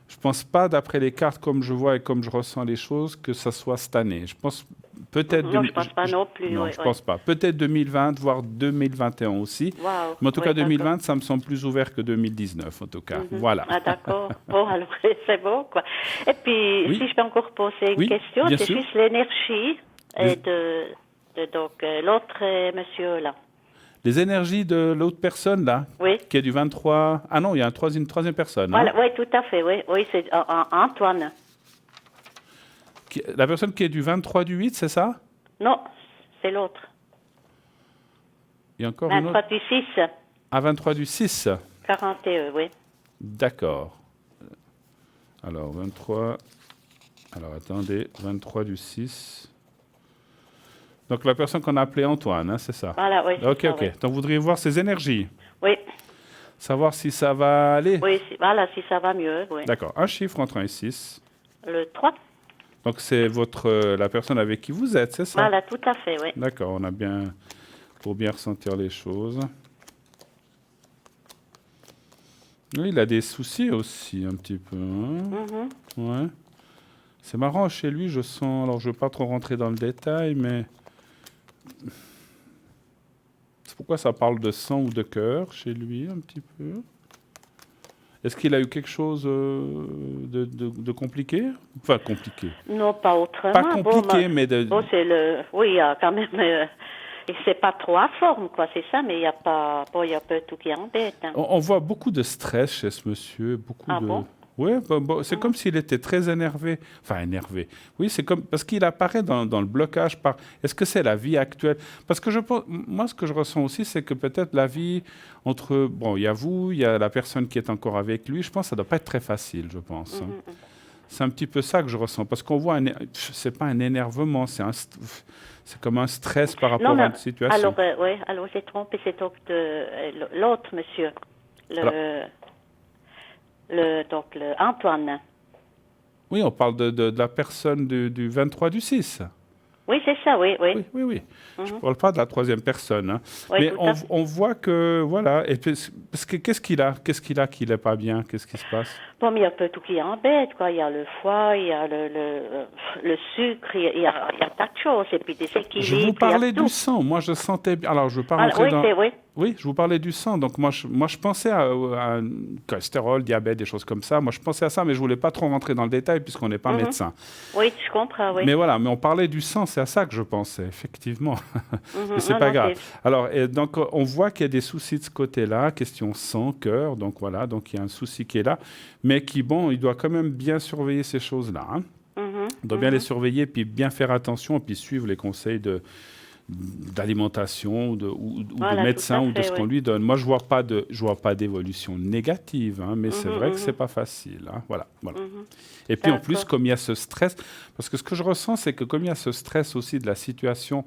je ne pense pas, d'après les cartes, comme je vois et comme je ressens les choses, que ça soit cette année. Je pense peut-être... Non, je ne pense pas non plus. Non, je ne pense pas. Peut-être 2020, voire 2021 aussi. Wow. Mais en tout cas, 2020, ça me semble plus ouvert que 2019, en tout cas. Voilà. Ah, d'accord. Bon, alors, c'est bon, quoi. Et puis, si je peux encore poser une question, c'est juste l'énergie de l'autre monsieur, là. Les énergies de l'autre personne, là, qui est du 23... Ah non, il y a une troisième personne. Voilà, hein. oui, tout à fait, oui, c'est Antoine. La personne qui est du 23 du 8, c'est ça? Non, c'est l'autre. Il y a encore 23 du 6. Ah, 23 du 6. 41, oui. D'accord. Alors, 23... Alors, attendez, 23 du 6... Donc, la personne qu'on a appelée Antoine, hein, c'est ça? Voilà, oui. OK. Oui. Donc, vous voudriez voir ses énergies? Oui. Savoir si ça va aller? Oui, voilà, si ça va mieux, oui. D'accord. Un chiffre entre 1 et 6. Le 3. Donc, c'est la personne avec qui vous êtes, c'est ça? Voilà, tout à fait, oui. D'accord, on a bien... Pour bien ressentir les choses. Oui, il a des soucis aussi, un petit peu. Hein? Ouais. C'est marrant, chez lui, je sens... Alors, je ne veux pas trop rentrer dans le détail, mais... C'est pourquoi ça parle de sang ou de cœur chez lui, un petit peu. Est-ce qu'il a eu quelque chose de compliqué? Enfin, compliqué. Non, pas autrement. Pas compliqué, mais de... Bon, c'est le... Oui, il y a quand même... c'est pas trop à forme, quoi, c'est ça, mais il y a pas... Bon, il y a un peu tout qui embête. Hein. On voit beaucoup de stress chez ce monsieur, beaucoup de... Bon? Oui, c'est comme s'il était très énervé. Enfin, énervé. Oui, c'est comme... Parce qu'il apparaît dans le blocage par... Est-ce que c'est la vie actuelle? Parce que je pense... Moi, ce que je ressens aussi, c'est que peut-être la vie entre... Bon, il y a vous, il y a la personne qui est encore avec lui. Je pense que ça ne doit pas être très facile, je pense. C'est un petit peu ça que je ressens. Parce qu'on voit... C'est pas un énervement, c'est comme un stress par rapport à une situation. Alors j'ai trompé, c'est donc l'autre monsieur. Donc, Antoine. Oui, on parle de la personne du 23 du 6. Oui, c'est ça, oui. Oui. Je ne parle pas de la troisième personne. Hein. Oui, mais on voit que, voilà, et parce que qu'est-ce qu'il a qui n'est pas bien? Qu'est-ce qui se passe? Bon, mais il y a un peu tout qui embête, quoi. Il y a le foie, il y a le sucre, il y a tas de choses, et puis des équilibres. Je vous parlais du sang. Moi, je sentais bien. Alors, je ne veux pas rentrer dans... Oui, je vous parlais du sang. Donc, moi, je pensais à un cholestérol, diabète, des choses comme ça. Moi, je pensais à ça, mais je ne voulais pas trop rentrer dans le détail puisqu'on n'est pas médecin. Oui, je comprends, oui. Mais voilà, mais on parlait du sang, c'est à ça que je pensais, effectivement. Mais c'est pas grave. Alors, donc, on voit qu'il y a des soucis de ce côté-là, question sang, cœur. Donc, voilà, donc il y a un souci qui est là. Mais qui, bon, il doit quand même bien surveiller ces choses-là. Hein. Il doit bien les surveiller, puis bien faire attention, puis suivre les conseils d'alimentation ou de médecin ou de ce qu'on lui donne. Moi, je vois pas d'évolution négative, hein, mais c'est vrai que c'est pas facile. Hein, voilà. Et puis en plus, comme il y a ce stress, parce que ce que je ressens, c'est que comme il y a ce stress aussi de la situation,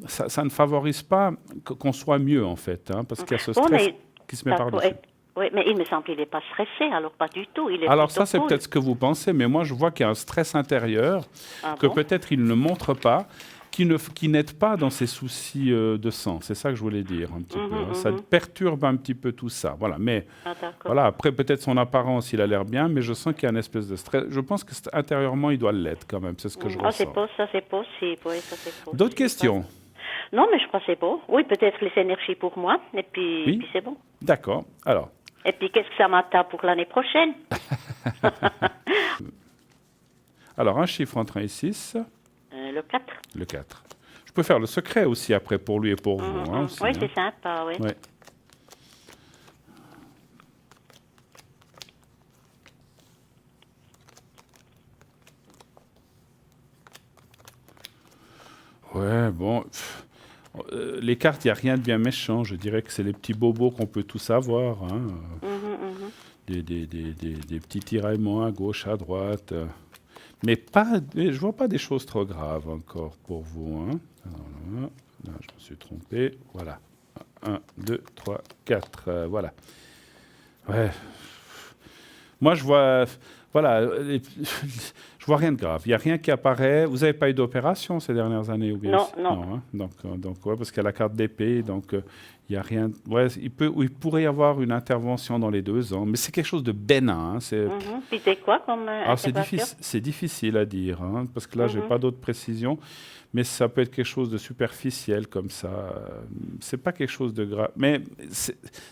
ça ne favorise pas qu'on soit mieux en fait, hein, parce qu'il y a ce stress qui se met par-dessus. Oui, mais il me semble qu'il n'est pas stressé, alors pas du tout. Alors ça, c'est peut-être ce que vous pensez, mais moi, je vois qu'il y a un stress intérieur que peut-être il ne montre pas, qui n'aide pas dans ses soucis de sang. C'est ça que je voulais dire un petit peu. Hein. Ça perturbe un petit peu tout ça. Voilà. Mais voilà, après, peut-être son apparence, il a l'air bien, mais je sens qu'il y a une espèce de stress. Je pense qu'intérieurement, il doit l'être quand même. C'est ce que je ressens. Ça, c'est possible. Oui, ça, c'est possible. D'autres questions? Non, mais je crois que c'est beau. Oui, peut-être les énergies pour moi, et puis c'est bon. D'accord. Alors. Et puis, qu'est-ce que ça m'attend pour l'année prochaine? Alors, un chiffre entre 1 et 6. Le 4. Le 4. Je peux faire le secret aussi après pour lui et pour vous. Hein, aussi, oui, hein. C'est sympa, oui. Ouais. Ouais, bon... les cartes, il n'y a rien de bien méchant. Je dirais que c'est les petits bobos qu'on peut tous avoir. Hein. Des petits tiraillements à gauche, à droite. Mais je ne vois pas des choses trop graves encore pour vous. Hein. Alors là, je me suis trompé. Voilà. 1, 2, 3, 4. Voilà. Ouais. Moi, je vois... Voilà, je vois rien de grave. Il n'y a rien qui apparaît. Vous n'avez pas eu d'opération ces dernières années ou bien? Non. Hein. Donc ouais, parce qu'il y a la carte d'épée, donc il n'y a rien. Ouais, il pourrait y avoir une intervention dans les 2 ans, mais c'est quelque chose de bénin. Hein. Puis c'est quoi comme c'est difficile à dire, hein, parce que là, je n'ai pas d'autres précisions. Mais ça peut être quelque chose de superficiel comme ça. C'est pas quelque chose de grave. Mais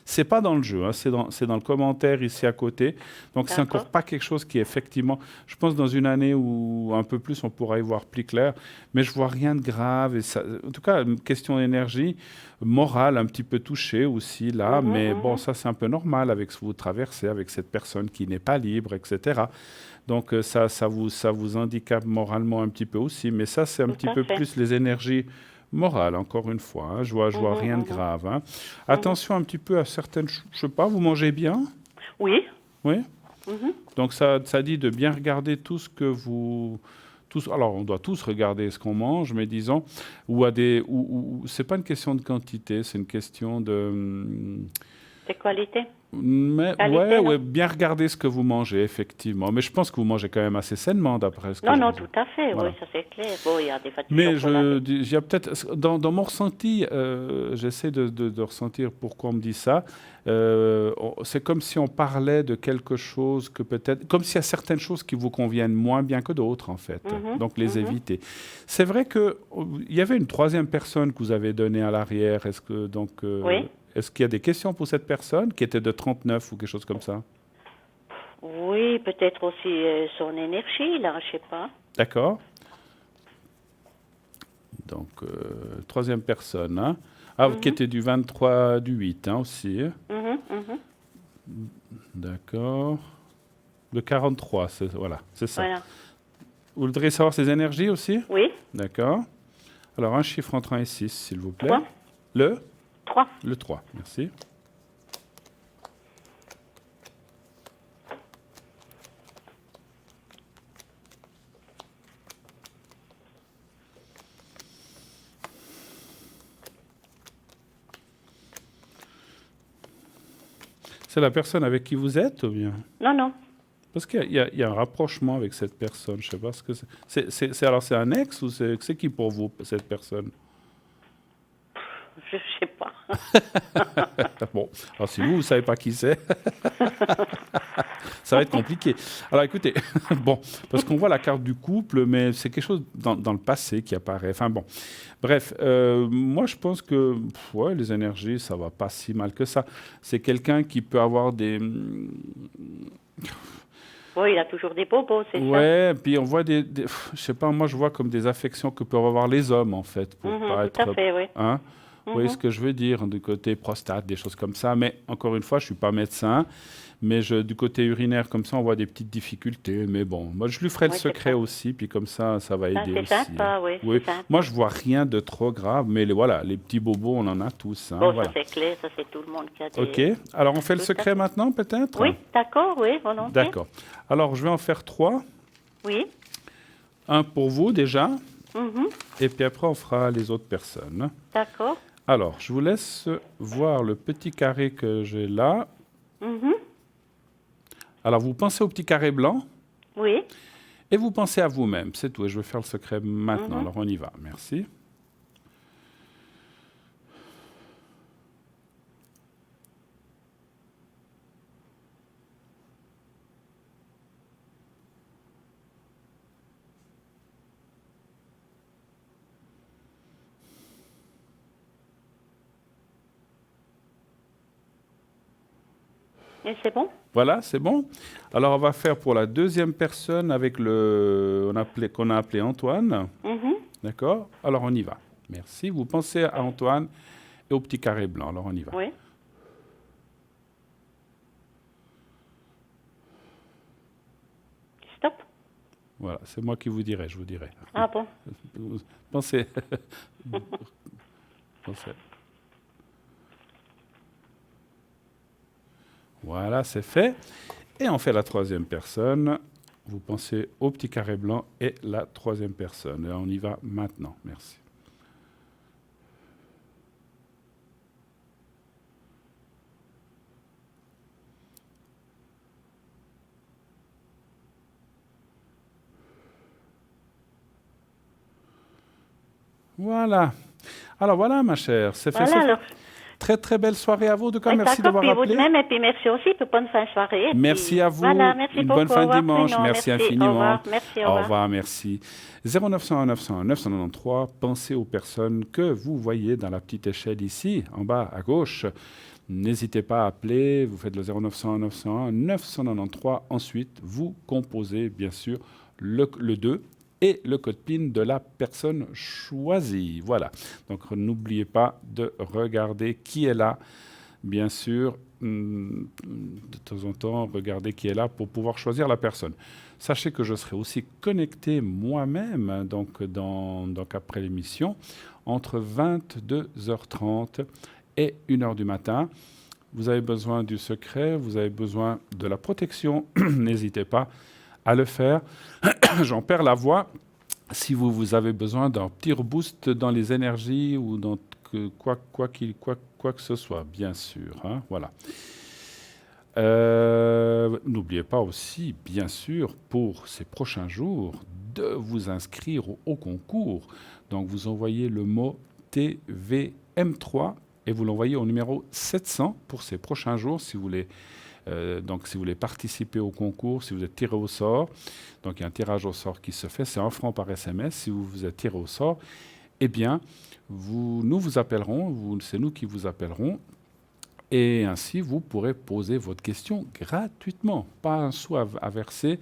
c'est pas dans le jeu. Hein. C'est dans le commentaire ici à côté. Donc c'est encore pas quelque chose qui est effectivement... Je pense dans une année ou un peu plus, on pourra y voir plus clair. Mais je vois rien de grave. Et ça, en tout cas, une question d'énergie morale un petit peu touchée aussi là. Mais bon, ça c'est un peu normal avec ce que vous traversez, avec cette personne qui n'est pas libre, etc. Donc ça vous handicape moralement un petit peu aussi, mais ça c'est un petit peu plus les énergies morales, encore une fois. Hein. Je vois rien de grave. Hein. Attention un petit peu à certaines... Je sais pas, vous mangez bien? Oui. Oui. Donc ça dit de bien regarder tout ce que vous... Alors on doit tous regarder ce qu'on mange, mais disons, c'est pas une question de quantité, c'est une question de... De qualité. Mais, ouais, bien regarder ce que vous mangez, effectivement. Mais je pense que vous mangez quand même assez sainement, d'après ce que Non, tout à fait, voilà. Oui, ça c'est clair. Bon, il y a des fatigues. Mais il y a peut-être, dans mon ressenti, j'essaie de ressentir pourquoi on me dit ça. C'est comme si on parlait de quelque chose que peut-être... Comme s'il y a certaines choses qui vous conviennent moins bien que d'autres, en fait. Donc, les éviter. C'est vrai qu'il y avait une troisième personne que vous avez donnée à l'arrière. Est-ce que, donc... Oui. Est-ce qu'il y a des questions pour cette personne qui était de 39 ou quelque chose comme ça? Oui, peut-être aussi son énergie, là, je ne sais pas. D'accord. Donc, troisième personne, hein? Qui était du 23 du 8, hein, aussi. D'accord. Le 43, voilà, c'est ça. Voilà. Vous voudriez savoir ses énergies aussi? Oui. D'accord. Alors, un chiffre entre 1 et 6, s'il vous plaît. 3. Le 3. Le 3, merci. C'est la personne avec qui vous êtes ou bien? Non. Parce qu'il y a un rapprochement avec cette personne. Je sais pas ce que c'est. Alors, c'est un ex ou c'est qui pour vous, cette personne? Je sais pas. Bon, alors si vous ne savez pas qui c'est, ça va être compliqué. Alors écoutez, bon, parce qu'on voit la carte du couple, mais c'est quelque chose dans le passé qui apparaît. Enfin bon, bref, moi je pense que ouais, les énergies, ça va pas si mal que ça. C'est quelqu'un qui peut avoir des... Oui, il a toujours des bobos, c'est ça. Ouais, puis on voit je sais pas, moi je vois comme des affections que peuvent avoir les hommes en fait, pour pas tout à fait, oui. Hein? Vous voyez ce que je veux dire, du côté prostate, des choses comme ça. Mais encore une fois, je ne suis pas médecin. Mais du côté urinaire, comme ça, on voit des petites difficultés. Mais bon, moi, je lui ferai le secret aussi. Puis comme ça va aider aussi. C'est sympa, oui. Sympa. Moi, je ne vois rien de trop grave. Mais voilà, les petits bobos, on en a tous. Hein, bon, voilà. Ça c'est clair. Ça, c'est tout le monde qui a des... OK. Alors, on fait le secret maintenant, peut-être? Oui, d'accord, oui, volontiers. D'accord. Alors, je vais en faire 3. Oui. Un pour vous, déjà. Et puis après, on fera les autres personnes. D'accord. Alors, je vous laisse voir le petit carré que j'ai là. Alors, vous pensez au petit carré blanc. Oui. Et vous pensez à vous-même. C'est tout. Et je vais faire le secret maintenant. Alors, on y va. Merci. Et c'est bon? Voilà, c'est bon. Alors, on va faire pour la deuxième personne avec qu'on a appelé Antoine. D'accord? Alors, on y va. Merci. Vous pensez à Antoine et au petit carré blanc. Alors, on y va. Oui. Stop. Voilà, c'est moi qui vous dirai, je vous dirai. Ah bon? Pensez. Pensez. Voilà, c'est fait. Et on fait la troisième personne. Vous pensez au petit carré blanc et la troisième personne. Et on y va maintenant. Merci. Voilà. Alors voilà, ma chère. C'est fait. Voilà, alors. Très, très belle soirée à vous. En tout cas, Oui, merci d'avoir appelé. Vous de même, et puis merci aussi pour bonne fin de soirée. Merci à vous. Voilà, merci Une beaucoup. bonne fin de dimanche. Bruno, merci infiniment. Au revoir. Merci, au revoir, merci. 0901 901 993. Pensez aux personnes que vous voyez dans la petite échelle ici, en bas à gauche. N'hésitez pas à appeler. Vous faites le 0901 901 993. Ensuite, vous composez, bien sûr, le 2. Et le code PIN de la personne choisie. Voilà. Donc, n'oubliez pas de regarder qui est là. Bien sûr, de temps en temps, regardez qui est là pour pouvoir choisir la personne. Sachez que je serai aussi connecté moi-même, donc après l'émission, entre 22h30 et 1h du matin. Vous avez besoin du secret, vous avez besoin de la protection. N'hésitez pas à le faire. J'en perds la voix. Si vous avez besoin d'un petit reboost dans les énergies ou dans quoi que ce soit, bien sûr. Hein, voilà. N'oubliez pas aussi, bien sûr, pour ces prochains jours, de vous inscrire au concours. Donc, vous envoyez le mot TVM3 et vous l'envoyez au numéro 700 pour ces prochains jours, si vous voulez. Donc, si vous voulez participer au concours, si vous êtes tiré au sort, donc il y a un tirage au sort qui se fait, c'est 1 franc par SMS. Si vous êtes tiré au sort, eh bien, nous vous appellerons, c'est nous qui vous appellerons, et ainsi vous pourrez poser votre question gratuitement, pas un sou à verser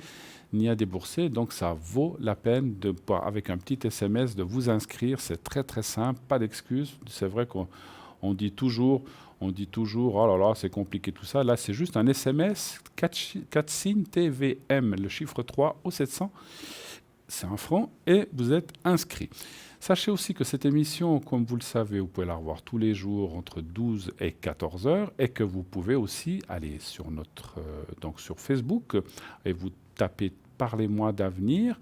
ni à débourser. Donc, ça vaut la peine avec un petit SMS de vous inscrire. C'est très très simple, pas d'excuses. C'est vrai qu'on dit toujours, oh là là, c'est compliqué tout ça. Là, c'est juste un SMS, 4 signes TVM, le chiffre 3 au 700. C'est 1 franc et vous êtes inscrit. Sachez aussi que cette émission, comme vous le savez, vous pouvez la revoir tous les jours entre 12 et 14 heures et que vous pouvez aussi aller sur sur Facebook et vous tapez « Parlez-moi d'avenir »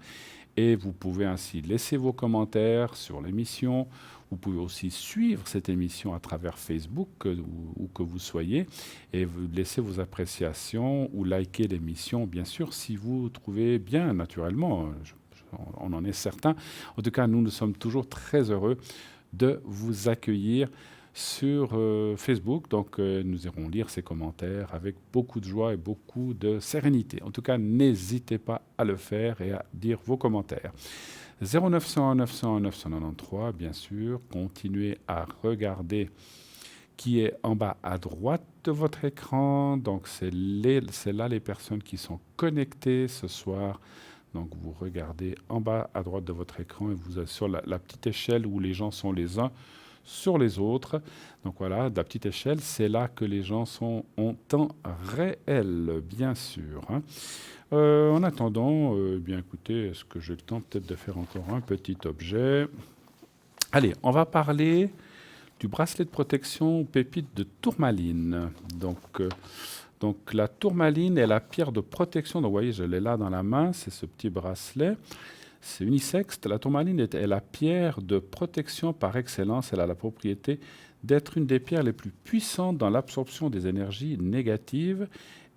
et vous pouvez ainsi laisser vos commentaires sur l'émission. Vous pouvez aussi suivre cette émission à travers Facebook, où que vous soyez, et vous laisser vos appréciations ou liker l'émission, bien sûr, si vous trouvez bien, naturellement. On en est certain. En tout cas, nous sommes toujours très heureux de vous accueillir sur Facebook. Donc, nous irons lire ces commentaires avec beaucoup de joie et beaucoup de sérénité. En tout cas, n'hésitez pas à le faire et à dire vos commentaires. 0901 901 993, bien sûr. Continuez à regarder qui est en bas à droite de votre écran. Donc, c'est là les personnes qui sont connectées ce soir. Donc, vous regardez en bas à droite de votre écran et vous êtes sur la petite échelle où les gens sont les uns sur les autres. Donc, voilà, la petite échelle, c'est là que les gens sont en temps réel, bien sûr. En attendant, bien écoutez, est-ce que j'ai le temps peut-être de faire encore un petit objet? Allez, on va parler du bracelet de protection pépite de tourmaline. Donc, la tourmaline est la pierre de protection. Donc, vous voyez, je l'ai là dans la main, c'est ce petit bracelet. C'est unisexe. La tourmaline est la pierre de protection par excellence. Elle a la propriété d'être une des pierres les plus puissantes dans l'absorption des énergies négatives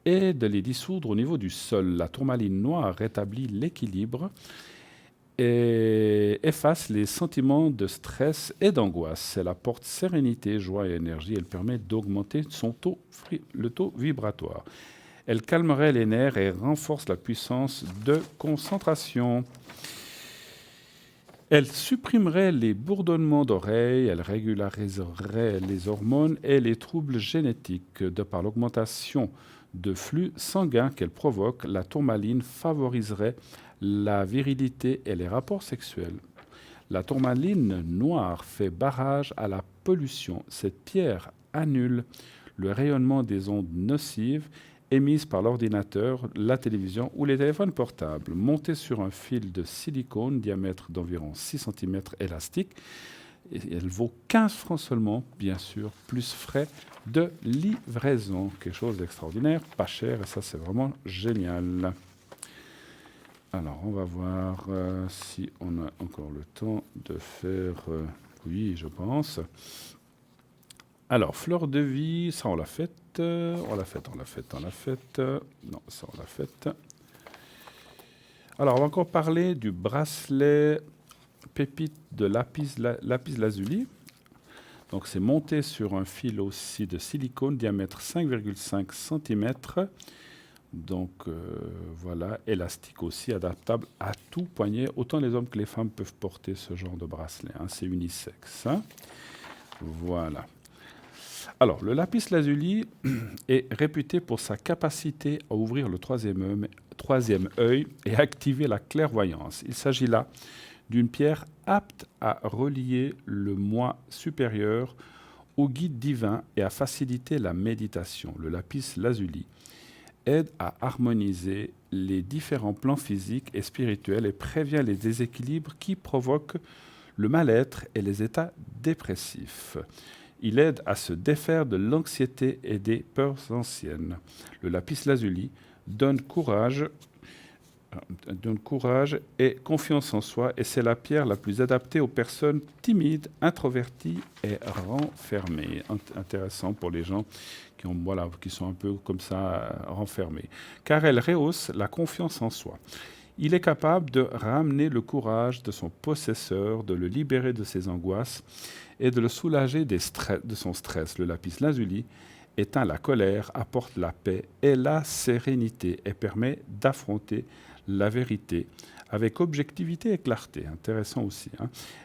et de les dissoudre au niveau du sol. La tourmaline noire rétablit l'équilibre et efface les sentiments de stress et d'angoisse. Elle apporte sérénité, joie et énergie. Elle permet d'augmenter le taux vibratoire. Elle calmerait les nerfs et renforce la puissance de concentration. Elle supprimerait les bourdonnements d'oreilles, elle régulariserait les hormones et les troubles génétiques. De par l'augmentation de flux sanguin qu'elle provoque, la tourmaline favoriserait la virilité et les rapports sexuels. La tourmaline noire fait barrage à la pollution. Cette pierre annule le rayonnement des ondes nocives émises par l'ordinateur, la télévision ou les téléphones portables. Montée sur un fil de silicone, diamètre d'environ 6 cm élastique, et elle vaut 15 francs seulement, bien sûr, plus frais de livraison. Quelque chose d'extraordinaire, pas cher, et ça c'est vraiment génial. Alors, on va voir si on a encore le temps de faire... oui, je pense. Alors, fleur de vie, ça on l'a faite. On l'a faite. Non, ça on l'a faite. Alors, on va encore parler du bracelet pépite de lapis lazuli. Donc, c'est monté sur un fil aussi de silicone, diamètre 5,5 cm. Donc, voilà, élastique aussi, adaptable à tout poignet. Autant les hommes que les femmes peuvent porter ce genre de bracelet. C'est unisexe. Voilà. Alors, le lapis lazuli est réputé pour sa capacité à ouvrir le troisième œil et activer la clairvoyance. Il s'agit là d'une pierre apte à relier le moi supérieur au guide divin et à faciliter la méditation. Le lapis lazuli aide à harmoniser les différents plans physiques et spirituels et prévient les déséquilibres qui provoquent le mal-être et les états dépressifs. Il aide à se défaire de l'anxiété et des peurs anciennes. Le lapis lazuli donne courage et confiance en soi, et c'est la pierre la plus adaptée aux personnes timides, introverties et renfermées. Intéressant pour les gens qui sont un peu comme ça renfermés. Car elle rehausse la confiance en soi. Il est capable de ramener le courage de son possesseur, de le libérer de ses angoisses et de le soulager de son stress. Le lapis lazuli éteint la colère, apporte la paix et la sérénité et permet d'affronter la vérité avec objectivité et clarté. Intéressant aussi.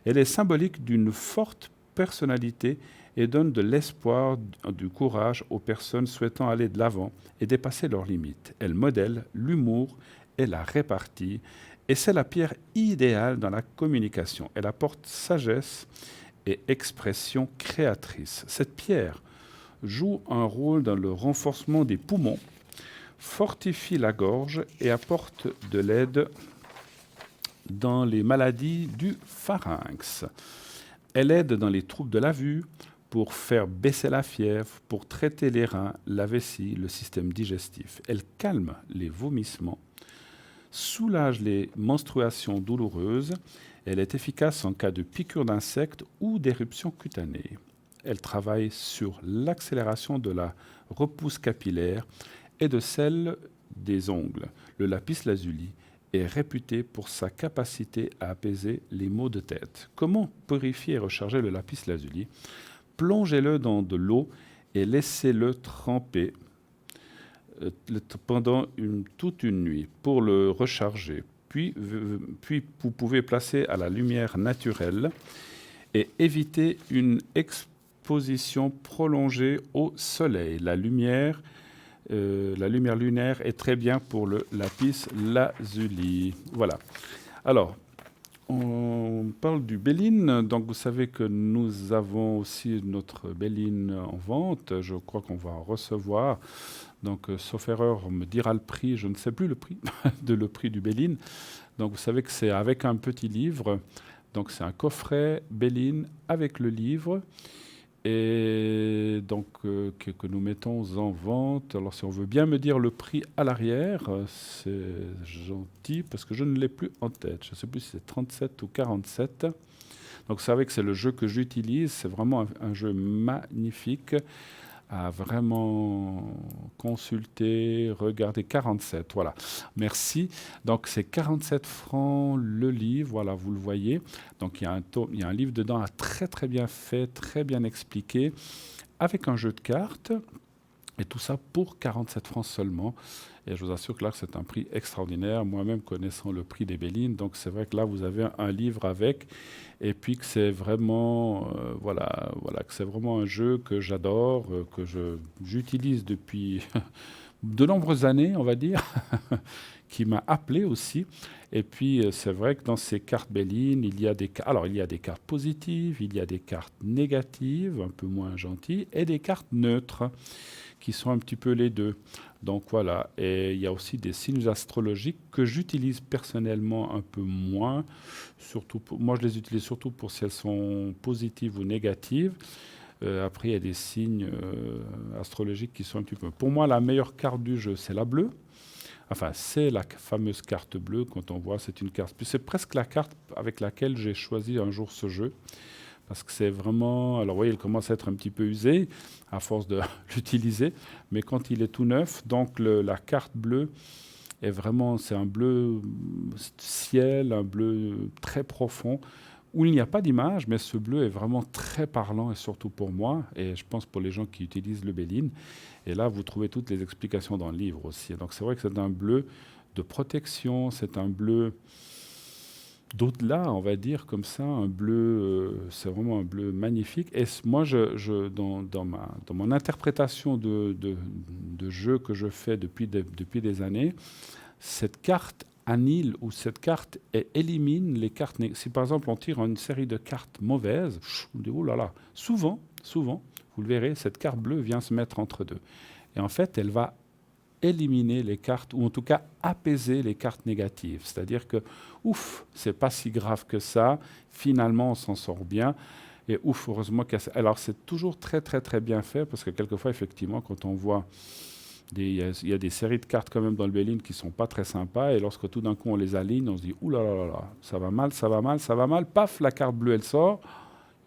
Elle est symbolique d'une forte personnalité et donne de l'espoir, du courage aux personnes souhaitant aller de l'avant et dépasser leurs limites. Elle modèle l'humour et la répartie, et c'est la pierre idéale dans la communication. Elle apporte sagesse et expression créatrice. Cette pierre joue un rôle dans le renforcement des poumons, fortifie la gorge et apporte de l'aide dans les maladies du pharynx. Elle aide dans les troubles de la vue, pour faire baisser la fièvre, pour traiter les reins, la vessie, le système digestif. Elle calme les vomissements, soulage les menstruations douloureuses. Elle est efficace en cas de piqûre d'insectes ou d'éruption cutanée. Elle travaille sur l'accélération de la repousse capillaire et de celle des ongles. Le lapis-lazuli est réputé pour sa capacité à apaiser les maux de tête. Comment purifier et recharger le lapis-lazuli? Plongez-le dans de l'eau et laissez-le tremper pendant toute une nuit pour le recharger. Puis vous pouvez placer à la lumière naturelle et éviter une exposition prolongée au soleil. La lumière lunaire est très bien pour le lapis-lazuli. Voilà. Alors, on parle du Béline. Donc, vous savez que nous avons aussi notre Béline en vente. Je crois qu'on va en recevoir. Donc, sauf erreur, on me dira le prix. Je ne sais plus le prix le prix du Béline. Donc, vous savez que c'est avec un petit livre. Donc, c'est un coffret Béline avec le livre. Et donc, que nous mettons en vente. Alors, si on veut bien me dire le prix à l'arrière, c'est gentil, parce que je ne l'ai plus en tête. Je ne sais plus si c'est 37 ou 47. Donc, vous savez que c'est le jeu que j'utilise. C'est vraiment un jeu magnifique à vraiment consulter, regarder. 47, voilà. Merci. Donc, c'est 47 francs le livre, voilà, vous le voyez. Donc, il y a un livre dedans très, très bien fait, très bien expliqué, avec un jeu de cartes. Et tout ça pour 47 francs seulement. Et je vous assure que là, c'est un prix extraordinaire. Moi-même, connaissant le prix des Bélines, donc c'est vrai que là, vous avez un livre avec. Et puis que c'est vraiment, que c'est vraiment un jeu que j'adore, que j'utilise depuis de nombreuses années, on va dire, qui m'a appelé aussi. Et puis, c'est vrai que dans ces cartes Bélines, il y a des cartes positives, il y a des cartes négatives, un peu moins gentilles, et des cartes neutres, qui sont un petit peu les deux. Donc voilà, et il y a aussi des signes astrologiques que j'utilise personnellement un peu moins. Moi, je les utilise surtout pour si elles sont positives ou négatives. Après, il y a des signes astrologiques qui sont un petit peu... Pour moi, la meilleure carte du jeu, c'est la bleue. Enfin, c'est la fameuse carte bleue, quand on voit, c'est une carte... Puis c'est presque la carte avec laquelle j'ai choisi un jour ce jeu. Parce que c'est vraiment... Alors, vous voyez, il commence à être un petit peu usé, à force de l'utiliser. Mais quand il est tout neuf, donc la carte bleue est vraiment... C'est un bleu ciel, un bleu très profond, où il n'y a pas d'image, mais ce bleu est vraiment très parlant, et surtout pour moi, et je pense pour les gens qui utilisent le Béline. Et là, vous trouvez toutes les explications dans le livre aussi. Donc, c'est vrai que c'est un bleu de protection, c'est un bleu... d'au-delà, on va dire comme ça, un bleu, c'est vraiment un bleu magnifique. Et moi, dans mon interprétation de jeu que je fais depuis des années, cette carte annule ou cette carte élimine les cartes. Si par exemple on tire une série de cartes mauvaises, on dit oh là là, souvent, vous le verrez, cette carte bleue vient se mettre entre deux. Et en fait, elle va éliminer les cartes, ou en tout cas apaiser les cartes négatives. C'est-à-dire que, ouf, c'est pas si grave que ça, finalement on s'en sort bien, et ouf, heureusement alors c'est toujours très très très bien fait, parce que quelquefois, effectivement, quand on voit, il y a des séries de cartes quand même dans le Béline qui sont pas très sympas, et lorsque tout d'un coup on les aligne, on se dit, ouh là là là, ça va mal, paf, la carte bleue elle sort,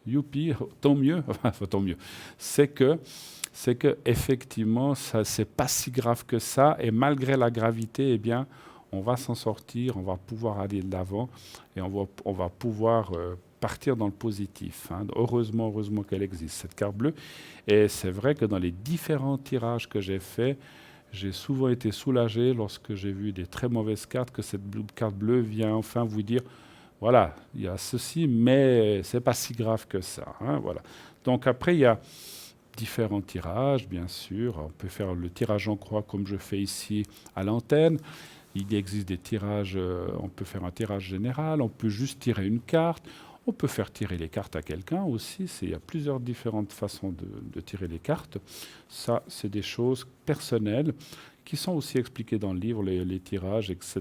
youpi, tant mieux, enfin tant mieux, c'est que effectivement, ça c'est pas si grave que ça, et malgré la gravité, eh bien, on va s'en sortir, on va pouvoir aller de l'avant, et on va pouvoir partir dans le positif. Hein. Heureusement qu'elle existe, cette carte bleue. Et c'est vrai que dans les différents tirages que j'ai faits, j'ai souvent été soulagé lorsque j'ai vu des très mauvaises cartes, que cette carte bleue vient enfin vous dire, voilà, il y a ceci, mais c'est pas si grave que ça. Hein, voilà. Donc après, il y a différents tirages, bien sûr. On peut faire le tirage en croix comme je fais ici à l'antenne. Il existe des tirages, on peut faire un tirage général, on peut juste tirer une carte, on peut faire tirer les cartes à quelqu'un aussi. Il y a plusieurs différentes façons de tirer les cartes. Ça, c'est des choses personnelles qui sont aussi expliquées dans le livre, les tirages, etc.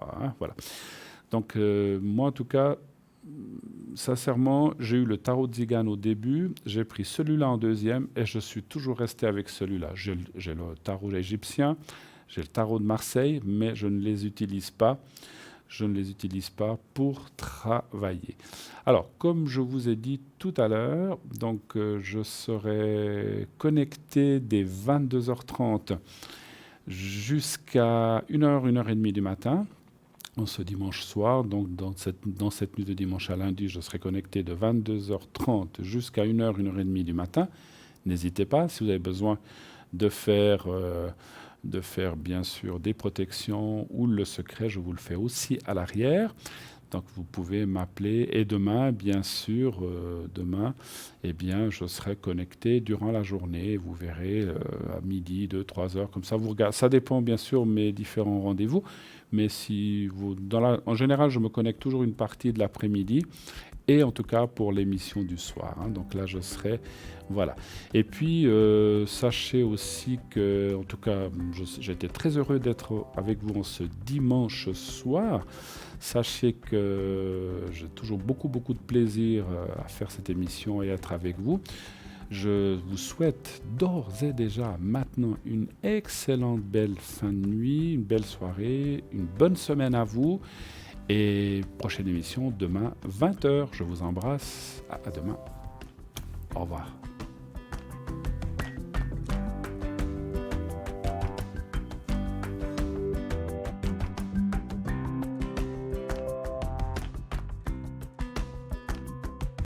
Hein, voilà. Donc, moi, en tout cas, sincèrement, j'ai eu le tarot de Zigane au début, j'ai pris celui-là en deuxième et je suis toujours resté avec celui-là. J'ai le tarot égyptien, j'ai le tarot de Marseille, mais je ne les utilise pas. je ne les utilise pas pour travailler. Alors, comme je vous ai dit tout à l'heure, donc je serai connecté dès 22h30 jusqu'à 1h, 1h30 du matin. Ce dimanche soir, donc dans cette nuit de dimanche à lundi, je serai connecté de 22h30 jusqu'à 1h, 1h30 du matin. N'hésitez pas, si vous avez besoin de faire bien sûr des protections ou le secret, je vous le fais aussi à l'arrière. Donc vous pouvez m'appeler et demain, bien sûr, eh bien, je serai connecté durant la journée. Vous verrez à midi, 2, 3 heures, comme ça. Vous regardez. Ça dépend bien sûr de mes différents rendez-vous. Mais si vous, en général, je me connecte toujours une partie de l'après-midi. Et en tout cas pour l'émission du soir. Donc là, je serai... Voilà. Et puis, sachez aussi que, en tout cas, j'ai été très heureux d'être avec vous en ce dimanche soir. Sachez que j'ai toujours beaucoup de plaisir à faire cette émission et être avec vous. Je vous souhaite d'ores et déjà maintenant une excellente belle fin de nuit, une belle soirée, une bonne semaine à vous. Et prochaine émission demain 20h. Je vous embrasse. À demain. Au revoir.